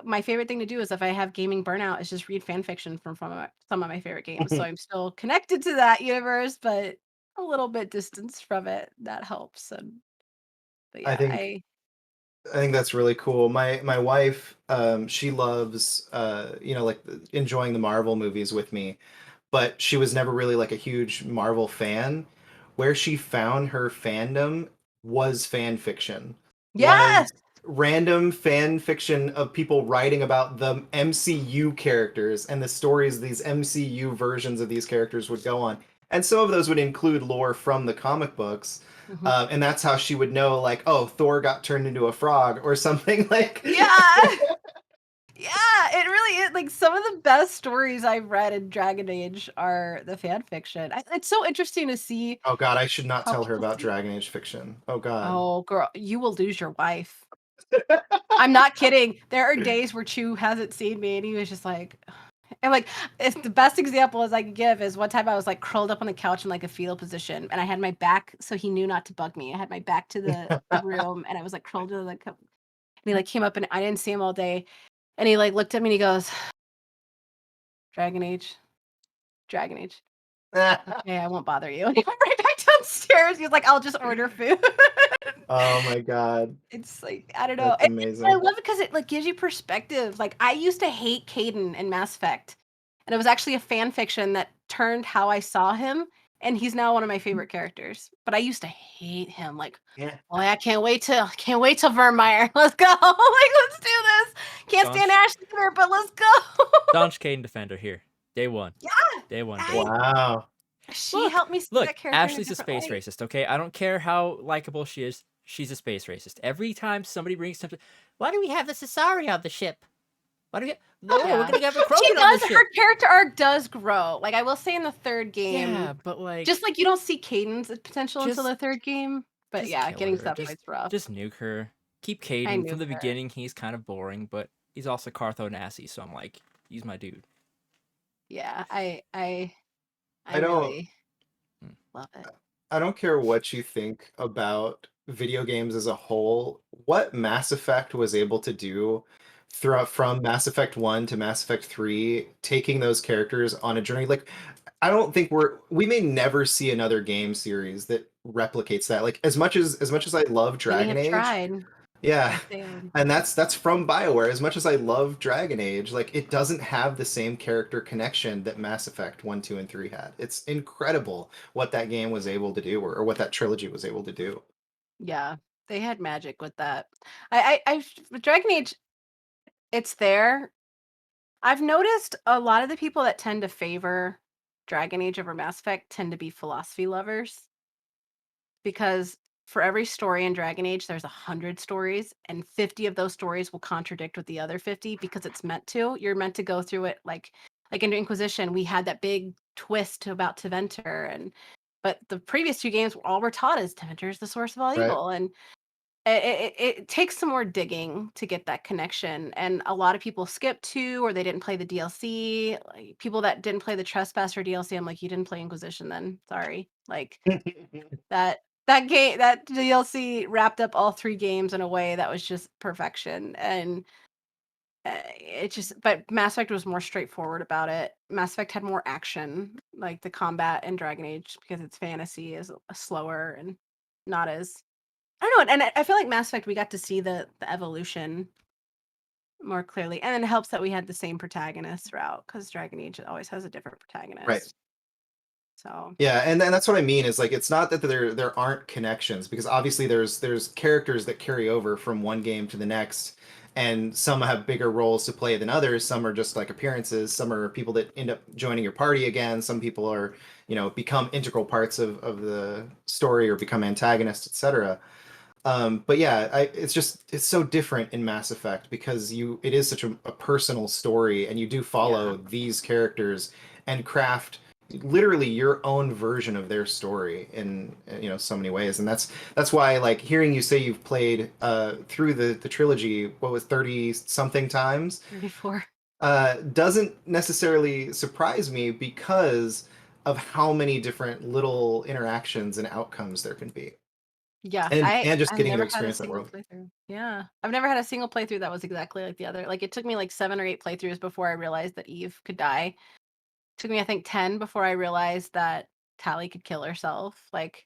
My favorite thing to do is if I have gaming burnout is just read fan fiction from some of my favorite games. So I'm still connected to that universe, but a little bit distanced from it. That helps. But I yeah, think I think that's really cool. My wife, she loves like enjoying the Marvel movies with me, but she was never really like a huge Marvel fan. Where she found her fandom was fan fiction. Was yes, random fan fiction of people writing about the MCU characters and the stories these MCU versions of these characters would go on. And some of those would include lore from the comic books. Mhm. And that's how she would know, like, oh, Thor got turned into a frog or something like. yeah, yeah. It really is. Like some of the best stories I've read in Dragon Age are the fan fiction. It's so interesting to see Oh God, I should not how tell her people about see it. Dragon Age fiction. Oh God. Oh, girl, you will lose your wife. I'm not kidding. There are days where Chew hasn't seen me, and he was just like, and like, it's the best example as I can give is one time I was like curled up on the couch in like a fetal position, and I had my back, so he knew not to bug me. I had my back to the room, and I was like curled to and he like came up, and I didn't see him all day, and he like looked at me, and he goes, Dragon Age, Dragon Age. Okay, I won't bother you. And he went right back downstairs. He was like, I'll just order food. Oh my God. It's like, I don't know. That's And I amazing. love it because it like gives you perspective. Like I used to hate Caden in Mass Effect. And it was actually a fan fiction that turned how I saw him. And he's now one of my favorite characters. But I used to hate him. Like, Yeah. oh, I can't wait till Vermeer. Let's go. Like, let's do this. Can't stand Staunch, Ashley either, but let's go. staunch Caden defender here. Day one. Yeah. Day one, I, baby. Wow. she helped me see Look, that character in a Ashley's a different space light. racist, okay? I don't care how likable she is. She's a space racist. Every time somebody brings something, why do we have the Cesari on the ship? Why do we? No, Yeah. we're gonna have a She Krogan on the does. ship. Her character arc does grow. Like I will say in the third game, Yeah, but like, just like you don't see Caden's potential until the just- third game. But just yeah, kill getting her. to that point's rough. Just nuke her. Keep I Caden. knew From the her. beginning, he's kind of boring, but he's also Cartho Nasty, so I'm like, he's my dude. Yeah, I I don't really love it. I don't care what you think about video games as a whole. What Mass Effect was able to do throughout from Mass Effect 1 to Mass Effect 3, taking those characters on a journey. Like I don't think we may never see another game series that replicates that. Like as much as I love Many Dragon have Age, tried. yeah. Have failed. And that's from BioWare. As much as I love Dragon Age, like it doesn't have the same character connection that Mass Effect 1, 2, and 3 had. It's incredible what that game was able to do, or what that trilogy was able to do. Yeah, they had magic with that. With Dragon Age, it's there. I've noticed a lot of the people that tend to favor Dragon Age over Mass Effect tend to be philosophy lovers. Because for every story in Dragon Age, there's 100 stories, and 50 of those stories will contradict with the other 50 because it's meant to. You're meant to go through it like in Inquisition, we had that big twist about Teventer, but the previous two games all we're taught is Teventer is the source of all Right. evil, and it takes some more digging to get that connection. And a lot of people skip two or they didn't play the DLC. Like, people that didn't play the Trespasser DLC, I'm like, you didn't play Inquisition then. Sorry. Like that DLC wrapped up all three games in a way that was just perfection. And but Mass Effect was more straightforward about it. Mass Effect had more action, like the combat in Dragon Age, because it's fantasy, is slower and not as, I don't know. And I feel like Mass Effect, we got to see the evolution more clearly, and then it helps that we had the same protagonist throughout, because Dragon Age always has a different protagonist. Right. So Yeah, and that's what I mean is like it's not that there aren't connections because obviously there's characters that carry over from one game to the next, and some have bigger roles to play than others. Some are just like appearances. Some are people that end up joining your party again. Some people are become integral parts of the story or become antagonists, etc. But yeah, it's so different in Mass Effect because it is such a personal story, and you do follow these characters and craft literally your own version of their story in so many ways, and that's why like hearing you say you've played through the trilogy, what was 30 something times, 34. doesn't necessarily surprise me because of how many different little interactions and outcomes there can be. Yeah, And just I've getting to never had a experience that single world. playthrough. Yeah, I've never had a single playthrough that was exactly like the other. Like it took me like 7 or 8 playthroughs before I realized that Eve could die. Took me I think 10 before I realized that Tally could kill herself. Like,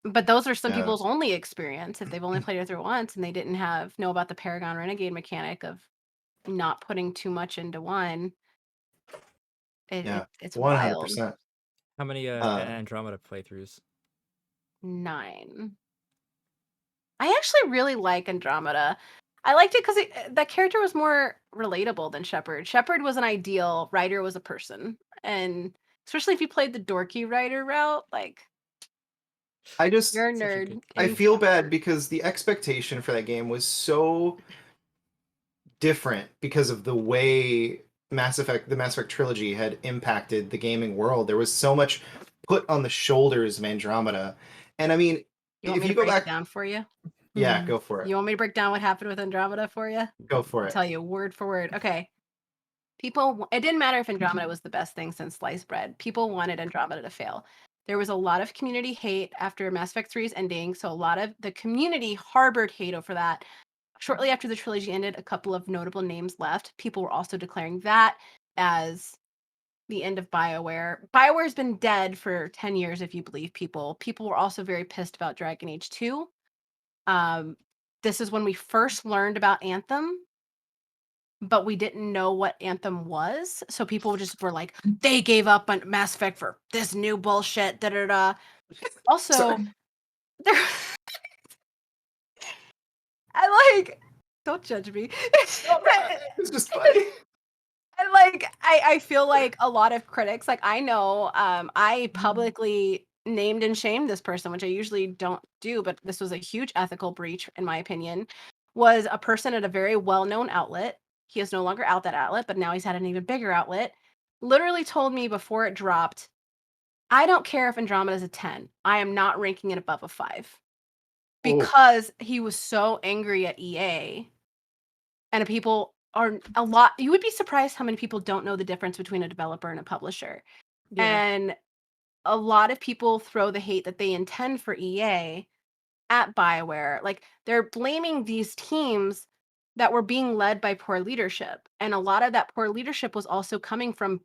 but those are some Yeah. people's only experience if they've only played it through once and they didn't know about the Paragon Renegade mechanic of not putting too much into one. Yeah. It's wild. 100%. How many Uh, Andromeda playthroughs? 9. I actually really like Andromeda. I liked it because that character was more relatable than Shepard. Shepard was an ideal, Ryder was a person. And especially if you played the dorky Ryder route, like, I just you're a Such a nerd. good I in feel bad Shepard. because the expectation for that game was so different because of the way the Mass Effect trilogy had impacted the gaming world. There was so much put on the shoulders of Andromeda. And I mean, You want if me you to go break it back, down for you? yeah, Mhm. go for it. You want me to break down what happened with Andromeda for you? Go for I'll it. tell you word for word. Okay. It didn't matter if Andromeda was the best thing since sliced bread. People wanted Andromeda to fail. There was a lot of community hate after Mass Effect 3's ending, so a lot of the community harbored hate over that. Shortly after the trilogy ended, a couple of notable names left. People were also declaring that as the end of BioWare. BioWare's been dead for 10 years, if you believe people. People were also very pissed about Dragon Age 2. This is when we first learned about Anthem, but we didn't know what Anthem was. So people just were like, they gave up on Mass Effect for this new bullshit. Da da da. Also, Sorry. there, I like. Don't judge me. It's just funny. And like I feel like a lot of critics, like I know, I publicly named and shamed this person, which I usually don't do, but this was a huge ethical breach, in my opinion, was a person at a very well-known outlet. He is no longer out that outlet, but now he's had an even bigger outlet. Literally told me before it dropped, I don't care if Andromeda is a 10. I am not ranking it above a 5. Oh, Because he was so angry at EA. And people are a lot, you would be surprised how many people don't know the difference between a developer and a publisher. Yeah. And a lot of people throw the hate that they intend for EA at BioWare. Like they're blaming these teams that were being led by poor leadership. And a lot of that poor leadership was also coming from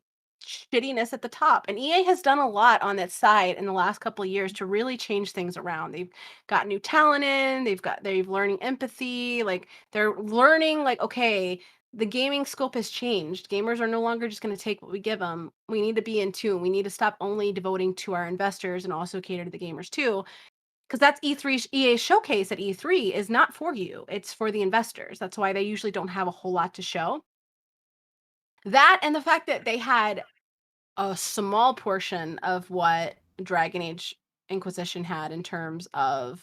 shittiness at the top. And EA has done a lot on that side in the last couple of years to really change things around. They've got new talent in, they've learning empathy, like they're learning like, okay, the gaming scope has changed. Gamers are no longer just going to take what we give them. We need to be in tune. We need to stop only devoting to our investors and also cater to the gamers too, because that's EA's showcase at E3 is not for you. It's for the investors. That's why they usually don't have a whole lot to show. That and the fact that they had a small portion of what Dragon Age Inquisition had in terms of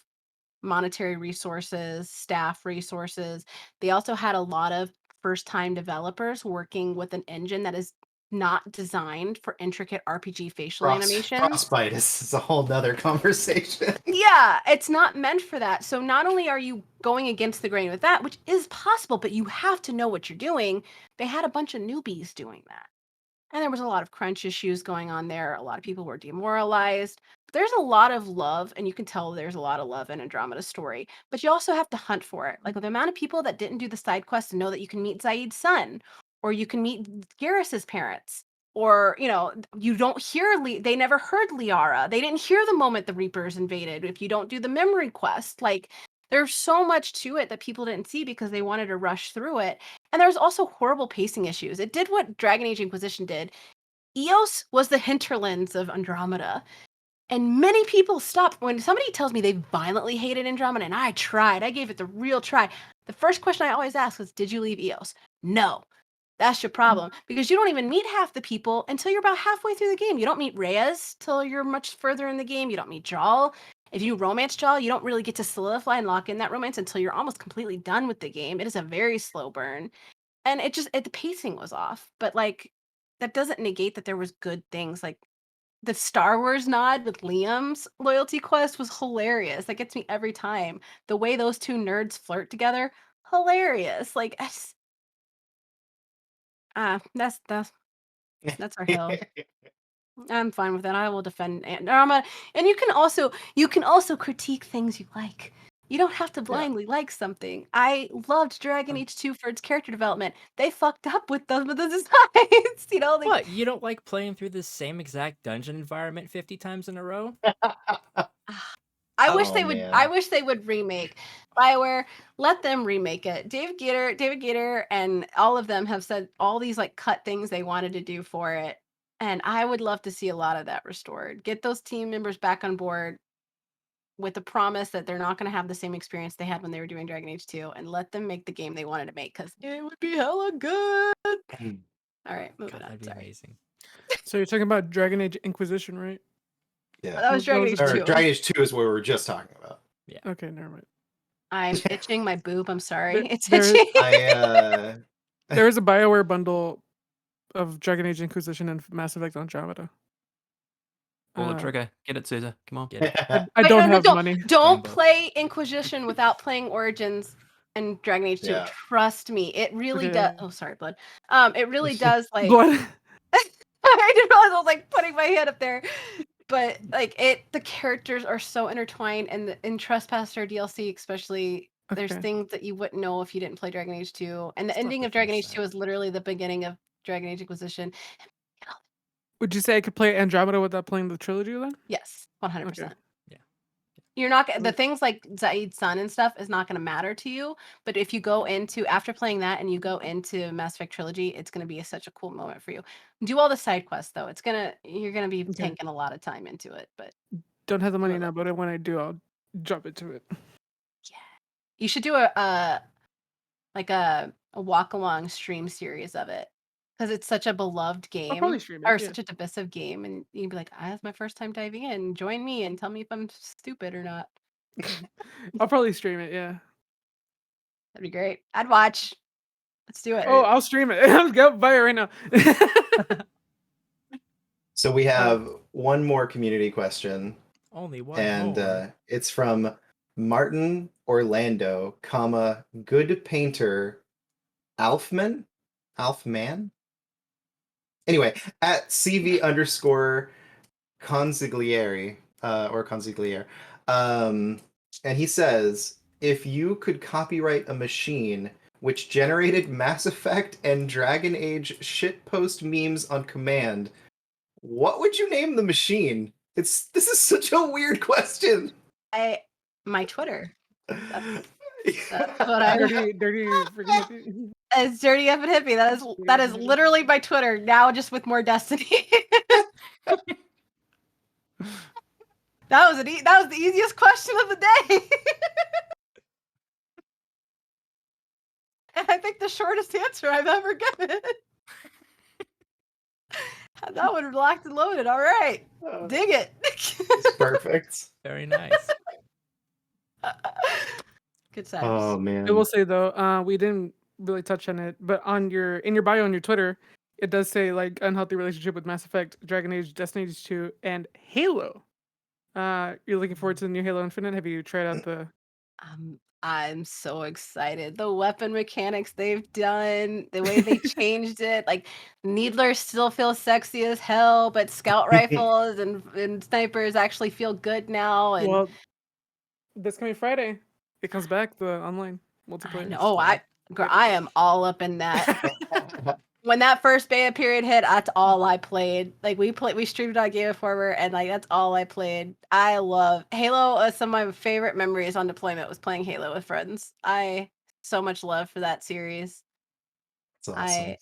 monetary resources, staff resources. They also had a lot of first-time developers working with an engine that is not designed for intricate RPG facial animations. Frostbite is a whole nother conversation. Yeah, it's not meant for that. So not only are you going against the grain with that, which is possible, but you have to know what you're doing. They had a bunch of newbies doing that. And there was a lot of crunch issues going on there. A lot of people were demoralized. There's a lot of love, and you can tell there's a lot of love in Andromeda's story, but you also have to hunt for it. Like the amount of people that didn't do the side quest and know that you can meet Zaid's son, or you can meet Garrus's parents, or you don't hear they never heard Liara. They didn't hear the moment the Reapers invaded. If you don't do the memory quest, like there's so much to it that people didn't see because they wanted to rush through it. And there's also horrible pacing issues. It did what Dragon Age Inquisition did. Eos was the hinterlands of Andromeda. And many people stop when somebody tells me they violently hated Andromeda, and I tried. I gave it the real try. The first question I always ask is, did you leave Eos? No. That's your problem, because you don't even meet half the people until you're about halfway through the game. You don't meet Reyes till you're much further in the game. You don't meet Jal. If you romance Jal, you don't really get to solidify and lock in that romance until you're almost completely done with the game. It is a very slow burn. And the pacing was off. But like, that doesn't negate that there was good things. Like, the Star Wars nod with Liam's loyalty quest was hilarious. That gets me every time. The way those two nerds flirt together, hilarious. Like, that's our hill. I'm fine with that. I will defend Andromeda. And you can also critique things you like. You don't have to blindly like something. I loved Dragon Age 2 for its character development. They fucked up with the designs. You know, What? You don't like playing through the same exact dungeon environment 50 times in a row? I wish Oh, they would. man. I wish they would remake BioWare. Let them remake it. David Gator, and all of them have said all these like cut things they wanted to do for it, and I would love to see a lot of that restored. Get those team members back on board with the promise that they're not going to have the same experience they had when they were doing Dragon Age 2, and let them make the game they wanted to make, because it would be hella good. All right, moving God, on. that'd be Sorry. amazing. So you're talking about Dragon Age Inquisition, right? Yeah. That was Dragon Age Or 2. Dragon Age 2 is what we were just talking about. Okay, never mind. I'm itching my boob. I'm sorry. It's There- itching. There is a BioWare bundle of Dragon Age Inquisition and Mass Effect Andromeda. Pull the trigger. Get it, Caesar. Come on. Get it. I Wait, don't no, have money. Don't Rainbow. play Inquisition without playing Origins and Dragon Age 2. Yeah. Trust me, it really Okay. does. Oh, sorry, blood. It really does. Like, Blood. I didn't realize I was like putting my hand up there, but like the characters are so intertwined, and in Trespasser DLC especially, there's Okay. things that you wouldn't know if you didn't play Dragon Age 2. And the Still ending have of to Dragon finish Age 2 that. is literally the beginning of Dragon Age Inquisition. Would you say I could play Andromeda without playing the trilogy then? Yes, 100%. Okay. You're not the things like Zaid's son and stuff is not going to matter to you. But if you go into after playing that and you go into Mass Effect trilogy, it's going to be such a cool moment for you. Do all the side quests though. You're gonna be tanking a lot of time into it. But Don't have the money it. now, but when I do, I'll jump into it. yeah, you should do a walk along stream series of it, because it's such a beloved game probably stream it, or yeah. such a divisive game, and you'd be like, "That's my first time diving in. Join me and tell me if I'm stupid or not." I'll probably stream it, yeah. That'd be great. I'd watch. Let's do it. Oh, I'll stream it. I'm going to buy it right now. So we have one more community question, Only one and more. it's from Martin Orlando, comma, good painter, Alfman? Anyway, at CV underscore consigliere, or consigliere. And he says, if you could copyright a machine which generated Mass Effect and Dragon Age shitpost memes on command, what would you name the machine? This is such a weird question. My Twitter. That's what I dirty freaking hippie. It's dirty up and hippie. That is literally my Twitter now, just with more Destiny. That was the easiest question of the day. And I think the shortest answer I've ever given. That one locked and loaded. All right. Dig it. It's perfect. Very nice. Good times. Oh man. I will say though, we didn't really touch on it, but in your bio on your Twitter, it does say like unhealthy relationship with Mass Effect, Dragon Age, Destiny 2, and Halo. You're looking forward to the new Halo Infinite. Have you tried out the? I'm so excited. The weapon mechanics they've done, the way they changed it. Like, Needler still feels sexy as hell, but scout rifles and snipers actually feel good now. And Well, this coming Friday, it comes back, the online multiplayer. no, I am all up in that. When that first beta period hit, that's all I played. Like, we streamed on Game Informer, and like that's all I played. I love Halo. Some of my favorite memories on deployment was playing Halo with friends. I so much love for that series. That's awesome.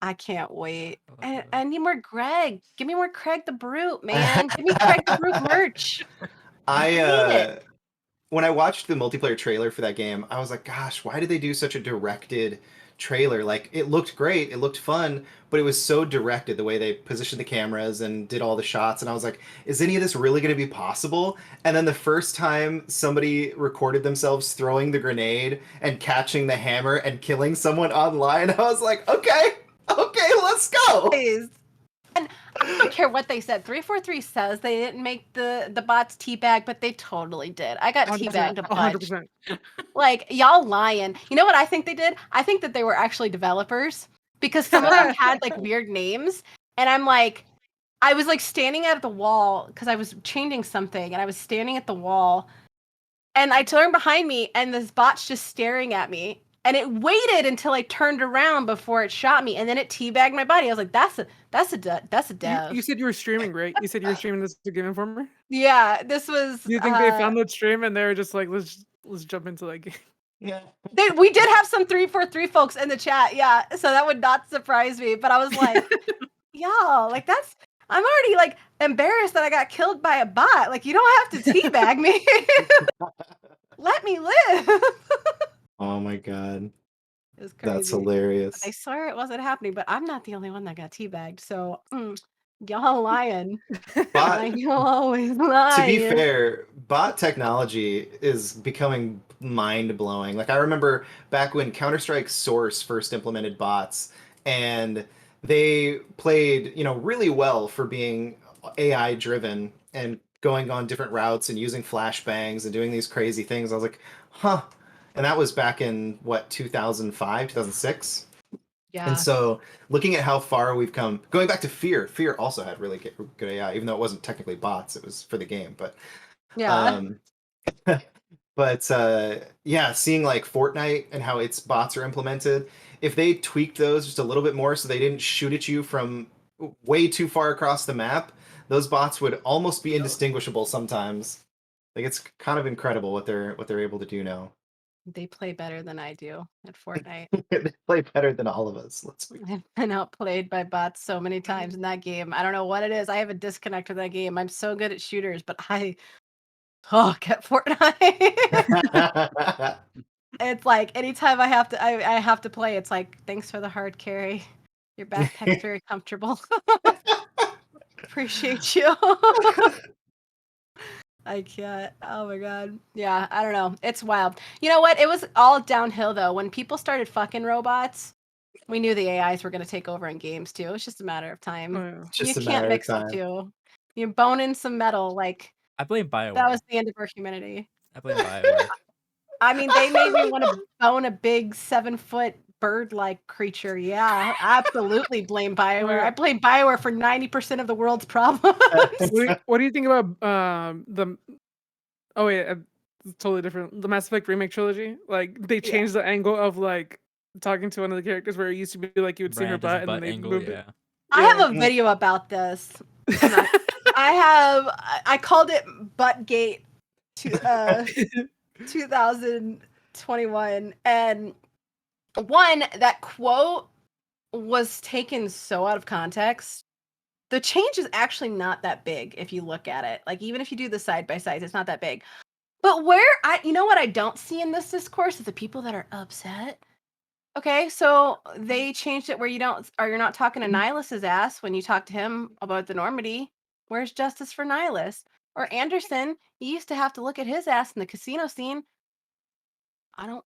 I can't wait. I love And that. I need more Greg. Give me more Craig the Brute, man. Give me Craig the Brute merch. I need it. When I watched the multiplayer trailer for that game, I was like, gosh, why did they do such a directed trailer? Like, it looked great, it looked fun, but it was so directed the way they positioned the cameras and did all the shots. And I was like, is any of this really going to be possible? And then the first time somebody recorded themselves throwing the grenade and catching the hammer and killing someone online, I was like, okay, let's go. Please. And I don't care what they said. 343 says they didn't make the bots teabag, but they totally did. I got 100%, teabagged a bunch. 100%. Like, y'all lying. You know what I think they did? I think that they were actually developers because some of them had like weird names. And I'm like, I was like standing at the wall because I was changing something and I was standing at the wall and I turned behind me and this bot's just staring at me. And it waited until I turned around before it shot me, and then it teabagged my body. I was like, "That's a dev." You said you were streaming, right? You said you were streaming this to Game Informer. Yeah, this was. Do you think they found that stream and they were just like, let's jump into that game? Yeah. We did have some 343 folks in the chat, yeah. So that would not surprise me. But I was like, y'all, like I'm already like embarrassed that I got killed by a bot. Like, you don't have to teabag me. Let me live. Oh my god. It was crazy. That's hilarious. I swear it wasn't happening, but I'm not the only one that got teabagged. So y'all lying. Bot, You'll always lie. to be fair, bot technology is becoming mind-blowing. Like, I remember back when Counter-Strike Source first implemented bots, and they played, really well for being AI driven and going on different routes and using flashbangs and doing these crazy things. I was like, huh. And that was back in 2005, 2006. Yeah. And so, looking at how far we've come, going back to Fear also had really good AI, even though it wasn't technically bots; it was for the game. But Yeah. yeah, seeing like Fortnite and how its bots are implemented, if they tweaked those just a little bit more so they didn't shoot at you from way too far across the map, those bots would almost be indistinguishable sometimes. Like, it's kind of incredible what they're able to do now. They play better than I do at Fortnite. They play better than all of us. I've been outplayed by bots so many times in that game. I don't know what it is. I have a disconnect with that game. I'm so good at shooters, but I at Fortnite. It's like anytime I have to play, it's like, thanks for the hard carry. Your backpack's very comfortable. Appreciate you. I can't. Oh my god. Yeah, I don't know. It's wild. You know what? It was all downhill though. When people started fucking robots, we knew the AIs were going to take over in games too. It's just a matter of time. Oh, yeah. Just You a can't matter of mix the time. two. You're boning some metal. Like, I blame BioWare. that was the end of our humanity. I blame BioWare. I mean, they made me want to bone a big 7-foot bird-like creature. Yeah, absolutely blame BioWare. I blame BioWare for 90% of the world's problems. What do you think about the? Oh wait, it's totally different. The Mass Effect remake trilogy. Like, they changed the angle of like talking to one of the characters where it used to be like you would see her butt and then they moved it. I have a video about this. I called it Buttgate 2021, and that quote was taken so out of context. The change is actually not that big if you look at it. Like, even if you do the side by sides, it's not that big. But you know what I don't see in this discourse is the people that are upset. Okay, so they changed it where you're not talking to Nihilus's ass when you talk to him about the Normandy. Where's justice for Nihilus? Or Anderson, you used to have to look at his ass in the casino scene. I don't.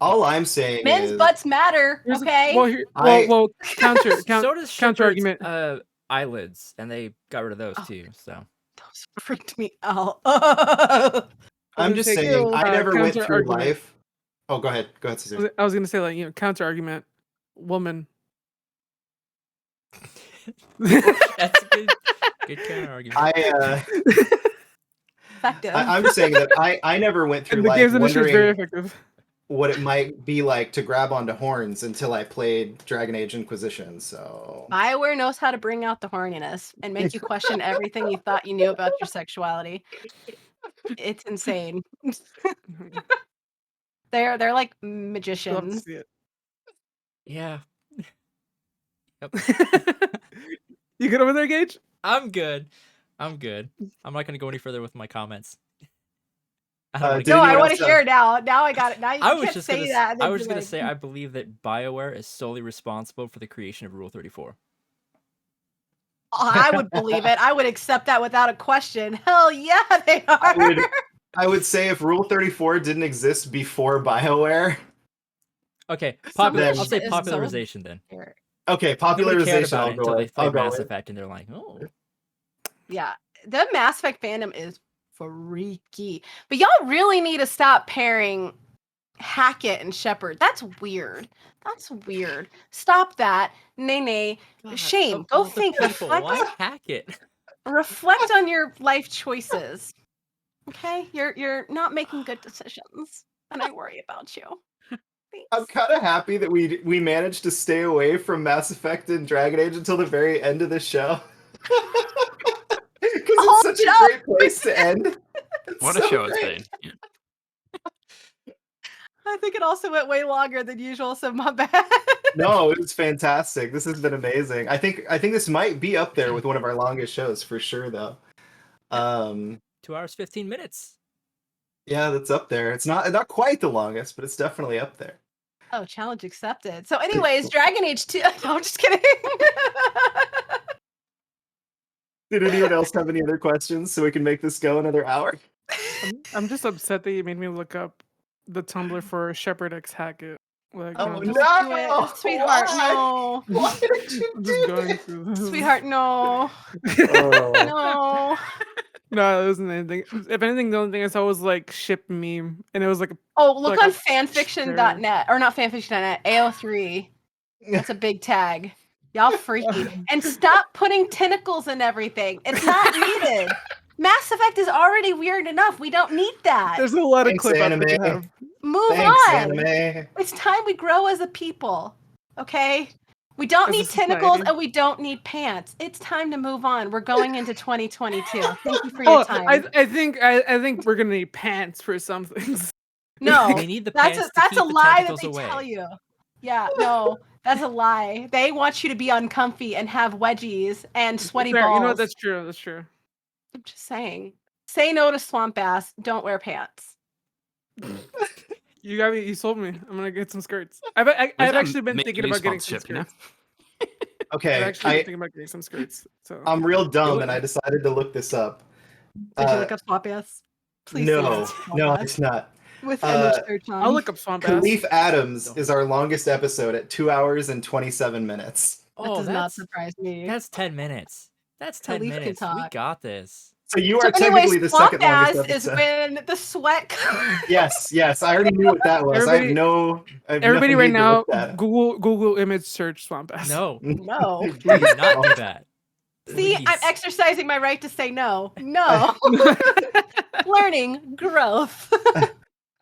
All I'm saying Men's is butts matter. Okay. Well, counter Shepard's, argument. Eyelids, and they got rid of those too. So those freaked me out. I'm just saying, I never went through argument. life. Oh, go ahead, Caesar. I was gonna say, like, counter argument, woman. that's a good counter argument. I'm just saying that I never went through And the life games industry is very wondering effective. what it might be like to grab onto horns until I played Dragon Age Inquisition. So BioWare knows how to bring out the horniness and make you question everything you thought you knew about your sexuality. It's insane. They're like Love to magicians. see it. Yeah. Yep. You good over there, Gage? I'm good. I'm not gonna go any further with my comments. I don't wanna Did get No, I anyone want else to have- hear it now. Now I got it. Now you I was can't just say gonna, that. and I then was be gonna like, say I believe that BioWare is solely responsible for the creation of Rule 34. "Oh, I would believe it. I would accept that without a question. Hell yeah, they are. I would say if Rule 34 didn't exist before BioWare. Okay, Some of this I'll say shit is so popularization then. weird. Okay, Nobody cared popularization. about I'll it until go they with. I'll played go Mass with. Effect and they're like, oh. Yeah, the Mass Effect fandom is freaky. But y'all really need to stop pairing Hackett and Shepard. That's weird. That's weird. Stop that. Nay. God, Shame. of Go all the think. people, Reflect. why hack it? Reflect on your life choices. Okay, you're not making good decisions, and I worry about you. I'm Thanks. kind of happy that we managed to stay away from Mass Effect and Dragon Age until the very end of the show. Because whole it's such a show. great place to end. It's What a so show it's great. been. Yeah. I think it also went way longer than usual, so my bad. No, it was fantastic. This has been amazing. I think this might be up there with one of our longest shows for sure, though. 2 hours 15 minutes. Yeah, that's up there. It's not quite the longest, but it's definitely up there. Oh, challenge accepted. So, anyways, Dragon Age 2. No, I'm just kidding. Did anyone else have any other questions so we can make this go another hour? I'm just upset that you made me look up the Tumblr for Shepard X Hackett. Like, Oh, I'm don't just, do it. Sweetheart, Why? no. Why did you I'm do just going through this. Sweetheart, no. Oh. No. No, it wasn't anything. If anything, the only thing I saw was like ship meme, and it was like Oh, look Like on a fanfiction.net, or not fanfiction.net, AO3. That's a big tag. Y'all freaky. And stop putting tentacles in everything. It's not needed. Mass Effect is already weird enough. We don't need that. there's a lot Thanks, of clip out anime. there to have. Move Thanks, on. anime. It's time we grow as a people. Okay? We don't As a need tentacles society. and we don't need pants. It's time to move on. We're going into 2022. Thank you for your Oh, time. I think we're gonna need pants for some things. No, We need the that's pants a to keep the lie that tentacles they away. tell you. Yeah, no, that's a lie. They want you to be uncomfy and have wedgies and sweaty Fair, balls. you know what? That's true. That's true. I'm just saying. Say no to swamp ass. Don't wear pants. You got me. You sold me. I'm gonna get some skirts. I've actually been thinking about getting some skirts. I've Okay, actually been thinking about getting some skirts. So I'm real dumb it. and I decided to look this up. Did you look up swamp ass? Please say No, it's swamp no, ass it's not. with image search on. I'll look up swamp ass. Khalif Adams is our longest episode at 2 hours and 27 minutes. That Oh, does not that's surprise me. that's 10 minutes. That's 10 Khalif can minutes. We talk. got this. So you So are technically the swamp second longest ass is episode. when the sweat. Yes, I already knew what that was. I have no Everybody right need to now, look that up. Google image search swamp ass. No, No. do not do that. See, I'm Please. exercising my right to say no. No. Learning growth.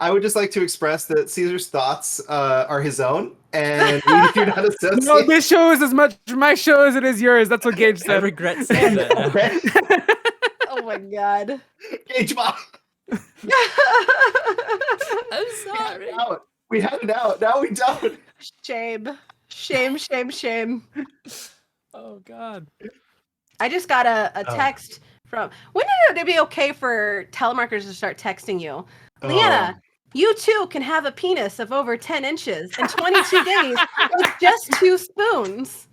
I would just like to express that Caesar's thoughts are his own, and we do not associate. No, this show is as much my show as it is yours. That's what Gage I said. regret saying that now. Okay. Oh my god. Gage Mom. I'm sorry. Out. We had it out. Now we don't. Shame. Shame. Oh God. I just got a Oh. text from. When did it be okay for telemarketers to start texting you? Lyanna, you too can have a penis of over 10 inches in 22 days with just 2 spoons.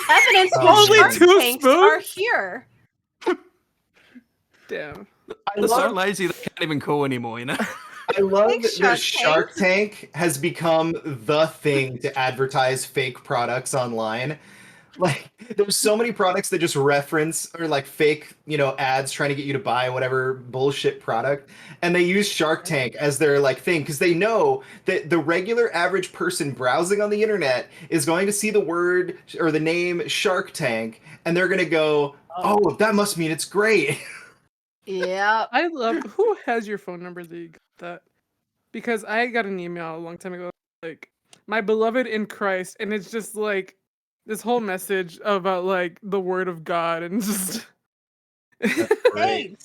Evidence Oh, your only Shark 2 Tanks spoons? are here. Damn. I They're so love, lazy they can't even call anymore, you know? I love Thanks, that Shark Shark Tank has become the thing to advertise fake products online. Like, there's so many products that just reference or like fake, ads trying to get you to buy whatever bullshit product, and they use Shark Tank as their like thing because they know that the regular average person browsing on the internet is going to see the word or the name Shark Tank, and they're gonna go, "Oh, that must mean it's great." Yeah. I love who has your phone number that you got that? Because I got an email a long time ago, like, my beloved in Christ, and it's just like this whole message about like the word of God and just Great.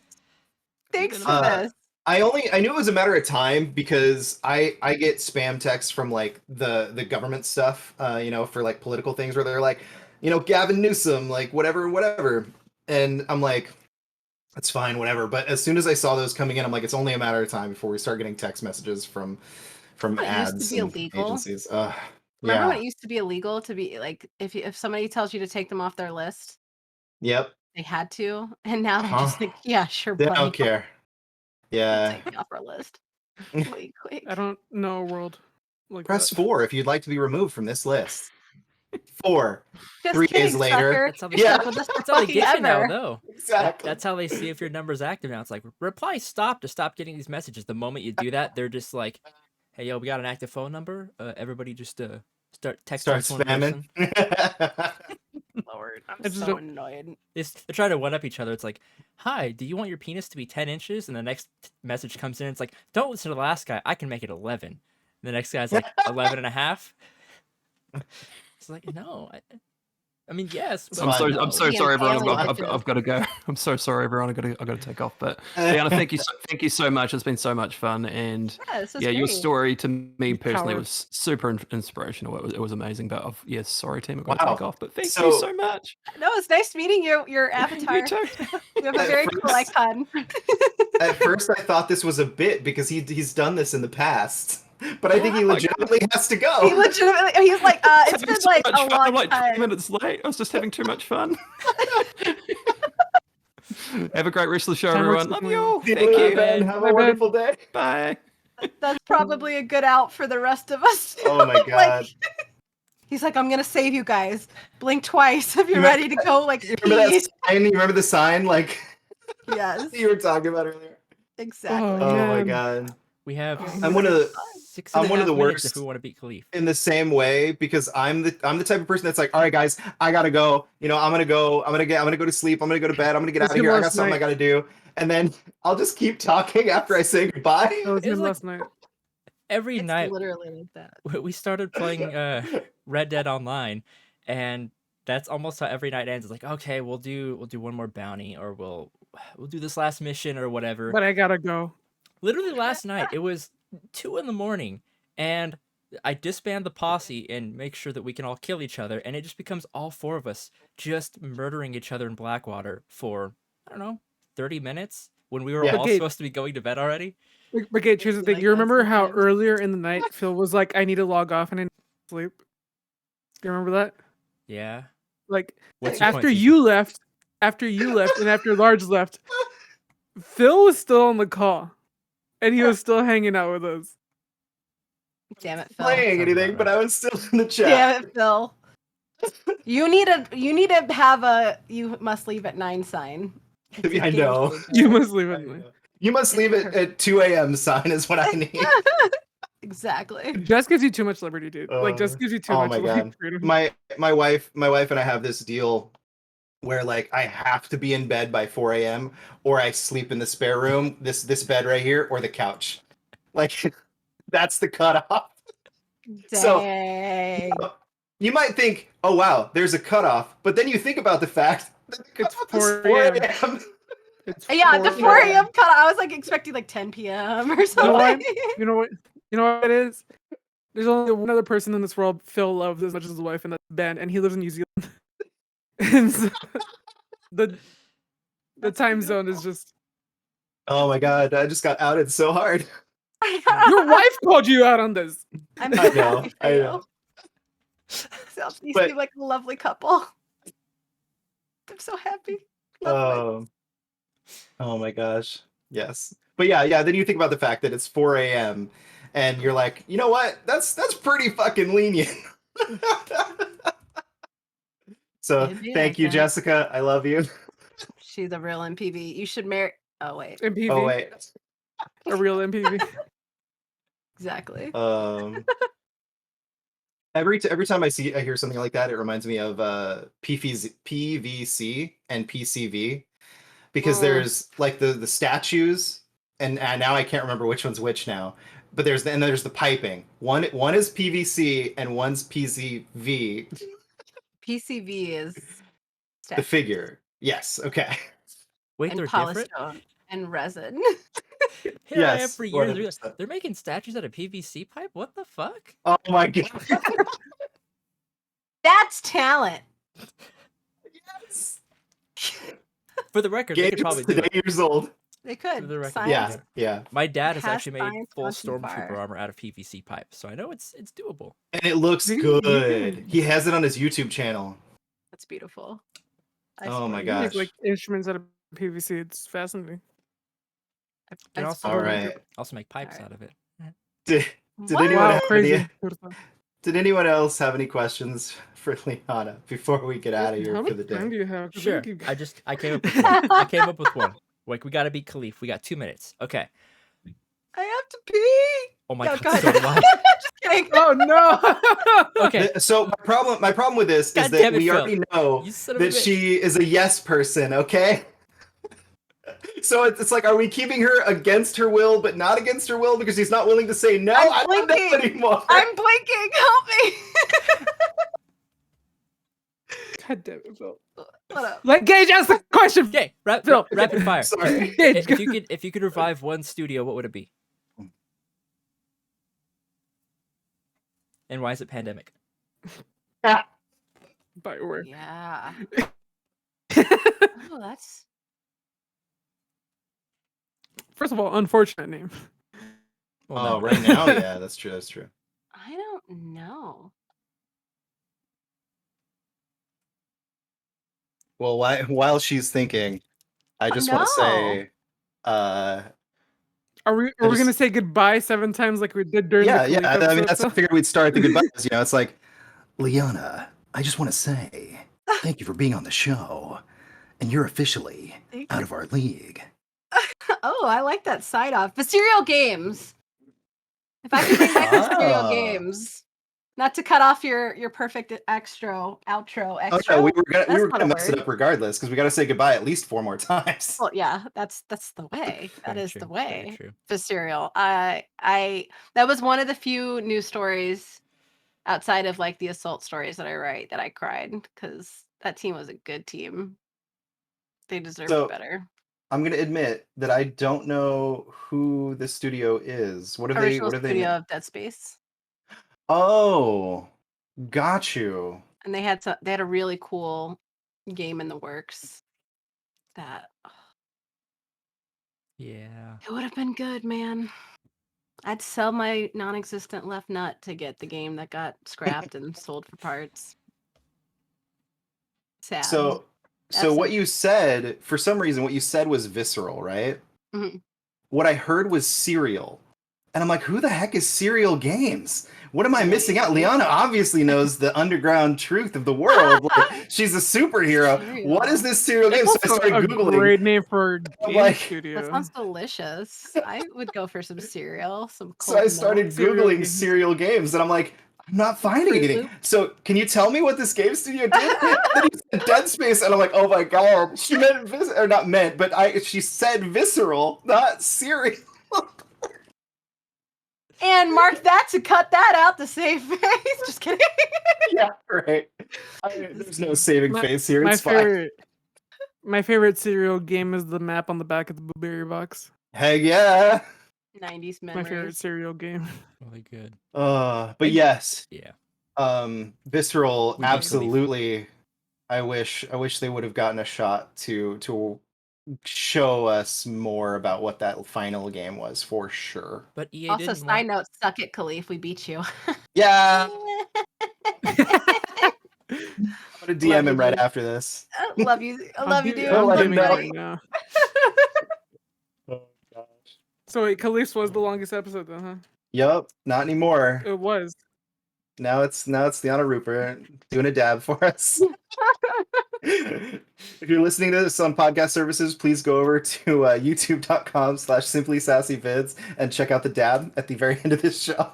Thanks for Uh, this. I knew it was a matter of time because I get spam texts from like the government stuff, for like political things where they're like, Gavin Newsom, like whatever, and I'm like, that's fine, whatever. But as soon as I saw those coming in, I'm like, it's only a matter of time before we start getting text messages from It used to ads be and illegal. agencies. Remember when Yeah. it used to be illegal to be like if somebody tells you to take them off their list, Yep. they had to, and now they're Uh-huh. just like, yeah, sure, They buddy, don't care. Yeah. take me off our list. Quick. I don't know a world like Press that. 4 if you'd like to be removed from this list. 4. Just 3 kidding, days later. sucker. That's how they, You've Yeah. stuck with us for that's how they fucking get you now, ever. though. Exactly. That's how they see if your number's active now. It's like, reply stop to stop getting these messages. The moment you do that, they're just like, hey, yo, we got an active phone number. Everybody just start texting Start this one spamming. person. Lord, I'm I just so don't- annoyed. They're trying to one up each other. It's like, hi, do you want your penis to be 10 inches? And the next message comes in. It's like, don't listen to the last guy. I can make it 11. And the next guy's like 11 and a half. It's like, no. I mean, yes. But I'm no. so sorry. Sorry, everyone. alien I've got to go. I'm so sorry, everyone. I've got to take off. But Liana, thank you so much. It's been so much fun, and Yeah, this is your great. story to me personally Coward. was super inspirational. It was amazing. But sorry, team, I've got to Wow. take off. But thank So- you so much. No, it's nice meeting your avatar. You too. You have a At very cool first- icon. At first, I thought this was a bit because he's done this in the past, but I think he Oh my legitimately has to He go. legitimately, he's like, it's Having been so like much a fun. long I'm like 20 time. minutes late. I was just having too much fun. Have a great rest of the show, Time works everyone. Love with you me. all. See you Thank later, you. Ben. Have Bye, a Ben. wonderful day. Bye. That's probably a good out for the rest of us. Too. Oh my Like, god. he's like, I'm gonna save you guys. Blink twice if you're Remember- ready to go. Like, You remember that pee. sign? You remember the sign like Yes, you were talking about earlier? exactly. Oh, Oh my man. god. We have I'm one of the 6 and I'm a one of half the minutes worst. if we want to beat Khalif. in the same way because I'm the type of person that's like, all right, guys, I gotta go. I'm gonna go. I'm gonna go to sleep. I'm gonna go to bed. I'm gonna get That's out of him here. I got last something night. I gotta do, and then I'll just keep talking after I say goodbye. That was It's him like- last night. Every It's night literally like that. we started playing Red Dead Online, and that's almost how every night ends. It's like, okay, we'll do one more bounty, or we'll do this last mission or whatever. But I gotta go. Literally last night, it was 2 a.m, and I disband the posse and make sure that we can all kill each other, and it just becomes all 4 of us just murdering each other in Blackwater for, I don't know, 30 minutes when we were Yeah. all Okay. supposed to be going to bed already. Okay, here's the Maybe thing. like You that remember how sometimes. earlier in the night Phil was like, I need to log off and I need to sleep? Do you remember that? Yeah. Like, What's your after point, you left, and after Large left, Phil was still on the call. And he was still hanging out with us. Damn it, Phil. Playing Sounds anything, about but right. I was still in the chat. Damn it, Phil. You need to have a you must leave at 9 sign. It's a I game know. changer. You must leave I it. know. You must leave it at 2 a.m. sign is what I need. Exactly. Jess gives you too much liberty, dude. Like, Jess gives you too oh much my like, God. freedom. My wife and I have this deal where like I have to be in bed by 4 a.m. or I sleep in the spare room, this bed right here, or the couch. Like that's the cutoff. So- Dang. You might think, oh wow, there's a cutoff, but then you think about the fact that the It's cutoff is 4 4 a.m. a.m. It's Yeah, the 4 4 a.m. a.m. cut. I was like expecting like 10 p.m. or something. what? You know what? You know what it is? There's only one other person in this world Phil loves as much as his wife, and that's Ben, and he lives in New Zealand. And so the time zone is just Oh my god, I just got outed so hard. your wife called you out on this. I'm I so know, happy for I you. know. You But- seem like a lovely couple. I'm so happy. Love Oh my gosh. Yes. But yeah, then you think about the fact that it's 4 a.m. and you're like, you know what? That's pretty fucking lenient. So It'd be thank like you, that. Jessica. I love you. She's a real MPV. You should marry. Oh wait, MPV, Oh wait. a real MPV. exactly. Every time I hear something like that, it reminds me of PVC and PCV because there's like the statues and now I can't remember which one's which now. But there's the piping. One is PVC and one's PCV. PCV is The statue figure. Yes. Okay. Wait, and they're different? polystone and resin. Here I am Yes, for years. 100%. They're making statues out of PVC pipe. What the fuck? Oh my god. That's talent. Yes. For the record, they could Games probably do today it. years old. They For could. the record, Science. Yeah. My dad has Has actually made science full gone too stormtrooper far? armor out of PVC pipe, so I know it's doable. And it looks You good. can- He has it on his YouTube channel. That's beautiful. Oh my support You you. make gosh. like instruments out of PVC. It's fascinating. Can I also All support you. right. Also make pipes Alright. out of it. Did What? anyone Wow, have crazy. any, did anyone else have any questions for Liana before we get out of here How for much the time day? do you have? 'Cause we Sure. can keep- I came up with one. I came up with one. Like, we gotta beat Khalif. We got 2 minutes. Okay. I have to pee. Oh my No, god, go so ahead. do I. Just kidding. Oh no! Okay. So my problem with this God is that damn it, we Phil. already know You son of a that bitch. she is a yes person, okay? So it's like, are we keeping her against her will, but not against her will because he's not willing to say no? I'm I don't know blinking. anymore. I'm blinking. Help me. God damn it, Phil. What up? Like Gage, ask the question. Okay, Phil. rapid fire. Sorry. Gage, If you could revive one studio, what would it be? And why is it pandemic? Bioware. Yeah. Oh, that's. First of all, unfortunate name. Well, Oh, no. right now, yeah, that's true. That's true. I don't know. Well, while she's thinking, I just want to No. say, Are we I gonna just- say goodbye 7 times like we did during yeah, the yeah. Khalif I mean, episode, that's I so? figured we'd start the goodbyes. You know, it's like, Liana, I just want to say thank you for being on the show, and you're officially Thank out you. of our league. Oh, I like that side off. The serial games. If I could bring back the serial Ah. games, not to cut off your perfect outro. Oh Extra. no, we were That's gonna not a mess it word. up regardless because we got to say goodbye at least 4 more times. Well, yeah, that's the way. That Very is true, the very way. true. For serial. I that was one of the few news stories outside of like the assault stories that I write that I cried because that team was a good team. They deserved So- better. I'm gonna admit that I don't know who the studio is. What have they? Original What have they? studio of Dead Space, Oh, got you. and they had a really cool game in the works. That Yeah. it would have been good, man. I'd sell my non-existent left nut to get the game that got scrapped and sold for parts. Sad. So That's what it. you said, for some reason, what you said was visceral, right? Mhm. What I heard was serial. And I'm like, who the heck is Serial Games? What am I missing out? Liana obviously knows the underground truth of the world. Like, she's a superhero. What is this Serial Games? So I Also started a Googling. great name for a I'm game like- studio. That sounds delicious. I would go for some cereal, some So cold I started milk. Serial Googling Games. Serial Games, and I'm like, I'm not finding Fruit anything. Loop. So can you tell me what this game studio did? And then you said Dead Space, and I'm like, oh my god, she meant or not meant, but she said visceral, not serial. And mark that to cut that out to save face. Just kidding. Yeah, right. There's no saving face here. My It's fine. favorite serial game is the map on the back of the blueberry box. Hey, yeah. 90s My favorite memories. serial game. Really good. But yes, Yeah. visceral. We need Absolutely. I wish they would have gotten a shot to show us more about what that final game was for sure. But EA Also, didn't side want... note, suck it, Khalif. We beat you. Yeah, I'm gonna DM Love you, him right dude. after this. Love you. I love you, dude. I'll let I'm him doing know. it Love right you. now. Oh gosh. So wait, Khalif's was the longest episode then, huh? Yup, not anymore. It was. Now it's Liana Ruppert doing a dab for us. If you're listening to this on podcast services, please go over to youtube.com/simplysassyvids and check out the dab at the very end of this show.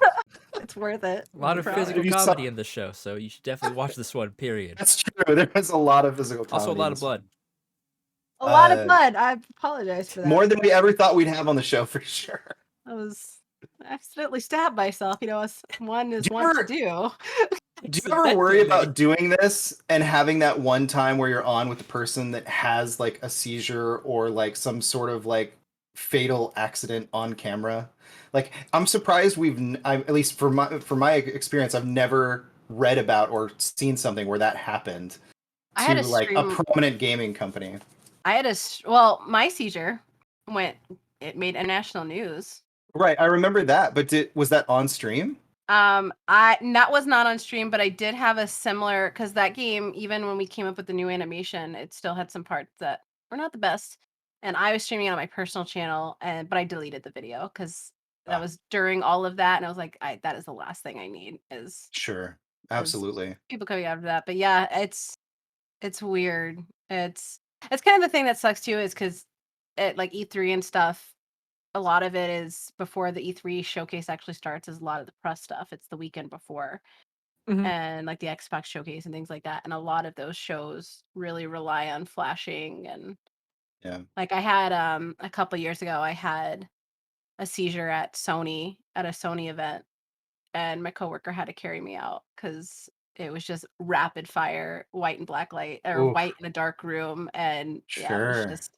It's worth it. A lot of Proud. physical If you saw- comedy in this show, so you should definitely watch this one, period. That's true. There was a lot of physical comedy. Also a lot in of this blood. A lot of Uh, blood. I apologize for that. More than we ever thought we'd have on the show, for sure. I accidentally stabbed myself. You know, as one is Do you one to ever- do. Do you ever worry about doing this and having that one time where you're on with the person that has like a seizure or like some sort of like fatal accident on camera. Like, I'm surprised at least for my experience, I've never read about or seen something where that happened I had to a like a stream. prominent gaming company. Well, my seizure it made international news. Right, I remember that, but was that on stream? That was not on stream, but I did have a similar, because that game, even when we came up with the new animation, it still had some parts that were not the best. And I was streaming it on my personal channel, but I deleted the video because that was during all of that, and I was like, that is the last thing I need is Sure, absolutely. people coming after that. But yeah, it's weird. It's kind of the thing that sucks too, is because it like E3 and stuff. A lot of it is before the E3 showcase actually starts. Is a lot of the press stuff. It's the weekend before, and like the Xbox showcase and things like that. And a lot of those shows really rely on flashing and like I had a couple years ago, I had a seizure at a Sony event, and my coworker had to carry me out because it was just rapid fire, white and black light, or Oof. white in a dark room, and yeah, it was just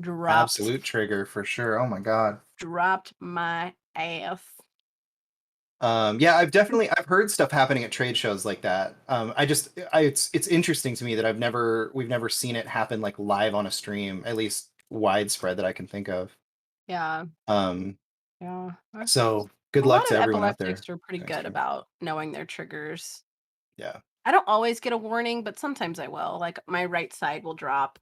Absolute trigger for sure. Oh my god. Dropped my ass. Yeah, I've heard stuff happening at trade shows like that. It's interesting to me that we've never seen it happen like live on a stream, at least widespread that I can think of. Yeah. Yeah. So good luck to everyone out there. Epileptics are pretty good about knowing their triggers. Yeah. I don't always get a warning, but sometimes I will. Like my right side will drop,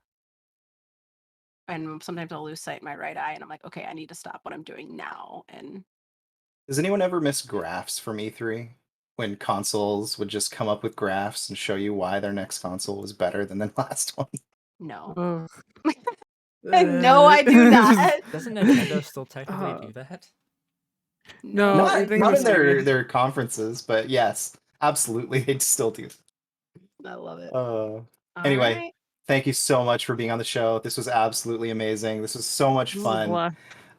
and sometimes I'll lose sight in my right eye, and I'm like, okay, I need to stop what I'm doing now. And does anyone ever miss graphs from E3? When consoles would just come up with graphs and show you why their next console was better than the last one. No. No, I do not. Doesn't Nintendo still technically do that? No, Not in their conferences, but yes, absolutely, they still do. I love it. Anyway, right. thank you so much for being on the show. This was absolutely amazing. This was so much fun.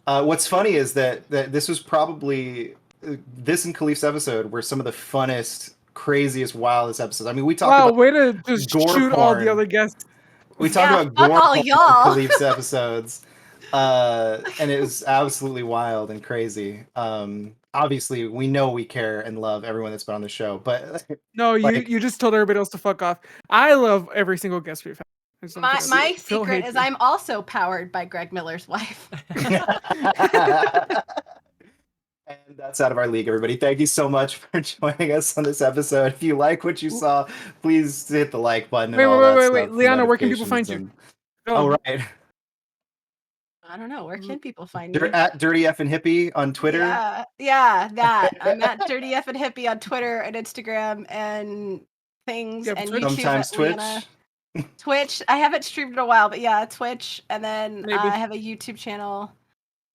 What's funny is that this was probably this and Khalif's episode were some of the funnest, craziest, wildest episodes. I mean, we talked about way to just gore shoot porn. all the other guests. We talked about fuck gore all porn y'all. in Khalif's episodes. And it was absolutely wild and crazy. Obviously, we know we care and love everyone that's been on the show, but no, you just told everybody else to fuck off. I love every single guest we've had. My secret is I'm also powered by Greg Miller's wife. And that's out of our league, everybody. Thank you so much for joining us on this episode. If you like what you saw, please hit the like button. Wait, Lyanna, where can people find you? Oh, right. I don't know. Where can people find me? At Dirty F and Hippie on Twitter. Yeah, that. I'm at Dirty F and Hippie on Twitter and Instagram and things, and YouTube. Sometimes Twitch. Twitch. I haven't streamed in a while, but yeah, Twitch. And then I have a YouTube channel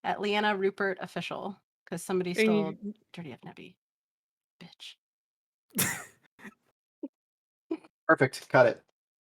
at Liana Ruppert Official, because somebody stole Dirty F and Hippie. Bitch. Perfect. Cut it.